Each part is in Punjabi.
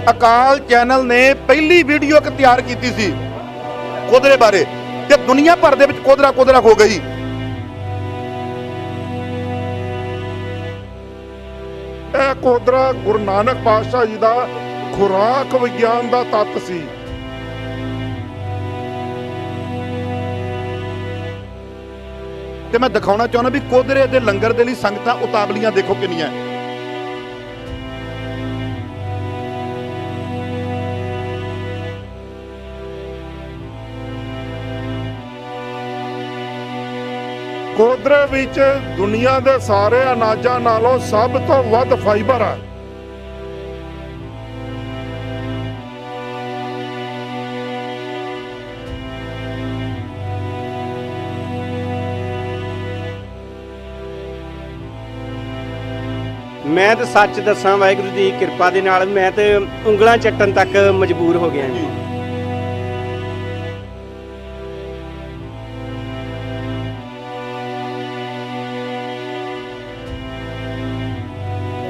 अकाल चैनल ने पहली वीडियो एक तैयार की सी कोदरे बारे ते दुनिया भर दे विच कोदरा कोदरा हो गई। कोदरा गुरु नानक पातशाह जी का खुराक विज्ञान का तत्त सी। ते मैं दिखाना चाहना भी कोदरे दे लंगर दे लई संगतां उतावलियां देखो किन्नियां। कोदरे विच दुनिया के सारे अनाजां नालों सब तो वध फाइबर है। मैं तो सच दसा वाहिगुरू की कृपा दे नाल मैं तो उंगलां चट्टन तक मजबूर हो गया जी।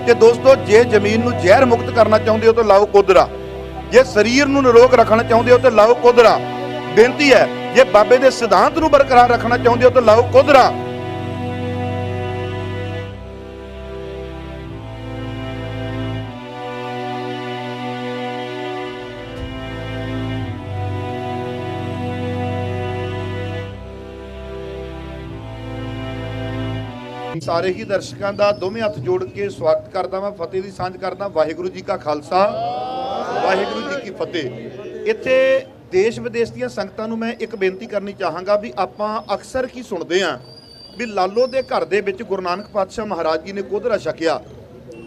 ते दोस्तों जे जमीन नूं जहर मुक्त करना चाहते हो तो लाओ कोदरा, जे शरीर नूं निरोग रखना चाहते हो तो लाओ कोदरा। बेनती है जे बाबे दे सिद्धांत नूं बरकरार रखना चाहते हो तो लाओ कोदरा। सारे ही दर्शकों का दोवें हथ जोड़ के स्वागत करता वा, फतेह की सांझ करदा। वाहिगुरू जी का खालसा वाहिगुरू जी की फतेह। इत्थे देश विदेश ਦੀਆਂ ਸੰਗਤਾਂ ਨੂੰ मैं एक बेनती करनी चाहांगा भी ਆਪਾਂ अक्सर की सुनते हैं भी लालो ਦੇ घर ਦੇ ਵਿੱਚ ਗੁਰੂ ਨਾਨਕ ਪਾਤਸ਼ਾਹ ਮਹਾਰਾਜ ਜੀ ਨੇ ਕੋਧਰਾ ਛਕਿਆ,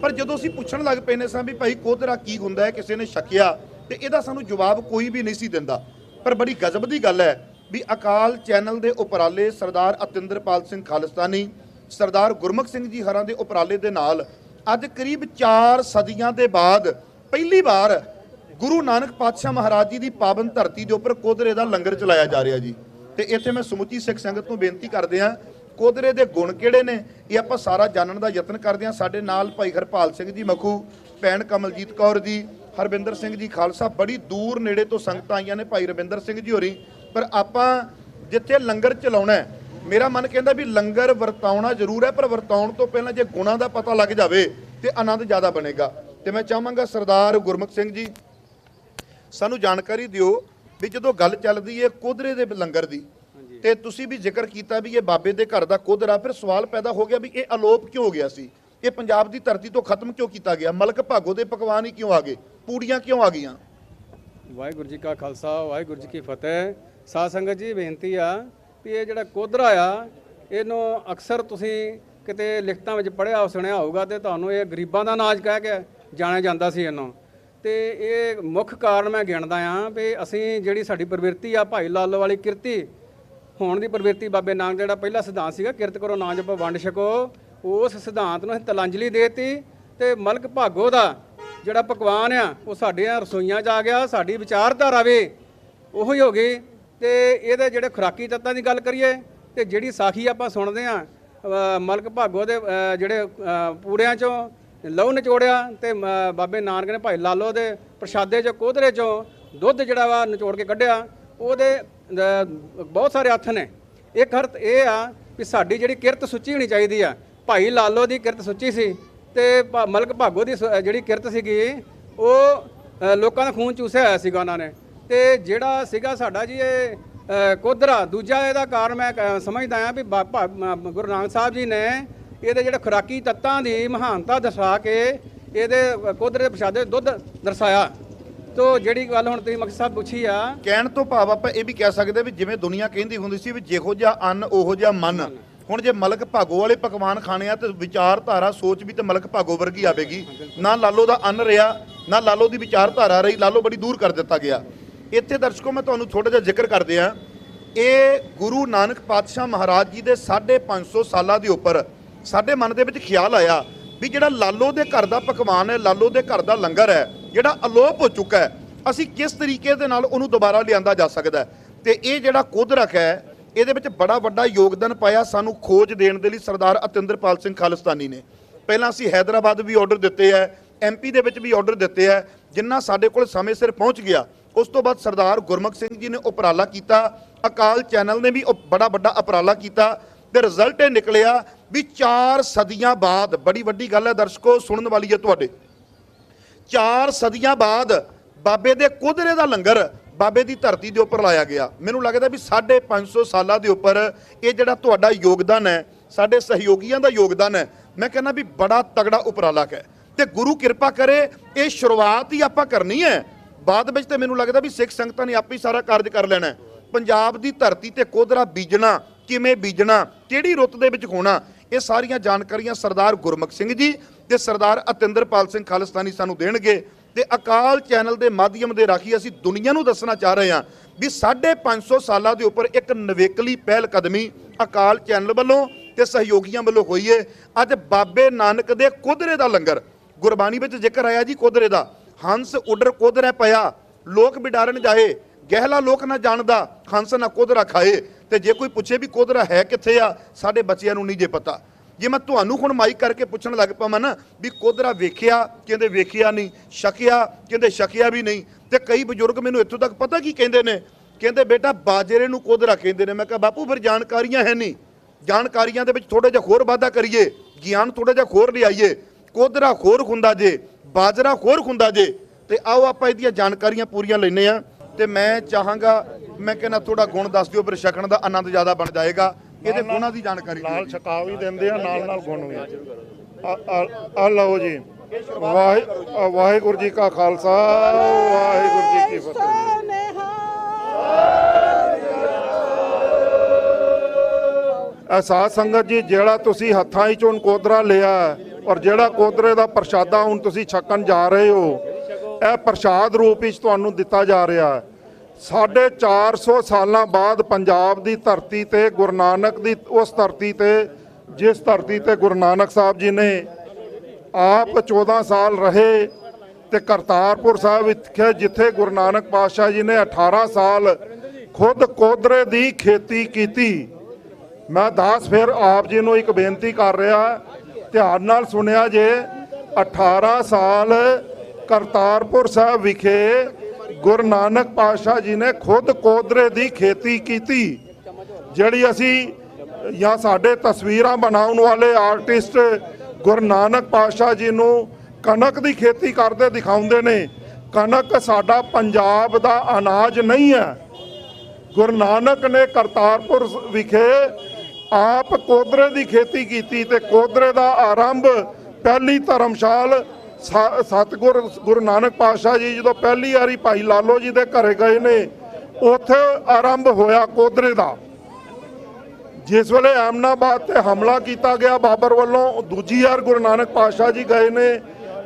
ਪਰ ਜਦੋਂ ਅਸੀਂ ਪੁੱਛਣ ਲੱਗ ਪਏ ਨੇ ਸਾਂ ਵੀ ਭਾਈ ਕੋਧਰਾ ਕੀ ਹੁੰਦਾ ਹੈ, ਕਿਸੇ ਨੇ ਛਕਿਆ ਤੇ ਇਹਦਾ ਸਾਨੂੰ ਜਵਾਬ ਕੋਈ ਵੀ ਨਹੀਂ ਸੀ ਦਿੰਦਾ। ਪਰ ਬੜੀ ਗਜ਼ਬ ਦੀ ਗੱਲ ਹੈ ਵੀ ਅਕਾਲ ਚੈਨਲ ਦੇ ਉਪਰਾਲੇ ਸਰਦਾਰ ਅਤਿੰਦਰਪਾਲ ਸਿੰਘ ਖਾਲਿਸਤਾਨੀ, सरदार गुरमुख सिंह जी हरां दे उपराले दे नाल अज करीब 4 सदियां दे बाद पहली बार गुरु नानक पातशाह महाराज जी की पावन धरती के उपर कोदरे का लंगर चलाया जा रहा जी। तो इत्थे मैं समुची सिख संगत नूं बेनती करदे हां, कोदरे के गुण किहड़े ने ये आपां सारा जानने का यत्न करदे हां। साडे नाल भाई हरपाल सिंह जी मखू, भैन कमलजीत कौर जी, हरविंदर सिंह जी खालसा, बड़ी दूर नेड़े तो संगत आईयां ने, भाई रविंदर सिंह जी होरी। पर आपां जिथे लंगर चलाउणा है, मेरा मन कहता भी लंगर वरताउणा जरूर है, पर वरताउण तो पहला जे गुणां दा पता लग जाए तो आनंद ज़्यादा बनेगा। तो मैं चाहांगा सरदार गुरमुख सिंह जी सानू जानकारी दिओ भी जदों गल चलदी है कोदरे दे लंगर दी ते तुसीं भी जिक्र किया भी ये बाबे दे घर दा कोदरा, फिर सवाल पैदा हो गया भी ये अलोप क्यों हो गया सी, ये पंजाब दी धरती तो खत्म क्यों किया गया, मलक भागो दे पकवान ही क्यों आ गए, पूड़ियां क्यों आ गईयां। वाहिगुरू जी का खालसा वाहिगुरू जी की फतेह। साध संगत जी बेनती आ भी ये ਜਿਹੜਾ ਕੋਧਰਾ ਆ ਇਹਨੂੰ ਅਕਸਰ ਤੁਸੀਂ ਕਿਤੇ ਲਿਖਤਾਂ ਵਿੱਚ ਪੜ੍ਹਿਆ ਸੁਣਿਆ ਹੋਊਗਾ ਤੇ ਤੁਹਾਨੂੰ ਇਹ ਗਰੀਬਾਂ ਦਾ ਅਨਾਜ ਕਹਿ ਕੇ ਜਾਣਿਆ ਜਾਂਦਾ ਸੀ ਇਹਨੂੰ। ਤੇ ਇਹ ਮੁੱਖ ਕਾਰਨ ਮੈਂ ਗਿਣਦਾ ਆ ਵੀ ਅਸੀਂ ਜਿਹੜੀ ਸਾਡੀ ਪ੍ਰਵਿਰਤੀ ਆ ਭਾਈ ਲਾਲੋ ਵਾਲੀ ਕਿਰਤੀ ਹੋਣ ਦੀ ਪ੍ਰਵਿਰਤੀ, ਬਾਬੇ ਨਾਨਕ ਜਿਹੜਾ ਪਹਿਲਾ ਸਿਧਾਂਤ ਸੀਗਾ ਕਿਰਤ ਕਰੋ ਨਾ ਜਪੋ ਵੰਡ ਛਕੋ, ਉਸ ਸਿਧਾਂਤ ਨੂੰ ਅਸੀਂ ਤਲਾਂਜਲੀ ਦੇਤੀ ਤੇ ਮਲਕ ਭਾਗੋ ਦਾ ਜਿਹੜਾ ਪਕਵਾਨ ਆ ਉਹ ਸਾਡੀਆਂ ਰਸੋਈਆਂ 'ਚ ਆ ਗਿਆ, ਸਾਡੀ ਵਿਚਾਰਧਾਰਾ ਵੀ ਉਹੀ ਹੋ ਗਈ। ਤੇ ਇਹਦੇ ਜਿਹੜੇ ਖੁਰਾਕੀ ਤੱਤਾਂ ਦੀ ਗੱਲ ਕਰੀਏ ਤੇ ਜਿਹੜੀ ਸਾਖੀ ਆਪਾਂ ਸੁਣਦੇ ਆ ਮਲਕ ਭਾਗੋ ਦੇ ਜਿਹੜੇ ਪੂੜਿਆਂ 'ਚੋਂ ਲਹੂ ਨਿਚੋੜਿਆ ਤੇ ਬਾਬੇ ਨਾਨਕ ਨੇ ਭਾਈ ਲਾਲੋ ਦੇ ਪ੍ਰਸ਼ਾਦੇ 'ਚੋਂ ਕੋਧਰੇ 'ਚੋਂ ਦੁੱਧ ਜਿਹੜਾ ਵਾ ਨਿਚੋੜ ਕੇ ਕੱਢਿਆ, ਉਹਦੇ ਬਹੁਤ ਸਾਰੇ ਅਰਥ ਨੇ। ਇੱਕ ਅਰਥ ਇਹ ਆ ਵੀ ਸਾਡੀ ਜਿਹੜੀ ਕਿਰਤ ਸੁੱਚੀ ਹੋਣੀ ਚਾਹੀਦੀ ਆ। ਭਾਈ ਲਾਲੋ ਦੀ ਕਿਰਤ ਸੁੱਚੀ ਸੀ ਤੇ ਮਲਕ ਭਾਗੋ ਦੀ ਜਿਹੜੀ ਕਿਰਤ ਸੀਗੀ ਉਹ ਲੋਕਾਂ ਦਾ ਖੂਨ ਚੂਸਿਆ ਹੋਇਆ ਸੀਗਾ ਉਹਨਾਂ ਨੇ। ਤੇ ਜਿਹੜਾ ਸੀਗਾ ਸਾਡਾ ਜੀ ਇਹ ਕੋਧਰਾ, ਦੂਜਾ ਇਹਦਾ ਕਾਰਨ ਮੈਂ ਸਮਝਦਾ ਆ ਵੀ ਗੁਰੂ ਨਾਨਕ ਸਾਹਿਬ ਜੀ ਨੇ ਇਹਦੇ ਜਿਹੜੇ ਖੁਰਾਕੀ ਤੱਤਾਂ ਦੀ ਮਹਾਨਤਾ ਦਰਸਾ ਕੇ ਇਹਦੇ ਕੋਧਰੇ ਦੇ ਪ੍ਰਸ਼ਾਦੇ ਦੁੱਧ ਦਰਸਾਇਆ। ਤੋ ਜਿਹੜੀ ਗੱਲ ਹੁਣ ਤੁਸੀਂ ਮਕਸਦ ਸਾਹਿਬ ਪੁੱਛੀ ਆ, ਕਹਿਣ ਤੋਂ ਭਾਵ ਆਪਾਂ ਇਹ ਵੀ ਕਹਿ ਸਕਦੇ ਵੀ ਜਿਵੇਂ ਦੁਨੀਆ ਕਹਿੰਦੀ ਹੁੰਦੀ ਸੀ ਵੀ ਜਿਹੋ ਜਿਹਾ ਅੰਨ ਉਹੋ ਜਿਹਾ ਮਨ। ਹੁਣ ਜੇ ਮਲਕ ਭਾਗੋ ਵਾਲੇ ਪਕਵਾਨ ਖਾਣੇ ਆ ਤੇ ਵਿਚਾਰਧਾਰਾ ਸੋਚ ਵੀ ਤੇ ਮਲਕ ਭਾਗੋ ਵਰਗੀ ਆਵੇਗੀ। ਨਾ ਲਾਲੋ ਦਾ ਅੰਨ ਰਿਹਾ, ਨਾ ਲਾਲੋ ਦੀ ਵਿਚਾਰਧਾਰਾ ਰਹੀ, ਲਾਲੋ ਬੜੀ ਦੂਰ ਕਰ ਦਿੱਤਾ ਗਿਆ। ਇੱਥੇ ਦਰਸ਼ਕੋ ਮੈਂ ਤੁਹਾਨੂੰ ਥੋੜਾ ਜਿਹਾ ਜ਼ਿਕਰ ਕਰਦੇ ਆ, ਇਹ ਗੁਰੂ ਨਾਨਕ ਪਾਤਸ਼ਾਹ ਮਹਾਰਾਜ ਜੀ ਦੇ 550 ਸਾਲਾਂ ਦੇ ਉੱਪਰ ਸਾਡੇ ਮਨ ਦੇ ਵਿੱਚ ਖਿਆਲ ਆਇਆ ਵੀ ਜਿਹੜਾ ਲਾਲੋ ਦੇ ਘਰ ਦਾ ਪਕਵਾਨ ਹੈ, ਲਾਲੋ ਦੇ ਘਰ ਦਾ ਲੰਗਰ ਹੈ ਜਿਹੜਾ ਅਲੋਪ ਹੋ ਚੁੱਕਾ ਹੈ, ਅਸੀਂ ਕਿਸ ਤਰੀਕੇ ਦੇ ਨਾਲ ਉਹਨੂੰ ਦੁਬਾਰਾ ਲਿਆਂਦਾ ਜਾ ਸਕਦਾ। ਤੇ ਇਹ ਜਿਹੜਾ ਕੋਧਰਕ ਹੈ ਇਹਦੇ ਵਿੱਚ ਬੜਾ ਵੱਡਾ ਯੋਗਦਾਨ ਪਾਇਆ ਸਾਨੂੰ ਖੋਜ ਦੇਣ ਦੇ ਲਈ ਸਰਦਾਰ ਅਤਿੰਦਰਪਾਲ ਸਿੰਘ ਖਾਲਿਸਤਾਨੀ ਨੇ। ਪਹਿਲਾਂ ਅਸੀਂ हैदराबाद भी ऑर्डर दिते है, MP ਦੇ ਵਿੱਚ भी ऑर्डर दिते है, ਜਿੰਨਾ ਸਾਡੇ ਕੋਲ ਸਮੇਂ ਸਿਰ ਪਹੁੰਚ ਗਿਆ। ਉਸ ਤੋਂ ਬਾਅਦ ਸਰਦਾਰ ਗੁਰਮੁਖ ਸਿੰਘ ਜੀ ਨੇ ਉਪਰਾਲਾ ਕੀਤਾ, ਅਕਾਲ ਚੈਨਲ ਨੇ ਵੀ ਬੜਾ ਵੱਡਾ ਉਪਰਾਲਾ ਕੀਤਾ ਤੇ ਰਿਜ਼ਲਟ ਇਹ ਨਿਕਲਿਆ ਵੀ 4 ਸਦੀਆਂ ਬਾਅਦ, ਬੜੀ ਵੱਡੀ ਗੱਲ ਹੈ ਦਰਸ਼ਕੋ, ਸੁਣਨ ਵਾਲੀ ਹੈ ਤੁਹਾਡੇ, 4 ਸਦੀਆਂ ਬਾਅਦ ਬਾਬੇ ਦੇ ਕੋਧਰੇ ਦਾ ਲੰਗਰ ਬਾਬੇ ਦੀ ਧਰਤੀ ਦੇ ਉੱਪਰ ਲਾਇਆ ਗਿਆ। ਮੈਨੂੰ ਲੱਗਦਾ ਵੀ 550 ਸਾਲਾਂ ਦੇ ਉੱਪਰ ਇਹ ਜਿਹੜਾ ਤੁਹਾਡਾ ਯੋਗਦਾਨ ਹੈ, ਸਾਡੇ ਸਹਿਯੋਗੀਆਂ ਦਾ ਯੋਗਦਾਨ ਹੈ, ਮੈਂ ਕਹਿੰਦਾ ਵੀ ਬੜਾ ਤਗੜਾ ਉਪਰਾਲਾ ਹੈ ਤੇ ਗੁਰੂ ਕਿਰਪਾ ਕਰੇ ਇਹ ਸ਼ੁਰੂਆਤ ਹੀ ਆਪਾਂ ਕਰਨੀ ਹੈ। ਬਾਅਦ ਵਿੱਚ ਤੇ ਮੈਨੂੰ ਲੱਗਦਾ ਵੀ ਸਿੱਖ ਸੰਗਤਾਂ ਨੇ ਆਪੇ ਹੀ ਸਾਰਾ ਕਾਰਜ ਕਰ ਲੈਣਾ ਹੈ। ਪੰਜਾਬ ਦੀ ਧਰਤੀ ਤੇ ਕੋਧਰਾ ਬੀਜਣਾ, ਕਿਵੇਂ ਬੀਜਣਾ, ਕਿਹੜੀ ਰੁੱਤ ਦੇ ਵਿੱਚ ਹੋਣਾ, ਇਹ ਸਾਰੀਆਂ ਜਾਣਕਾਰੀਆਂ ਸਰਦਾਰ ਗੁਰਮੁਖ ਸਿੰਘ ਜੀ ਤੇ ਸਰਦਾਰ ਅਤਿੰਦਰਪਾਲ ਸਿੰਘ ਖਾਲਿਸਤਾਨੀ ਸਾਨੂੰ ਦੇਣਗੇ। ਤੇ ਅਕਾਲ ਚੈਨਲ ਦੇ ਮਾਧਿਅਮ ਦੇ ਰਾਹੀਂ ਅਸੀਂ ਦੁਨੀਆ ਨੂੰ ਦੱਸਣਾ ਚਾਹ ਰਹੇ ਹਾਂ ਵੀ 550 ਸਾਲਾਂ ਦੇ ਉੱਪਰ ਇੱਕ ਨਵੇਕਲੀ ਪਹਿਲ ਕਦਮੀ ਅਕਾਲ ਚੈਨਲ ਵੱਲੋਂ ਤੇ ਸਹਿਯੋਗੀਆਂ ਵੱਲੋਂ ਹੋਈ ਹੈ। ਅੱਜ ਬਾਬੇ ਨਾਨਕ ਦੇ ਕੋਧਰੇ ਦਾ ਲੰਗਰ, ਗੁਰਬਾਣੀ ਵਿੱਚ ਜ਼ਿਕਰ ਆਇਆ ਜੀ ਕੋਧਰੇ ਦਾ, ਹੰਸ ਉੱਡਰ ਕੋਧਰੇ ਪਿਆ, ਲੋਕ ਬਿਡਾਰਨ ਜਾਏ, ਗਹਿਲਾ ਲੋਕ ਨਾ ਜਾਣਦਾ, ਹੰਸ ਨਾ ਕੋਧਰਾ ਖਾਏ। ਤੇ ਜੇ ਕੋਈ ਪੁੱਛੇ ਵੀ ਕੋਧਰਾ ਹੈ ਕਿੱਥੇ ਆ, ਸਾਡੇ ਬੱਚਿਆਂ ਨੂੰ ਨਹੀਂ ਜੇ ਪਤਾ। ਜੇ ਮੈਂ ਤੁਹਾਨੂੰ ਹੁਣ ਮਾਈਕ ਕਰਕੇ ਪੁੱਛਣ ਲੱਗ ਪਵਾਂ ਨਾ ਵੀ ਕੋਧਰਾ ਵੇਖਿਆ, ਕਹਿੰਦੇ ਵੇਖਿਆ ਨਹੀਂ, ਛਕਿਆ, ਕਹਿੰਦੇ ਛਕਿਆ ਵੀ ਨਹੀਂ। ਤੇ ਕਈ ਬਜ਼ੁਰਗ ਮੈਨੂੰ ਇੱਥੋਂ ਤੱਕ ਪਤਾ ਕੀ ਕਹਿੰਦੇ ਨੇ, ਕਹਿੰਦੇ ਬੇਟਾ ਬਾਜਰੇ ਨੂੰ ਕੋਧਰਾ ਕਹਿੰਦੇ ਨੇ। ਮੈਂ ਕਿਹਾ ਬਾਪੂ ਫਿਰ ਜਾਣਕਾਰੀਆਂ ਹੈ ਨਹੀਂ, ਜਾਣਕਾਰੀਆਂ ਦੇ ਵਿੱਚ ਥੋੜਾ ਜਿਹਾ ਹੋਰ ਵਾਧਾ ਕਰੀਏ, ਗਿਆਨ ਥੋੜਾ ਜਿਹਾ ਹੋਰ ਲਿਆਈਏ। ਕੋਧਰਾ ਹੋਰ ਹੁੰਦਾ ਜੇ, ਬਾਜਰਾ ਹੋਰ ਹੁੰਦਾ ਜੇ। ਤੇ ਆਓ ਆਪਾਂ ਇਹਦੀਆਂ ਜਾਣਕਾਰੀਆਂ ਪੂਰੀਆਂ ਲੈਨੇ ਆ। ਤੇ ਮੈਂ ਚਾਹਾਂਗਾ, ਮੈਂ ਕਹਿੰਦਾ ਥੋੜਾ ਗੁਣ ਦੱਸ ਦਿਓ, ਫਿਰ ਛਕਣ ਦਾ ਆਨੰਦ ਜ਼ਿਆਦਾ ਬਣ ਜਾਏਗਾ। ਇਹਦੇ ਗੁਣਾਂ ਦੀ ਜਾਣਕਾਰੀ ਨਾਲ ਛਕਾ ਵੀ ਦਿੰਦੇ ਆ, ਨਾਲ ਗੁਣ ਵੀ। ਆ ਲਓ ਜੀ, ਵਾਹਿਗੁਰੂ ਜੀ ਕਾ ਖਾਲਸਾ, ਵਾਹਿਗੁਰੂ ਜੀ ਕੀ ਫਤਿਹ। ਸਾਧ ਸੰਗਤ ਜੀ, ਜਿਹੜਾ ਤੁਸੀਂ ਹੱਥਾਂ 'ਚੋਂ ਕੋਧਰਾ ਲਿਆ ਔਰ ਜਿਹੜਾ ਕੋਧਰੇ ਦਾ ਪ੍ਰਸ਼ਾਦਾ ਹੁਣ ਤੁਸੀਂ ਛਕਣ ਜਾ ਰਹੇ ਹੋ, ਇਹ ਪ੍ਰਸ਼ਾਦ ਰੂਪ ਵਿੱਚ ਤੁਹਾਨੂੰ ਦਿੱਤਾ ਜਾ ਰਿਹਾ ਹੈ। 450 ਸਾਲਾਂ ਬਾਅਦ ਪੰਜਾਬ ਦੀ ਧਰਤੀ ਤੇ ਗੁਰੂ ਨਾਨਕ ਦੀ ਉਸ ਧਰਤੀ ਤੇ, ਜਿਸ ਧਰਤੀ ਤੇ ਗੁਰੂ ਨਾਨਕ ਸਾਹਿਬ ਜੀ ਨੇ ਆਪ 14 ਸਾਲ ਰਹੇ, ਤੇ ਕਰਤਾਰਪੁਰ ਸਾਹਿਬ ਵਿਖੇ ਜਿੱਥੇ ਗੁਰੂ ਨਾਨਕ ਪਾਤਸ਼ਾਹ ਜੀ ਨੇ 18 ਸਾਲ ਖੁਦ ਕੋਧਰੇ ਦੀ ਖੇਤੀ ਕੀਤੀ। ਮੈਂ ਦਾਸ ਫਿਰ ਆਪ ਜੀ ਨੂੰ ਇੱਕ ਬੇਨਤੀ ਕਰ ਰਿਹਾ, ਧਿਆਨ ਨਾਲ ਸੁਣਿਆ ਜੇ। 18 ਸਾਲ ਕਰਤਾਰਪੁਰ ਸਾਹਿਬ ਵਿਖੇ ਗੁਰੂ ਨਾਨਕ ਪਾਤਸ਼ਾਹ ਜੀ ਨੇ ਖੁਦ ਕੋਧਰੇ ਦੀ ਖੇਤੀ ਕੀਤੀ, ਜਿਹੜੀ ਅਸੀਂ ਜਾਂ ਸਾਡੇ ਤਸਵੀਰਾਂ ਬਣਾਉਣ ਵਾਲੇ ਆਰਟਿਸਟ ਗੁਰੂ ਨਾਨਕ ਪਾਤਸ਼ਾਹ ਜੀ ਨੂੰ ਕਣਕ ਦੀ ਖੇਤੀ ਕਰਦੇ ਦਿਖਾਉਂਦੇ ਨੇ। ਕਣਕ ਸਾਡਾ ਪੰਜਾਬ ਦਾ ਅਨਾਜ ਨਹੀਂ ਹੈ। ਗੁਰੂ ਨਾਨਕ ਨੇ ਕਰਤਾਰਪੁਰ ਵਿਖੇ ਆਪ ਕੋਧਰੇ ਦੀ ਖੇਤੀ ਕੀਤੀ ਤੇ ਕੋਧਰੇ ਦਾ ਆਰੰਭ ਪਹਿਲੀ ਧਰਮਸ਼ਾਲ ਸਤਿਗੁਰ ਗੁਰੂ ਨਾਨਕ ਪਾਤਸ਼ਾਹ ਜੀ ਜਦੋਂ ਪਹਿਲੀ ਵਾਰੀ ਭਾਈ ਲਾਲੋ ਜੀ ਦੇ ਘਰੇ ਗਏ ਨੇ, ਉੱਥੇ ਆਰੰਭ ਹੋਇਆ ਕੋਧਰੇ ਦਾ। ਜਿਸ ਵੇਲੇ ਐਮਨਾਬਾਦ ਤੇ ਹਮਲਾ ਕੀਤਾ ਗਿਆ ਬਾਬਰ ਵੱਲੋਂ, ਦੂਜੀ ਵਾਰ ਗੁਰੂ ਨਾਨਕ ਪਾਤਸ਼ਾਹ ਜੀ ਗਏ ਨੇ,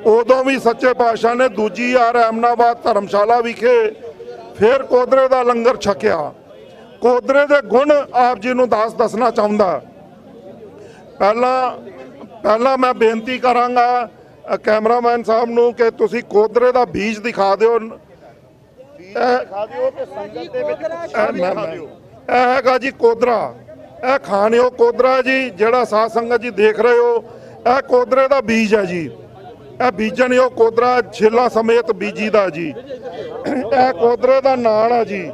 ਉਦੋਂ ਵੀ ਸੱਚੇ ਪਾਤਸ਼ਾਹ ਨੇ ਦੂਜੀ ਵਾਰ ਐਮਨਾਬਾਦ ਧਰਮਸ਼ਾਲਾ ਵਿਖੇ ਫਿਰ ਕੋਧਰੇ ਦਾ ਲੰਗਰ ਛਕਿਆ। ਕੋਧਰੇ ਦੇ ਗੁਣ ਆਪ ਜੀ ਨੂੰ ਦੱਸਣਾ ਚਾਹੁੰਦਾ। ਪਹਿਲਾਂ ਮੈਂ ਬੇਨਤੀ ਕਰਾਂਗਾ ਕੈਮਰਾਮੈਨ ਸਾਹਿਬ ਨੂੰ ਕਿ ਤੁਸੀਂ ਕੋਧਰੇ ਦਾ ਬੀਜ ਦਿਖਾ ਦਿਓ। ਇਹ ਹੈਗਾ ਜੀ ਕੋਧਰਾ, ਇਹ ਖਾਣਿਓ ਕੋਧਰਾ ਜੀ, ਜਿਹੜਾ ਸਾਧ ਸੰਗਤ ਜੀ ਦੇਖ ਰਹੇ ਹੋ, ਇਹ ਕੋਧਰੇ ਦਾ ਬੀਜ ਹੈ ਜੀ। ਇਹ ਬੀਜਣਯੋਗ ਕੋਧਰਾ ਛਿੱਲਾ ਸਮੇਤ ਬੀਜੀ ਦਾ ਜੀ। ਇਹ ਕੋਧਰੇ ਦਾ ਨਾਮ ਹੈ ਜੀ।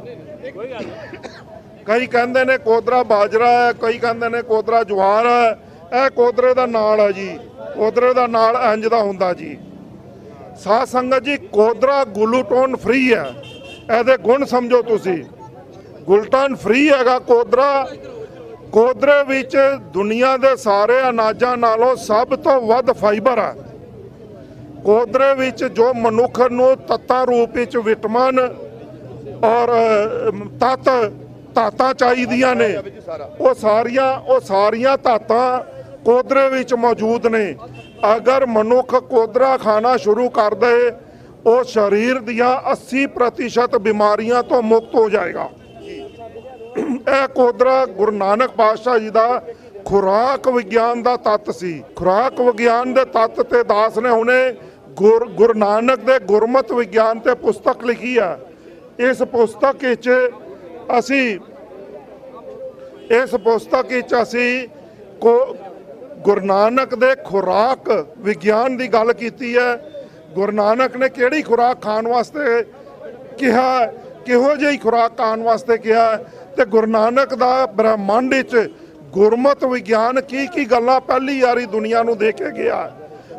ਕਈ ਕਹਿੰਦੇ ਨੇ ਕੋਧਰਾ ਬਾਜਰਾ ਹੈ, ਕਈ ਕਹਿੰਦੇ ਨੇ ਕੋਧਰਾ ਜਵਾਰ ਹੈ। ਇਹ ਕੋਧਰੇ ਦਾ ਨਾਮ ਹੈ ਜੀ। ਕੋਧਰੇ ਦਾ ਨਾਲ ਇੰਜ ਦਾ ਹੁੰਦਾ ਜੀ। ਸਾਧ ਸੰਗਤ ਜੀ, ਕੋਧਰਾ ਗਲੂਟਨ ਫ੍ਰੀ ਹੈ। ਇਹਦੇ ਗੁਣ ਸਮਝੋ ਤੁਸੀਂ। ਗਲੂਟਨ ਫ੍ਰੀ ਹੈਗਾ ਕੋਧਰਾ। ਕੋਧਰੇ ਵਿੱਚ ਦੁਨੀਆ ਦੇ ਸਾਰੇ ਅਨਾਜਾਂ ਨਾਲੋਂ ਸਭ ਤੋਂ ਵੱਧ ਫਾਈਬਰ ਹੈ। ਕੋਧਰੇ ਵਿੱਚ ਜੋ ਮਨੁੱਖ ਨੂੰ ਤੱਤਾਂ ਰੂਪ ਵਿੱਚ ਵਿਟਾਮਿਨ ਔਰ ਧਾਤਾਂ ਚਾਹੀਦੀਆਂ ਨੇ, ਉਹ ਸਾਰੀਆਂ ਧਾਤਾਂ ਕੋਧਰੇ ਵਿੱਚ ਮੌਜੂਦ ਨੇ। ਅਗਰ ਮਨੁੱਖ ਕੋਧਰਾ ਖਾਣਾ ਸ਼ੁਰੂ ਕਰ ਦੇ, ਉਹ ਸਰੀਰ ਦੀਆਂ 80% ਬਿਮਾਰੀਆਂ ਤੋਂ ਮੁਕਤ ਹੋ ਜਾਏਗਾ। ਇਹ ਕੋਧਰਾ ਗੁਰੂ ਨਾਨਕ ਪਾਤਸ਼ਾਹ ਜੀ ਦਾ ਖੁਰਾਕ ਵਿਗਿਆਨ ਦਾ ਤੱਤ ਸੀ। ਖੁਰਾਕ ਵਿਗਿਆਨ ਦੇ ਤੱਤ ਤੇ ਦਾਸ ਨੇ ਹੁਣੇ ਗੁਰੂ ਨਾਨਕ ਦੇ ਗੁਰਮਤਿ ਵਿਗਿਆਨ ਤੇ ਪੁਸਤਕ ਲਿਖੀ ਹੈ। ਇਸ ਪੁਸਤਕ ਵਿੱਚ ਅਸੀਂ ਗੁਰੂ ਨਾਨਕ ਦੇ ਖੁਰਾਕ ਵਿਗਿਆਨ ਦੀ ਗੱਲ ਕੀਤੀ ਹੈ। ਗੁਰੂ ਨਾਨਕ ਨੇ ਕਿਹੜੀ ਖੁਰਾਕ ਖਾਣ ਵਾਸਤੇ ਕਿਹਾ, ਕਿਹੋ ਜਿਹੀ ਖੁਰਾਕ ਖਾਣ ਵਾਸਤੇ ਕਿਹਾ, ਤੇ ਗੁਰੂ ਨਾਨਕ ਦਾ ਬ੍ਰਹਮੰਡ ਵਿੱਚ ਗੁਰਮਤ ਵਿਗਿਆਨ ਕੀ ਗੱਲਾਂ ਪਹਿਲੀ ਵਾਰੀ ਦੁਨੀਆ ਨੂੰ ਦੇ ਕੇ ਗਿਆ,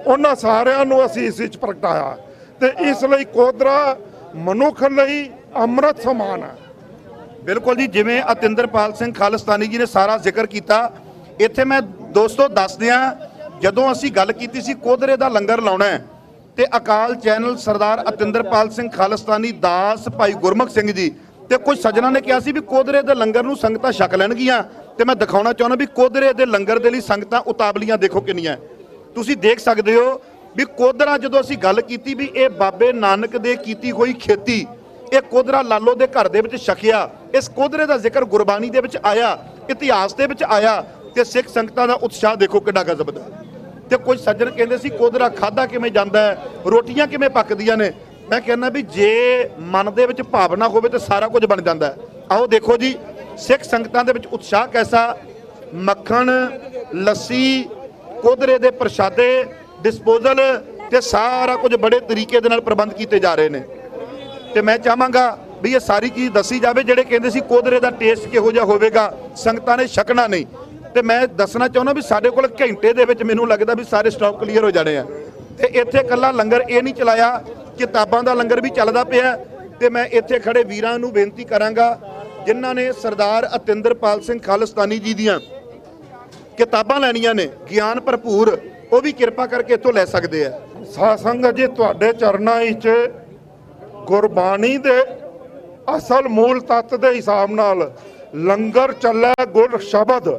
ਉਹਨਾਂ ਸਾਰਿਆਂ ਨੂੰ ਅਸੀਂ ਇਸ ਵਿੱਚ ਪ੍ਰਗਟਾਇਆ। ਤੇ ਇਸ ਲਈ ਕੋਦਰਾ ਮਨੁੱਖ ਲਈ ਅੰਮ੍ਰਿਤ ਸਮਾਨ ਹੈ। ਬਿਲਕੁਲ ਜੀ, ਜਿਵੇਂ ਅਤਿੰਦਰਪਾਲ ਸਿੰਘ ਖਾਲਿਸਤਾਨੀ ਜੀ ਨੇ ਸਾਰਾ ਜ਼ਿਕਰ ਕੀਤਾ, ਇੱਥੇ ਮੈਂ ਦੋਸਤੋ ਦੱਸ ਦਿਆਂ, ਜਦੋਂ ਅਸੀਂ ਗੱਲ ਕੀਤੀ ਸੀ ਕੋਦਰੇ ਦਾ ਲੰਗਰ ਲਾਉਣਾ ਹੈ ਤੇ ਅਕਾਲ ਚੈਨਲ ਸਰਦਾਰ ਅਤਿੰਦਰਪਾਲ ਸਿੰਘ ਖਾਲਿਸਤਾਨੀ ਦਾਸ ਭਾਈ ਗੁਰਮੁਖ ਸਿੰਘ ਜੀ ਤੇ ਕੁਝ ਸੱਜਣਾ ਨੇ ਕਿਹਾ ਸੀ ਵੀ ਕੋਦਰੇ ਦੇ ਲੰਗਰ ਨੂੰ ਸੰਗਤਾਂ ਛਕ ਲੈਣਗੀਆਂ, ਤੇ ਮੈਂ ਦਿਖਾਉਣਾ ਚਾਹੁੰਦਾ ਵੀ ਕੋਦਰੇ ਦੇ ਲੰਗਰ ਦੇ ਲਈ ਸੰਗਤਾਂ ਉਤਾਵਲੀਆਂ ਦੇਖੋ ਕਿੰਨੀਆਂ। ਤੁਸੀਂ ਦੇਖ ਸਕਦੇ ਹੋ ਵੀ ਕੋਦਰਾ, ਜਦੋਂ ਅਸੀਂ ਗੱਲ ਕੀਤੀ ਵੀ ਇਹ ਬਾਬੇ ਨਾਨਕ ਦੇ ਕੀਤੀ ਹੋਈ ਖੇਤੀ, ਇਹ ਕੋਦਰਾ ਲਾਲੋ ਦੇ ਘਰ ਦੇ ਵਿੱਚ ਛਕਿਆ, ਇਸ ਕੋਦਰੇ ਦਾ ਜ਼ਿਕਰ ਗੁਰਬਾਣੀ ਦੇ ਵਿੱਚ ਆਇਆ, ਇਤਿਹਾਸ ਦੇ ਵਿੱਚ ਆਇਆ, ਤੇ ਸਿੱਖ ਸੰਗਤਾਂ ਦਾ ਉਤਸ਼ਾਹ ਦੇਖੋ ਕਿੰਨਾ ਗਜ਼ਬ ਦਾ। ਤੇ ਕੁਝ ਸੱਜਣ ਕਹਿੰਦੇ ਸੀ ਕੋਦਰਾ ਖਾਦਾ ਕਿਵੇਂ ਜਾਂਦਾ ਹੈ, ਰੋਟੀਆਂ ਕਿਵੇਂ ਪੱਕਦੀਆਂ ਨੇ। ਮੈਂ ਕਹਿੰਦਾ ਵੀ ਜੇ ਮਨ ਦੇ ਵਿੱਚ ਭਾਵਨਾ ਹੋਵੇ ਤਾਂ ਸਾਰਾ ਕੁਝ ਬਣ ਜਾਂਦਾ ਹੈ। ਆਓ ਦੇਖੋ ਜੀ, ਸਿੱਖ ਸੰਗਤਾਂ ਦੇ ਵਿੱਚ ਉਤਸ਼ਾਹ ਕੈਸਾ, ਮੱਖਣ, ਲੱਸੀ, ਕੋਦਰੇ ਦੇ ਪ੍ਰਸ਼ਾਦੇ, ਡਿਸਪੋਜ਼ਲ ਤੇ ਸਾਰਾ ਕੁਝ ਬੜੇ ਤਰੀਕੇ ਦੇ ਨਾਲ ਪ੍ਰਬੰਧ ਕੀਤੇ ਜਾ ਰਹੇ ਨੇ। ਤੇ ਮੈਂ ਚਾਹਾਂਗਾ ਵੀ ਇਹ ਸਾਰੀ ਚੀਜ਼ ਦੱਸੀ ਜਾਵੇ। ਜਿਹੜੇ ਕਹਿੰਦੇ ਸੀ ਕੋਦਰੇ ਦਾ ਟੇਸਟ ਕਿਹੋ ਜਿਹਾ ਹੋਵੇਗਾ, ਸੰਗਤਾਂ ਨੇ ਛਕਣਾ ਨਹੀਂ, ਤੇ ਮੈਂ ਦੱਸਣਾ ਚਾਹੁੰਦਾ ਵੀ ਸਾਡੇ ਕੋਲ ਘੰਟੇ ਦੇ ਵਿੱਚ ਮੈਨੂੰ ਲੱਗਦਾ ਵੀ ਸਾਰੇ ਸਟਾਕ ਕਲੀਅਰ ਹੋ ਜਾਣੇ ਆ। ਤੇ ਇੱਥੇ ਇਕੱਲਾ ਲੰਗਰ ਇਹ ਨਹੀਂ ਚਲਾਇਆ, ਕਿਤਾਬਾਂ ਦਾ ਲੰਗਰ ਵੀ ਚੱਲਦਾ ਪਿਆ। ਤੇ ਮੈਂ ਇੱਥੇ ਖੜੇ ਵੀਰਾਂ ਨੂੰ ਬੇਨਤੀ ਕਰਾਂਗਾ ਜਿਨ੍ਹਾਂ ਨੇ ਸਰਦਾਰ ਅਤਿੰਦਰਪਾਲ ਸਿੰਘ ਖਾਲਿਸਤਾਨੀ ਜੀ ਦੀਆਂ ਕਿਤਾਬਾਂ ਲੈਣੀਆਂ ਨੇ ਗਿਆਨ ਭਰਪੂਰ, ਉਹ ਵੀ ਕਿਰਪਾ ਕਰਕੇ ਇੱਥੋਂ ਲੈ ਸਕਦੇ ਆ। ਸਾਧ ਸੰਗਤ ਜੀ, ਤੁਹਾਡੇ ਚਰਨਾਂ ਵਿੱਚ ਗੁਰਬਾਣੀ ਦੇ ਅਸਲ ਮੂਲ ਤੱਤ ਦੇ ਹਿਸਾਬ ਨਾਲ ਲੰਗਰ ਚੱਲੇ ਗੁਰ ਸ਼ਬਦ,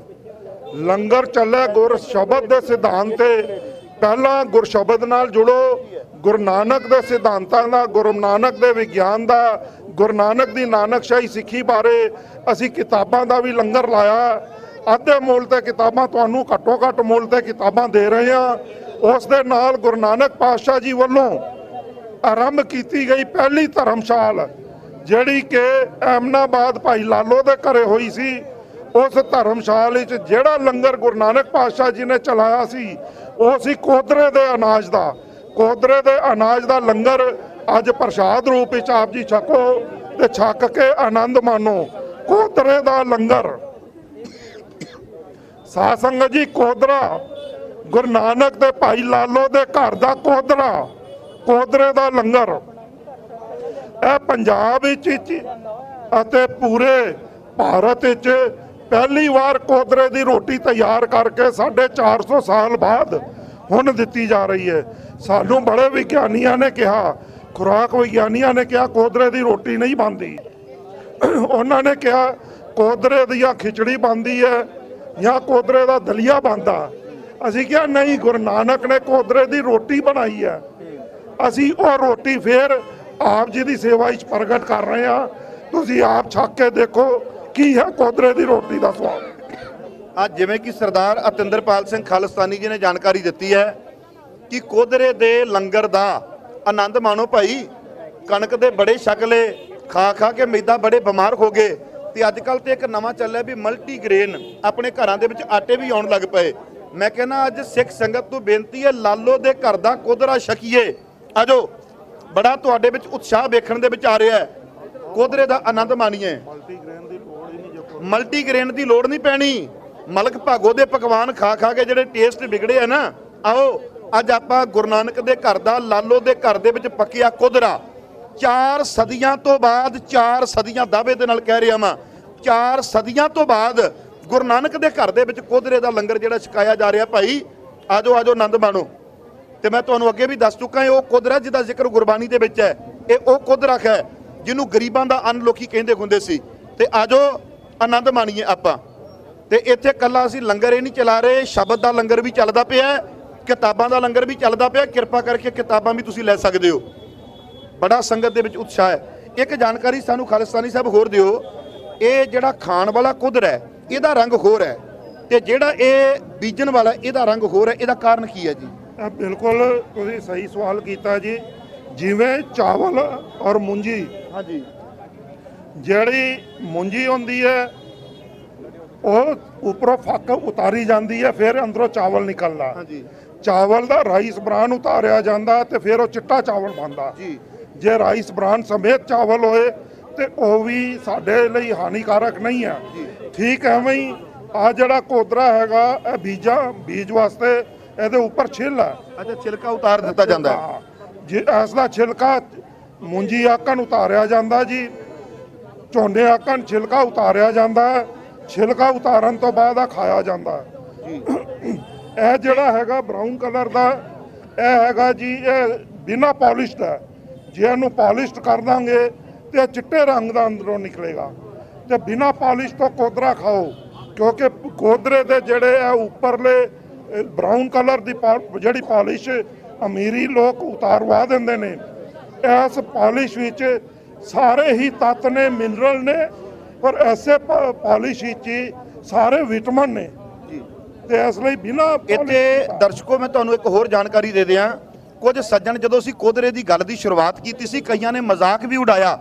ਲੰਗਰ ਚੱਲੇ ਗੁਰ ਸ਼ਬਦ ਦੇ ਸਿਧਾਂਤ ਤੇ ਪਹਿਲਾਂ ਗੁਰ ਸ਼ਬਦ ਨਾਲ ਜੁੜੋ, ਗੁਰੂ ਨਾਨਕ ਦੇ ਸਿਧਾਂਤਾਂ ਦਾ, ਗੁਰੂ ਨਾਨਕ ਦੇ ਵਿਗਿਆਨ ਦਾ, ਗੁਰੂ ਨਾਨਕ ਦੀ ਨਾਨਕਸ਼ਾਹੀ ਸਿੱਖੀ ਬਾਰੇ ਅਸੀਂ ਕਿਤਾਬਾਂ ਦਾ ਵੀ ਲੰਗਰ ਲਾਇਆ। ਅੱਧੇ ਮੁੱਲ ਤੇ ਕਿਤਾਬਾਂ ਤੁਹਾਨੂੰ ਘੱਟੋ ਘੱਟ ਮੁੱਲ ਤੇ ਕਿਤਾਬਾਂ ਦੇ ਰਹੇ ਹਾਂ। ਉਸ ਦੇ ਨਾਲ ਗੁਰੂ ਨਾਨਕ ਪਾਤਸ਼ਾਹ ਜੀ ਵੱਲੋਂ ਆਰੰਭ ਕੀਤੀ ਗਈ ਪਹਿਲੀ ਧਰਮਸ਼ਾਲ, ਜਿਹੜੀ ਕਿ ਅਹਿਮਦਾਬਾਦ ਭਾਈ ਲਾਲੋ ਦੇ ਘਰੇ ਹੋਈ ਸੀ, ਉਸ ਧਰਮਸ਼ਾਲ ਵਿੱਚ ਜਿਹੜਾ ਲੰਗਰ ਗੁਰੂ ਨਾਨਕ ਪਾਤਸ਼ਾਹ ਜੀ ਨੇ ਚਲਾਇਆ ਸੀ ਉਹ ਸੀ ਕੋਦਰੇ ਦੇ ਅਨਾਜ ਦਾ। ਕੋਦਰੇ ਦੇ ਅਨਾਜ ਦਾ ਲੰਗਰ ਅੱਜ ਪ੍ਰਸ਼ਾਦ ਰੂਪ ਵਿੱਚ ਆਪ ਜੀ ਛਕੋ ਤੇ ਛਕ ਕੇ ਆਨੰਦ ਮਾਣੋ। ਕੋਦਰੇ ਦਾ ਲੰਗਰ, ਸਾਧ ਸੰਗਤ ਜੀ, ਕੋਦਰਾ ਗੁਰੂ ਨਾਨਕ ਦੇ ਭਾਈ ਲਾਲੋ ਦੇ ਘਰ ਦਾ ਕੋਦਰਾ, ਕੋਦਰੇ ਦਾ ਲੰਗਰ ਇਹ ਪੰਜਾਬ ਵਿੱਚ ਅਤੇ ਪੂਰੇ ਭਾਰਤ ਵਿੱਚ ਪਹਿਲੀ ਵਾਰ ਕੋਦਰੇ ਦੀ ਰੋਟੀ ਤਿਆਰ ਕਰਕੇ 450 ਸਾਲ ਬਾਅਦ ਹੁਣ ਦਿੱਤੀ ਜਾ ਰਹੀ ਹੈ। ਸਾਨੂੰ ਬੜੇ ਵਿਗਿਆਨੀਆਂ ਨੇ ਕਿਹਾ, ਖੁਰਾਕ ਵਿਗਿਆਨੀਆਂ ਨੇ ਕਿਹਾ ਕੋਦਰੇ ਦੀ ਰੋਟੀ ਨਹੀਂ ਬਣਦੀ। ਉਹਨਾਂ ਨੇ ਕਿਹਾ ਕੋਦਰੇ ਦੀ ਖਿਚੜੀ ਬਣਦੀ ਹੈ ਜਾਂ ਕੋਦਰੇ ਦਾ ਦਲੀਆ ਬਣਦਾ। ਅਸੀਂ ਕਿਹਾ ਨਹੀਂ, ਗੁਰੂ ਨਾਨਕ ਨੇ ਕੋਦਰੇ ਦੀ ਰੋਟੀ ਬਣਾਈ ਹੈ। ਅਸੀਂ ਉਹ ਰੋਟੀ ਫਿਰ ਆਪ ਜੀ ਦੀ ਸੇਵਾ ਵਿੱਚ ਪ੍ਰਗਟ ਕਰ ਰਹੇ ਹਾਂ। ਤੁਸੀਂ ਆਪ ਛਕ ਕੇ ਦੇਖੋ ਕੀ ਹੈ ਕੋਦਰੇ ਦੀ ਰੋਟੀ ਦਾ ਸਵਾਦ। ਅੱਜ ਜਿਵੇਂ ਕਿ ਸਰਦਾਰ ਅਤਿੰਦਰਪਾਲ ਸਿੰਘ ਖਾਲਿਸਤਾਨੀ ਜੀ ਨੇ ਜਾਣਕਾਰੀ ਦਿੱਤੀ ਹੈ ਕਿ ਕੋਦਰੇ ਦੇ ਲੰਗਰ ਦਾ ਆਨੰਦ ਮਾਣੋ ਭਾਈ। ਕਣਕ ਦੇ ਬੜੇ ਸ਼ਕਲੇ ਖਾ ਕੇ ਮੈਦਾ ਬੜੇ ਬਿਮਾਰ ਹੋ ਗਏ, ਤੇ ਅੱਜ ਕੱਲ ਤੇ ਇੱਕ ਨਵਾਂ ਚੱਲਿਆ ਵੀ ਮਲਟੀਗ੍ਰੇਨ, ਆਪਣੇ ਘਰਾਂ ਦੇ ਵਿੱਚ ਆਟੇ ਵੀ ਆਉਣ ਲੱਗ ਪਏ। ਮੈਂ ਕਹਿੰਦਾ ਅੱਜ ਸਿੱਖ ਸੰਗਤ ਨੂੰ ਬੇਨਤੀ ਹੈ, ਲਾਲੋ ਦੇ ਘਰ ਦਾ ਕੋਦਰਾ ਛਕੀਏ। ਆਜੋ, ਬੜਾ ਤੁਹਾਡੇ ਵਿੱਚ ਉਤਸ਼ਾਹ ਵੇਖਣ ਦੇ ਵਿੱਚ ਆ ਰਿਹਾ ਹੈ। ਕੋਦਰੇ ਦਾ ਆਨੰਦ ਮਾਣੀਏ। ਮਲਟੀਗ੍ਰੇਨ ਦੀ ਲੋੜ ਨਹੀਂ ਪੈਣੀ। ਮਲਕ ਭਾਗੋ ਦੇ ਪਕਵਾਨ ਖਾ ਕੇ ਜਿਹੜੇ ਟੇਸਟ ਵਿਗੜੇ ਆ ਨਾ, ਆਓ ਅੱਜ ਆਪਾਂ ਗੁਰੂ ਨਾਨਕ ਦੇ ਘਰ ਦਾ, ਲਾਲੋ ਦੇ ਘਰ ਦੇ ਵਿੱਚ ਪੱਕਿਆ ਕੋਦਰਾ 4 ਸਦੀਆਂ ਤੋਂ ਬਾਅਦ, 4 ਸਦੀਆਂ ਦਾਅਵੇ ਦੇ ਨਾਲ ਕਹਿ ਰਿਹਾ ਮੈਂ, 4 ਸਦੀਆਂ ਤੋਂ ਬਾਅਦ ਗੁਰੂ ਨਾਨਕ ਦੇ ਘਰ ਦੇ ਵਿੱਚ ਕੋਦਰੇ ਦਾ ਲੰਗਰ ਜਿਹੜਾ ਛਕਾਇਆ ਜਾ ਰਿਹਾ ਭਾਈ। ਆਜੋ ਆਨੰਦ ਮਾਣੋ। ਤੇ ਮੈਂ ਤੁਹਾਨੂੰ ਅੱਗੇ ਵੀ ਦੱਸ ਚੁੱਕਾ, ਇਹ ਉਹ ਕੋਦਰਾ ਜਿਹਦਾ ਜ਼ਿਕਰ ਗੁਰਬਾਣੀ ਦੇ ਵਿੱਚ ਹੈ। ਇਹ ਉਹ ਕੋਦਰਾ ਹੈ ਜਿਹਨੂੰ ਗਰੀਬਾਂ ਦਾ ਅੰਨ ਲੋਕੀ ਕਹਿੰਦੇ ਹੁੰਦੇ ਸੀ। ਤੇ ਆਜੋ ਆਨੰਦ ਮਾਣੀਏ ਆਪਾਂ। ਤੇ ਇੱਥੇ ਕੱਲਾ ਅਸੀਂ ਲੰਗਰ ਇਹ ਨਹੀਂ ਚਲਾ ਰਹੇ, ਸ਼ਬਦ ਦਾ ਲੰਗਰ ਵੀ ਚੱਲਦਾ ਪਿਆ, ਕਿਤਾਬਾਂ ਦਾ ਲੰਗਰ ਵੀ ਚੱਲਦਾ ਪਿਆ। ਕਿਰਪਾ ਕਰਕੇ ਕਿਤਾਬਾਂ ਵੀ ਤੁਸੀਂ ਲੈ ਸਕਦੇ ਹੋ। ਬੜਾ ਸੰਗਤ ਦੇ ਵਿੱਚ ਉਤਸ਼ਾਹ ਹੈ। ਇੱਕ ਜਾਣਕਾਰੀ ਸਾਨੂੰ ਖਾਲਿਸਤਾਨੀ ਸਾਹਿਬ ਹੋਰ ਦਿਓ, ਇਹ ਜਿਹੜਾ ਖਾਣ ਵਾਲਾ ਕੋਦਰਾ ਹੈ ਇਹਦਾ ਰੰਗ ਹੋਰ ਹੈ, ਤੇ ਜਿਹੜਾ ਇਹ ਬੀਜਣ ਵਾਲਾ ਇਹਦਾ ਰੰਗ ਹੋਰ ਹੈ। ਇਹਦਾ ਕਾਰਨ ਕੀ ਹੈ ਜੀ? ਬਿਲਕੁਲ ਤੁਸੀਂ ਸਹੀ ਸਵਾਲ ਕੀਤਾ ਜੀ। ਜਿਵੇਂ ਚਾਵਲ ਔਰ ਮੂੰਜੀ, ਹਾਂਜੀ, ਜਿਹੜੀ ਮੂੰਜੀ ਹੁੰਦੀ ਹੈ ਉਹ ਉੱਪਰੋਂ ਫੱਕ ਉਤਾਰੀ ਜਾਂਦੀ ਹੈ, ਫਿਰ ਅੰਦਰੋਂ ਚਾਵਲ ਨਿਕਲਦਾ। ਹਾਂਜੀ, ਚਾਵਲ ਦਾ ਰਾਈਸ ਬ੍ਰਾਨ ਉਤਾਰਿਆ ਜਾਂਦਾ ਤੇ ਫਿਰ ਉਹ ਚਿੱਟਾ ਚਾਵਲ ਬਣਦਾ ਜੀ। ਜੇ ਰਾਈਸ ਬ੍ਰਾਨ ਸਮੇਤ ਚਾਵਲ ਹੋਏ ਤੇ ਉਹ ਵੀ ਸਾਡੇ ਲਈ ਹਾਨੀਕਾਰਕ ਨਹੀਂ ਹੈ। ਠੀਕ ਐਵੇਂ ਹੀ ਆ ਜਿਹੜਾ ਕੋਦਰਾ ਹੈਗਾ ਇਹ ਬੀਜ ਵਾਸਤੇ ਇਹਦੇ ਉੱਪਰ ਛਿੱਲ ਹੈ। ਅੱਛਾ, ਛਿਲਕਾ ਉਤਾਰ ਦਿੱਤਾ ਜਾਂਦਾ ਹੈ। ਹਾਂ, ਜੇ ਇਸ ਦਾ ਛਿਲਕਾ ਮੂੰਜੀ ਆਕਣ ਉਤਾਰਿਆ ਜਾਂਦਾ ਜੀ, ਝੋਨੇ ਆਕਣ ਛਿਲਕਾ ਉਤਾਰਿਆ ਜਾਂਦਾ ਹੈ। ਛਿਲਕਾ ਉਤਾਰਨ ਤੋਂ ਬਾਅਦ ਆ ਖਾਇਆ ਜਾਂਦਾ ਹੈ। ਇਹ ਜਿਹੜਾ ਹੈਗਾ ਬਰਾਊਨ ਕਲਰ ਦਾ ਇਹ ਹੈਗਾ ਜੀ, ਇਹ ਬਿਨਾ ਪਾਲਿਸ਼ਡ ਹੈ। ਜੇ ਇਹਨੂੰ ਪਾਲਿਸ਼ਡ ਕਰ ਦਾਂਗੇ ਤੇ ਇਹ ਚਿੱਟੇ ਰੰਗ ਦਾ ਅੰਦਰੋਂ ਨਿਕਲੇਗਾ। ਤੇ ਬਿਨਾ ਪਾਲਿਸ਼ ਤੋਂ ਕੋਦਰਾ ਖਾਓ, ਕਿਉਂਕਿ ਕੋਦਰੇ ਦੇ ਜਿਹੜੇ ਆ ਉੱਪਰਲੇ ਬਰਾਊਨ ਕਲਰ ਦੀ ਜਿਹੜੀ ਪਾਲਿਸ਼ ਅਮੀਰੀ ਲੋਕ ਉਤਾਰਵਾ ਦਿੰਦੇ ਨੇ। ਇਸ ਪਾਲਿਸ਼ ਵਿੱਚ ਸਾਰੇ ਹੀ ਤੱਤ ਨੇ, ਮਿਨਰਲ ਨੇ, ਪਰ ਐਸੇ ਪਾਲਿਸ਼ ਵਿੱਚ ਹੀ ਸਾਰੇ ਵਿਟਾਮਿਨ ਨੇ ਤੇ ਇਸ ਲਈ ਬਿਨਾ ਇੱਥੇ ਦਰਸ਼ਕੋ ਮੈਂ ਤੁਹਾਨੂੰ ਇੱਕ ਹੋਰ ਜਾਣਕਾਰੀ ਦੇ ਦਿਆਂ। ਕੁਝ ਸੱਜਣ ਜਦੋਂ ਅਸੀਂ ਕੋਦਰੇ ਦੀ ਗੱਲ ਦੀ ਸ਼ੁਰੂਆਤ ਕੀਤੀ ਸੀ, ਕਈਆਂ ਨੇ ਮਜ਼ਾਕ ਵੀ ਉਡਾਇਆ,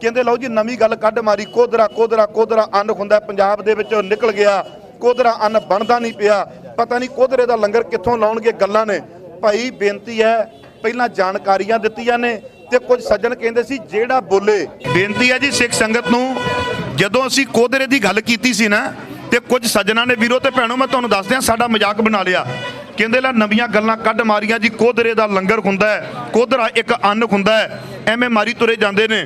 ਕਹਿੰਦੇ ਲਓ ਜੀ ਨਵੀਂ ਗੱਲ ਕੱਢ ਮਾਰੀ, ਕੋਦਰਾ ਕੋਦਰਾ ਕੋਦਰਾ ਅੰਨ ਹੁੰਦਾ ਪੰਜਾਬ ਦੇ ਵਿੱਚੋਂ ਨਿਕਲ ਗਿਆ, ਕੋਦਰਾ ਅੰਨ ਬਣਦਾ ਨਹੀਂ ਪਿਆ, ਪਤਾ ਨਹੀਂ ਕੋਦਰੇ ਦਾ ਲੰਗਰ ਕਿੱਥੋਂ ਲਾਉਣਗੇ। ਗੱਲਾਂ ਨੇ ਭਾਈ, ਬੇਨਤੀ ਹੈ ਪਹਿਲਾਂ ਜਾਣਕਾਰੀਆਂ ਦਿੱਤੀਆਂ ਨੇ ਤੇ ਕੁਝ ਸੱਜਣ ਕਹਿੰਦੇ ਸੀ ਜਿਹੜਾ ਬੋਲੇ। ਬੇਨਤੀ ਹੈ ਜੀ ਸਿੱਖ ਸੰਗਤ ਨੂੰ, ਜਦੋਂ ਅਸੀਂ ਕੋਦਰੇ ਦੀ ਗੱਲ ਕੀਤੀ ਸੀ ਨਾ ਤੇ ਕੁਝ ਸੱਜਣਾਂ ਨੇ ਵੀਰੋ ਤੇ ਭੈਣੋ ਮੈਂ ਤੁਹਾਨੂੰ ਦੱਸ ਦਿਆਂ ਸਾਡਾ ਮਜ਼ਾਕ ਬਣਾ ਲਿਆ। ਕਹਿੰਦੇ ਲੈ ਨਵੀਆਂ ਗੱਲਾਂ ਕੱਢ ਮਾਰੀਆਂ ਜੀ, ਕੋਦਰੇ ਦਾ ਲੰਗਰ ਹੁੰਦਾ ਹੈ, ਕੋਦਰਾ ਇੱਕ ਅੰਨ ਹੁੰਦਾ ਹੈ, ਐਵੇਂ ਮਾਰੀ ਤੁਰੇ ਜਾਂਦੇ ਨੇ।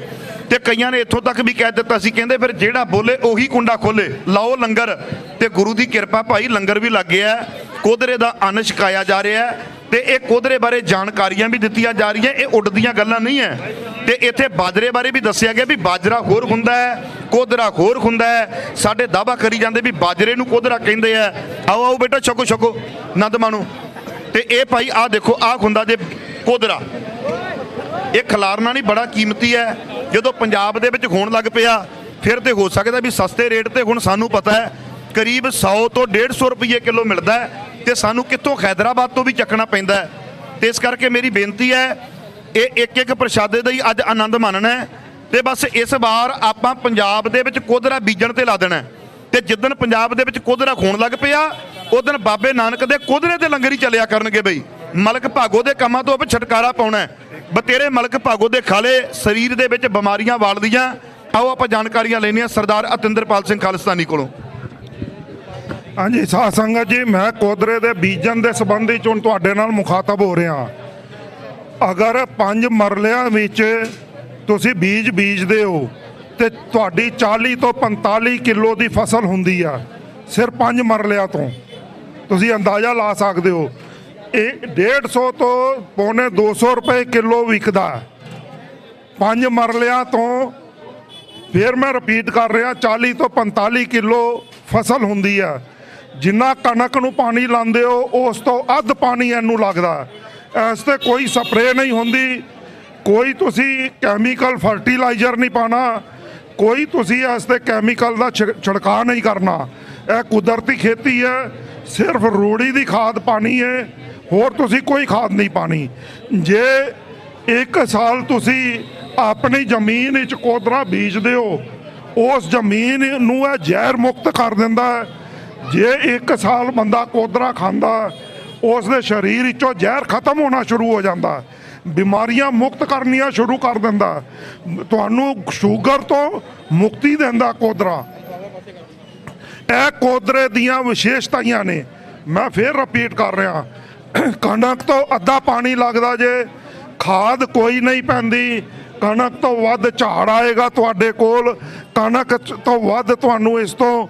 ਤੇ ਕਈਆਂ ਨੇ ਇੱਥੋਂ ਤੱਕ ਵੀ ਕਹਿ ਦਿੱਤਾ ਸੀ, ਕਹਿੰਦੇ ਫਿਰ ਜਿਹੜਾ ਬੋਲੇ ਉਹੀ ਕੁੰਡਾ ਖੋਲੇ, ਲਾਓ ਲੰਗਰ। ਤੇ ਗੁਰੂ ਦੀ ਕਿਰਪਾ ਭਾਈ ਲੰਗਰ ਵੀ ਲੱਗ ਗਿਆ, ਕੋਦਰੇ ਦਾ ਅੰਨ ਛਕਾਇਆ ਜਾ ਰਿਹਾ ਤੇ ਇਹ ਕੋਦਰੇ ਬਾਰੇ ਜਾਣਕਾਰੀਆਂ ਵੀ ਦਿੱਤੀਆਂ ਜਾ ਰਹੀਆਂ। ਇਹ ਉੱਡਦੀਆਂ ਗੱਲਾਂ ਨਹੀਂ ਹੈ। ਤੇ ਇੱਥੇ ਬਾਜਰੇ ਬਾਰੇ ਵੀ ਦੱਸਿਆ ਗਿਆ ਵੀ ਬਾਜਰਾ ਹੋਰ ਹੁੰਦਾ ਹੈ, ਕੋਦਰਾ ਹੋਰ ਹੁੰਦਾ ਹੈ। ਸਾਡੇ ਦਾਅਵਾ ਕਰੀ ਜਾਂਦੇ ਵੀ ਬਾਜਰੇ ਨੂੰ ਕੋਦਰਾ ਕਹਿੰਦੇ ਆ। ਆਓ ਆਓ ਬੇਟਾ ਛਕੋ ਛਕੋ, ਆਨੰਦ ਮਾਣੋ। ਤੇ ਇਹ ਭਾਈ ਆਹ ਦੇਖੋ, ਆਹ ਹੁੰਦਾ ਜੇ ਕੋਦਰਾ। ਇਹ ਖਿਲਾਰਨਾ ਨਹੀਂ, ਬੜਾ ਕੀਮਤੀ ਹੈ। ਜਦੋਂ ਪੰਜਾਬ ਦੇ ਵਿੱਚ ਹੋਣ ਲੱਗ ਪਿਆ ਫਿਰ ਤੇ ਹੋ ਸਕਦਾ ਵੀ ਸਸਤੇ ਰੇਟ ਤੇ, ਹੁਣ ਸਾਨੂੰ ਪਤਾ ਹੈ ਕਰੀਬ 100 ਤੋਂ 150 ਰੁਪਏ ਕਿਲੋ ਮਿਲਦਾ ਹੈ ਤੇ ਸਾਨੂੰ ਕਿੱਥੋਂ ਖੈਦਰਾਬਾਦ ਤੋਂ ਵੀ ਚੱਕਣਾ ਪੈਂਦਾ ਹੈ। ਤੇ ਇਸ ਕਰਕੇ ਮੇਰੀ ਬੇਨਤੀ ਹੈ, ਇਹ ਇੱਕ ਇੱਕ ਪ੍ਰਸ਼ਾਦੇ ਦਾ ਹੀ ਅੱਜ ਆਨੰਦ ਮਾਣਨਾ ਹੈ। ਤੇ ਬਸ ਇਸ ਵਾਰ ਆਪਾਂ ਪੰਜਾਬ ਦੇ ਵਿੱਚ ਕੋਦਰਾ ਬੀਜਣ ਤੇ ਲਾ ਦੇਣਾ। ਤੇ ਜਿੱਦਣ ਪੰਜਾਬ ਦੇ ਵਿੱਚ ਕੋਦਰਾ ਹੋਣ ਲੱਗ ਪਿਆ ਉਦੋਂ ਬਾਬੇ ਨਾਨਕ ਦੇ ਕੋਦਰੇ ਦੇ ਲੰਗਰ ਹੀ ਚੱਲਿਆ ਕਰਨਗੇ। ਬਈ ਮਲਕ ਭਾਗੋ ਦੇ ਕੰਮਾਂ ਤੋਂ ਆਪਾਂ ਛੁਟਕਾਰਾ ਪਾਉਣਾ। ਬਤੇਰੇ ਮਲਕ ਭਾਗੋ ਦੇ ਖਾਲੇ ਸਰੀਰ ਦੇ ਵਿੱਚ ਬਿਮਾਰੀਆਂ ਵਾਲਦੀਆਂ। ਆਓ ਆਪਾਂ ਜਾਣਕਾਰੀਆਂ ਲੈਣੀਆਂ ਸਰਦਾਰ ਅਤਿੰਦਰਪਾਲ ਸਿੰਘ ਖਾਲਿਸਤਾਨੀ ਕੋਲੋਂ। ਹਾਂਜੀ ਸਾਧ ਸੰਗਤ ਜੀ, ਮੈਂ ਕੋਦਰੇ ਦੇ ਬੀਜਣ ਦੇ ਸੰਬੰਧੀ ਚ ਹੁਣ ਤੁਹਾਡੇ ਨਾਲ ਮੁਖਾਤਬ ਹੋ ਰਿਹਾ। ਅਗਰ 5 ਮਰਲਿਆਂ ਵਿੱਚ ਤੁਸੀਂ ਬੀਜ ਬੀਜਦੇ ਹੋ ਤੇ ਤੁਹਾਡੀ 40 ਤੋਂ 45 ਕਿਲੋ ਦੀ ਫਸਲ ਹੁੰਦੀ ਆ ਸਿਰਫ 5 ਮਰਲਿਆਂ ਤੋਂ। ਤੁਸੀਂ ਅੰਦਾਜ਼ਾ ਲਾ ਸਕਦੇ ਹੋ। ਇਹ 150 ਤੋਂ ਪੌਣੇ 200 ਰੁਪਏ ਕਿਲੋ ਵਿਕਦਾ 5 ਮਰਲਿਆਂ ਤੋਂ। ਫਿਰ ਮੈਂ ਰਿਪੀਟ ਕਰ ਰਿਹਾ, 40 ਤੋਂ 45 ਕਿਲੋ ਫਸਲ ਹੁੰਦੀ ਆ। ਜਿੰਨਾ ਕਣਕ ਨੂੰ ਪਾਣੀ ਲਾਉਂਦੇ ਹੋ ਉਸ ਤੋਂ ਅੱਧ ਪਾਣੀ ਇਹਨੂੰ ਲੱਗਦਾ। ਇਸ ਤੇ ਕੋਈ ਸਪਰੇਅ ਨਹੀਂ ਹੁੰਦੀ, ਕੋਈ ਤੁਸੀਂ ਕੈਮੀਕਲ ਫਰਟੀਲਾਈਜ਼ਰ ਨਹੀਂ ਪਾਣਾ, ਕੋਈ ਤੁਸੀਂ ਇਸ ਤੇ ਕੈਮੀਕਲ ਦਾ ਛਿੜਕਾਅ ਨਹੀਂ ਕਰਨਾ। ਇਹ ਕੁਦਰਤੀ ਖੇਤੀ ਹੈ, ਸਿਰਫ ਰੂੜੀ ਦੀ ਖਾਦ ਪਾਣੀ ਹੈ, ਹੋਰ ਤੁਸੀਂ ਕੋਈ ਖਾਦ ਨਹੀਂ ਪਾਣੀ। ਜੇ 1 ਸਾਲ ਤੁਸੀਂ ਆਪਣੀ ਜ਼ਮੀਨ ਵਿੱਚ ਕੋਦਰਾ ਬੀਜਦੇ ਹੋ, ਉਸ ਜ਼ਮੀਨ ਨੂੰ ਇਹ ਜ਼ਹਿਰ ਮੁਕਤ ਕਰ ਦਿੰਦਾ ਹੈ। ਜੇ 1 ਸਾਲ ਬੰਦਾ ਕੋਦਰਾ ਖਾਂਦਾ ਉਸ ਦੇ ਸਰੀਰ ਵਿੱਚੋਂ ਜ਼ਹਿਰ ਖਤਮ ਹੋਣਾ ਸ਼ੁਰੂ ਹੋ ਜਾਂਦਾ, ਬਿਮਾਰੀਆਂ ਮੁਕਤ ਕਰਨੀਆਂ ਸ਼ੁਰੂ ਕਰ ਦਿੰਦਾ, ਤੁਹਾਨੂੰ ਸ਼ੂਗਰ ਤੋਂ ਮੁਕਤੀ ਦਿੰਦਾ ਕੋਦਰਾ। ਇਹ ਕੋਦਰੇ ਦੀਆਂ ਵਿਸ਼ੇਸ਼ਤਾਵਾਂ ਨੇ। ਮੈਂ ਫਿਰ ਰਿਪੀਟ ਕਰ ਰਿਹਾ, ਕਣਕ ਤੋਂ ਅੱਧਾ ਪਾਣੀ ਲੱਗਦਾ ਜੇ, ਖਾਦ ਕੋਈ ਨਹੀਂ ਪੈਂਦੀ, ਕਣਕ ਤੋਂ ਵੱਧ ਝਾੜ ਆਏਗਾ ਤੁਹਾਡੇ ਕੋਲ, ਕਣਕ ਤੋਂ ਵੱਧ ਤੁਹਾਨੂੰ ਇਸ ਤੋਂ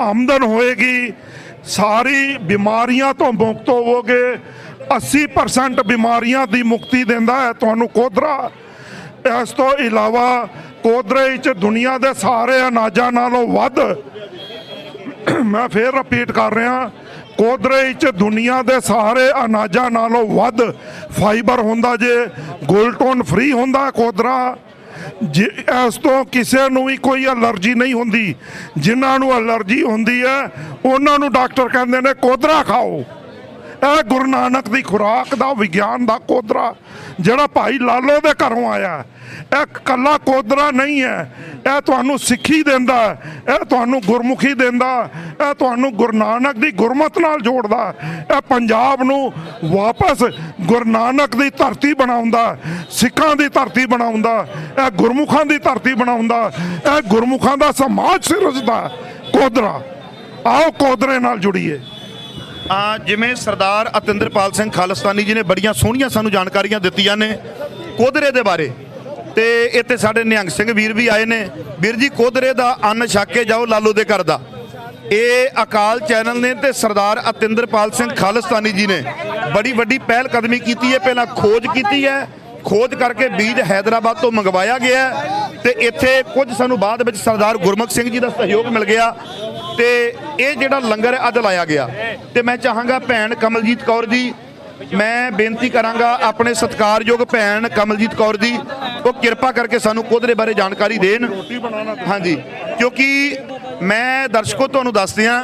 ਆਮਦਨ ਹੋਏਗੀ, ਸਾਰੀ ਬਿਮਾਰੀਆਂ ਤੋਂ ਮੁਕਤ ਹੋਵੋਗੇ। 80% ਬਿਮਾਰੀਆਂ ਦੀ ਮੁਕਤੀ ਦਿੰਦਾ ਹੈ ਤੁਹਾਨੂੰ ਕੋਦਰਾ। ਇਸ ਤੋਂ ਇਲਾਵਾ ਕੋਦਰੇ ਵਿੱਚ ਦੁਨੀਆ ਦੇ ਸਾਰੇ ਅਨਾਜਾਂ ਨਾਲੋਂ ਵੱਧ, ਮੈਂ ਫਿਰ ਰਿਪੀਟ ਕਰ ਰਿਹਾ, ਕੋਦਰੇ ਵਿੱਚ ਦੁਨੀਆ ਦੇ ਸਾਰੇ ਅਨਾਜਾਂ ਨਾਲੋਂ ਵੱਧ ਫਾਈਬਰ ਹੁੰਦਾ ਜੇ, ਗਲੂਟਨ ਫ੍ਰੀ ਹੁੰਦਾ ਕੋਦਰਾ। ਇਸ ਤੋਂ ਕਿਸੇ ਨੂੰ ਵੀ ਕੋਈ ਐਲਰਜੀ ਨਹੀਂ ਹੁੰਦੀ। ਜਿਨ੍ਹਾਂ ਨੂੰ ਐਲਰਜੀ ਹੁੰਦੀ ਹੈ ਉਹਨਾਂ ਨੂੰ ਡਾਕਟਰ ਕਹਿੰਦੇ ਨੇ ਕੋਦਰਾ ਖਾਓ। ਇਹ ਗੁਰੂ ਨਾਨਕ ਦੀ ਖੁਰਾਕ ਦਾ, ਵਿਗਿਆਨ ਦਾ ਕੋਦਰਾ ਜਿਹੜਾ ਭਾਈ ਲਾਲੋ ਦੇ ਘਰੋਂ ਆਇਆ, ਇਹ ਕੱਲਾ ਕੋਦਰਾ ਨਹੀਂ ਹੈ, ਇਹ ਤੁਹਾਨੂੰ ਸਿੱਖੀ ਦਿੰਦਾ, ਇਹ ਤੁਹਾਨੂੰ ਗੁਰਮੁਖੀ ਦਿੰਦਾ, ਇਹ ਤੁਹਾਨੂੰ ਗੁਰੂ ਨਾਨਕ ਦੀ ਗੁਰਮਤ ਨਾਲ ਜੋੜਦਾ, ਇਹ ਪੰਜਾਬ ਨੂੰ ਵਾਪਸ ਗੁਰੂ ਨਾਨਕ ਦੀ ਧਰਤੀ ਬਣਾਉਂਦਾ, ਸਿੱਖਾਂ ਦੀ ਧਰਤੀ ਬਣਾਉਂਦਾ, ਇਹ ਗੁਰਮੁਖਾਂ ਦੀ ਧਰਤੀ ਬਣਾਉਂਦਾ, ਇਹ ਗੁਰਮੁਖਾਂ ਦਾ ਸਮਾਜ ਸਿਰਜਦਾ ਕੋਦਰਾ। ਆਓ ਕੋਦਰੇ ਨਾਲ ਜੁੜੀਏ। ਜਿਵੇਂ ਸਰਦਾਰ ਅਤਿੰਦਰਪਾਲ ਸਿੰਘ ਖਾਲਿਸਤਾਨੀ ਜੀ ਨੇ ਬੜੀਆਂ ਸੋਹਣੀਆਂ ਸਾਨੂੰ ਜਾਣਕਾਰੀਆਂ ਦਿੱਤੀਆਂ ਨੇ ਕੋਦਰੇ ਦੇ ਬਾਰੇ, ਤੇ ਇੱਥੇ ਸਾਡੇ ਨਿਹੰਗ ਸਿੰਘ ਵੀਰ ਵੀ ਆਏ ਨੇ। ਵੀਰ ਜੀ, ਕੋਦਰੇ ਦਾ ਅੰਨ ਛਕ ਕੇ ਜਾਓ ਲਾਲੋ ਦੇ ਘਰ ਦਾ, ਇਹ ਅਕਾਲ ਚੈਨਲ ਨੇ ਤੇ ਸਰਦਾਰ ਅਤਿੰਦਰਪਾਲ ਸਿੰਘ ਖਾਲਿਸਤਾਨੀ ਜੀ ਨੇ ਬੜੀ ਵੱਡੀ ਪਹਿਲ ਕਦਮੀ ਕੀਤੀ ਹੈ। ਪਹਿਲਾਂ ਖੋਜ ਕੀਤੀ ਹੈ, ਖੋਜ ਕਰਕੇ ਬੀਜ ਹੈਦਰਾਬਾਦ ਤੋਂ ਮੰਗਵਾਇਆ ਗਿਆ ਤੇ ਇੱਥੇ ਕੁਝ ਸਾਨੂੰ ਬਾਅਦ ਵਿੱਚ ਸਰਦਾਰ ਗੁਰਮੁਖ ਸਿੰਘ ਜੀ ਦਾ ਸਹਿਯੋਗ ਮਿਲ ਗਿਆ ਤੇ ਇਹ ਜਿਹੜਾ ਲੰਗਰ ਅੱਜ ਲਾਇਆ ਗਿਆ। ਤੇ ਮੈਂ ਚਾਹਾਂਗਾ ਭੈਣ ਕਮਲਜੀਤ ਕੌਰ ਜੀ, ਮੈਂ ਬੇਨਤੀ ਕਰਾਂਗਾ ਆਪਣੇ ਸਤਿਕਾਰਯੋਗ ਭੈਣ ਕਮਲਜੀਤ ਕੌਰ ਜੀ, ਉਹ ਕਿਰਪਾ ਕਰਕੇ ਸਾਨੂੰ ਕੋਦਰੇ ਬਾਰੇ ਜਾਣਕਾਰੀ ਦੇਣ। ਹਾਂਜੀ, ਕਿਉਂਕਿ ਮੈਂ ਦਰਸ਼ਕੋ ਤੁਹਾਨੂੰ ਦੱਸ ਦਿਆਂ,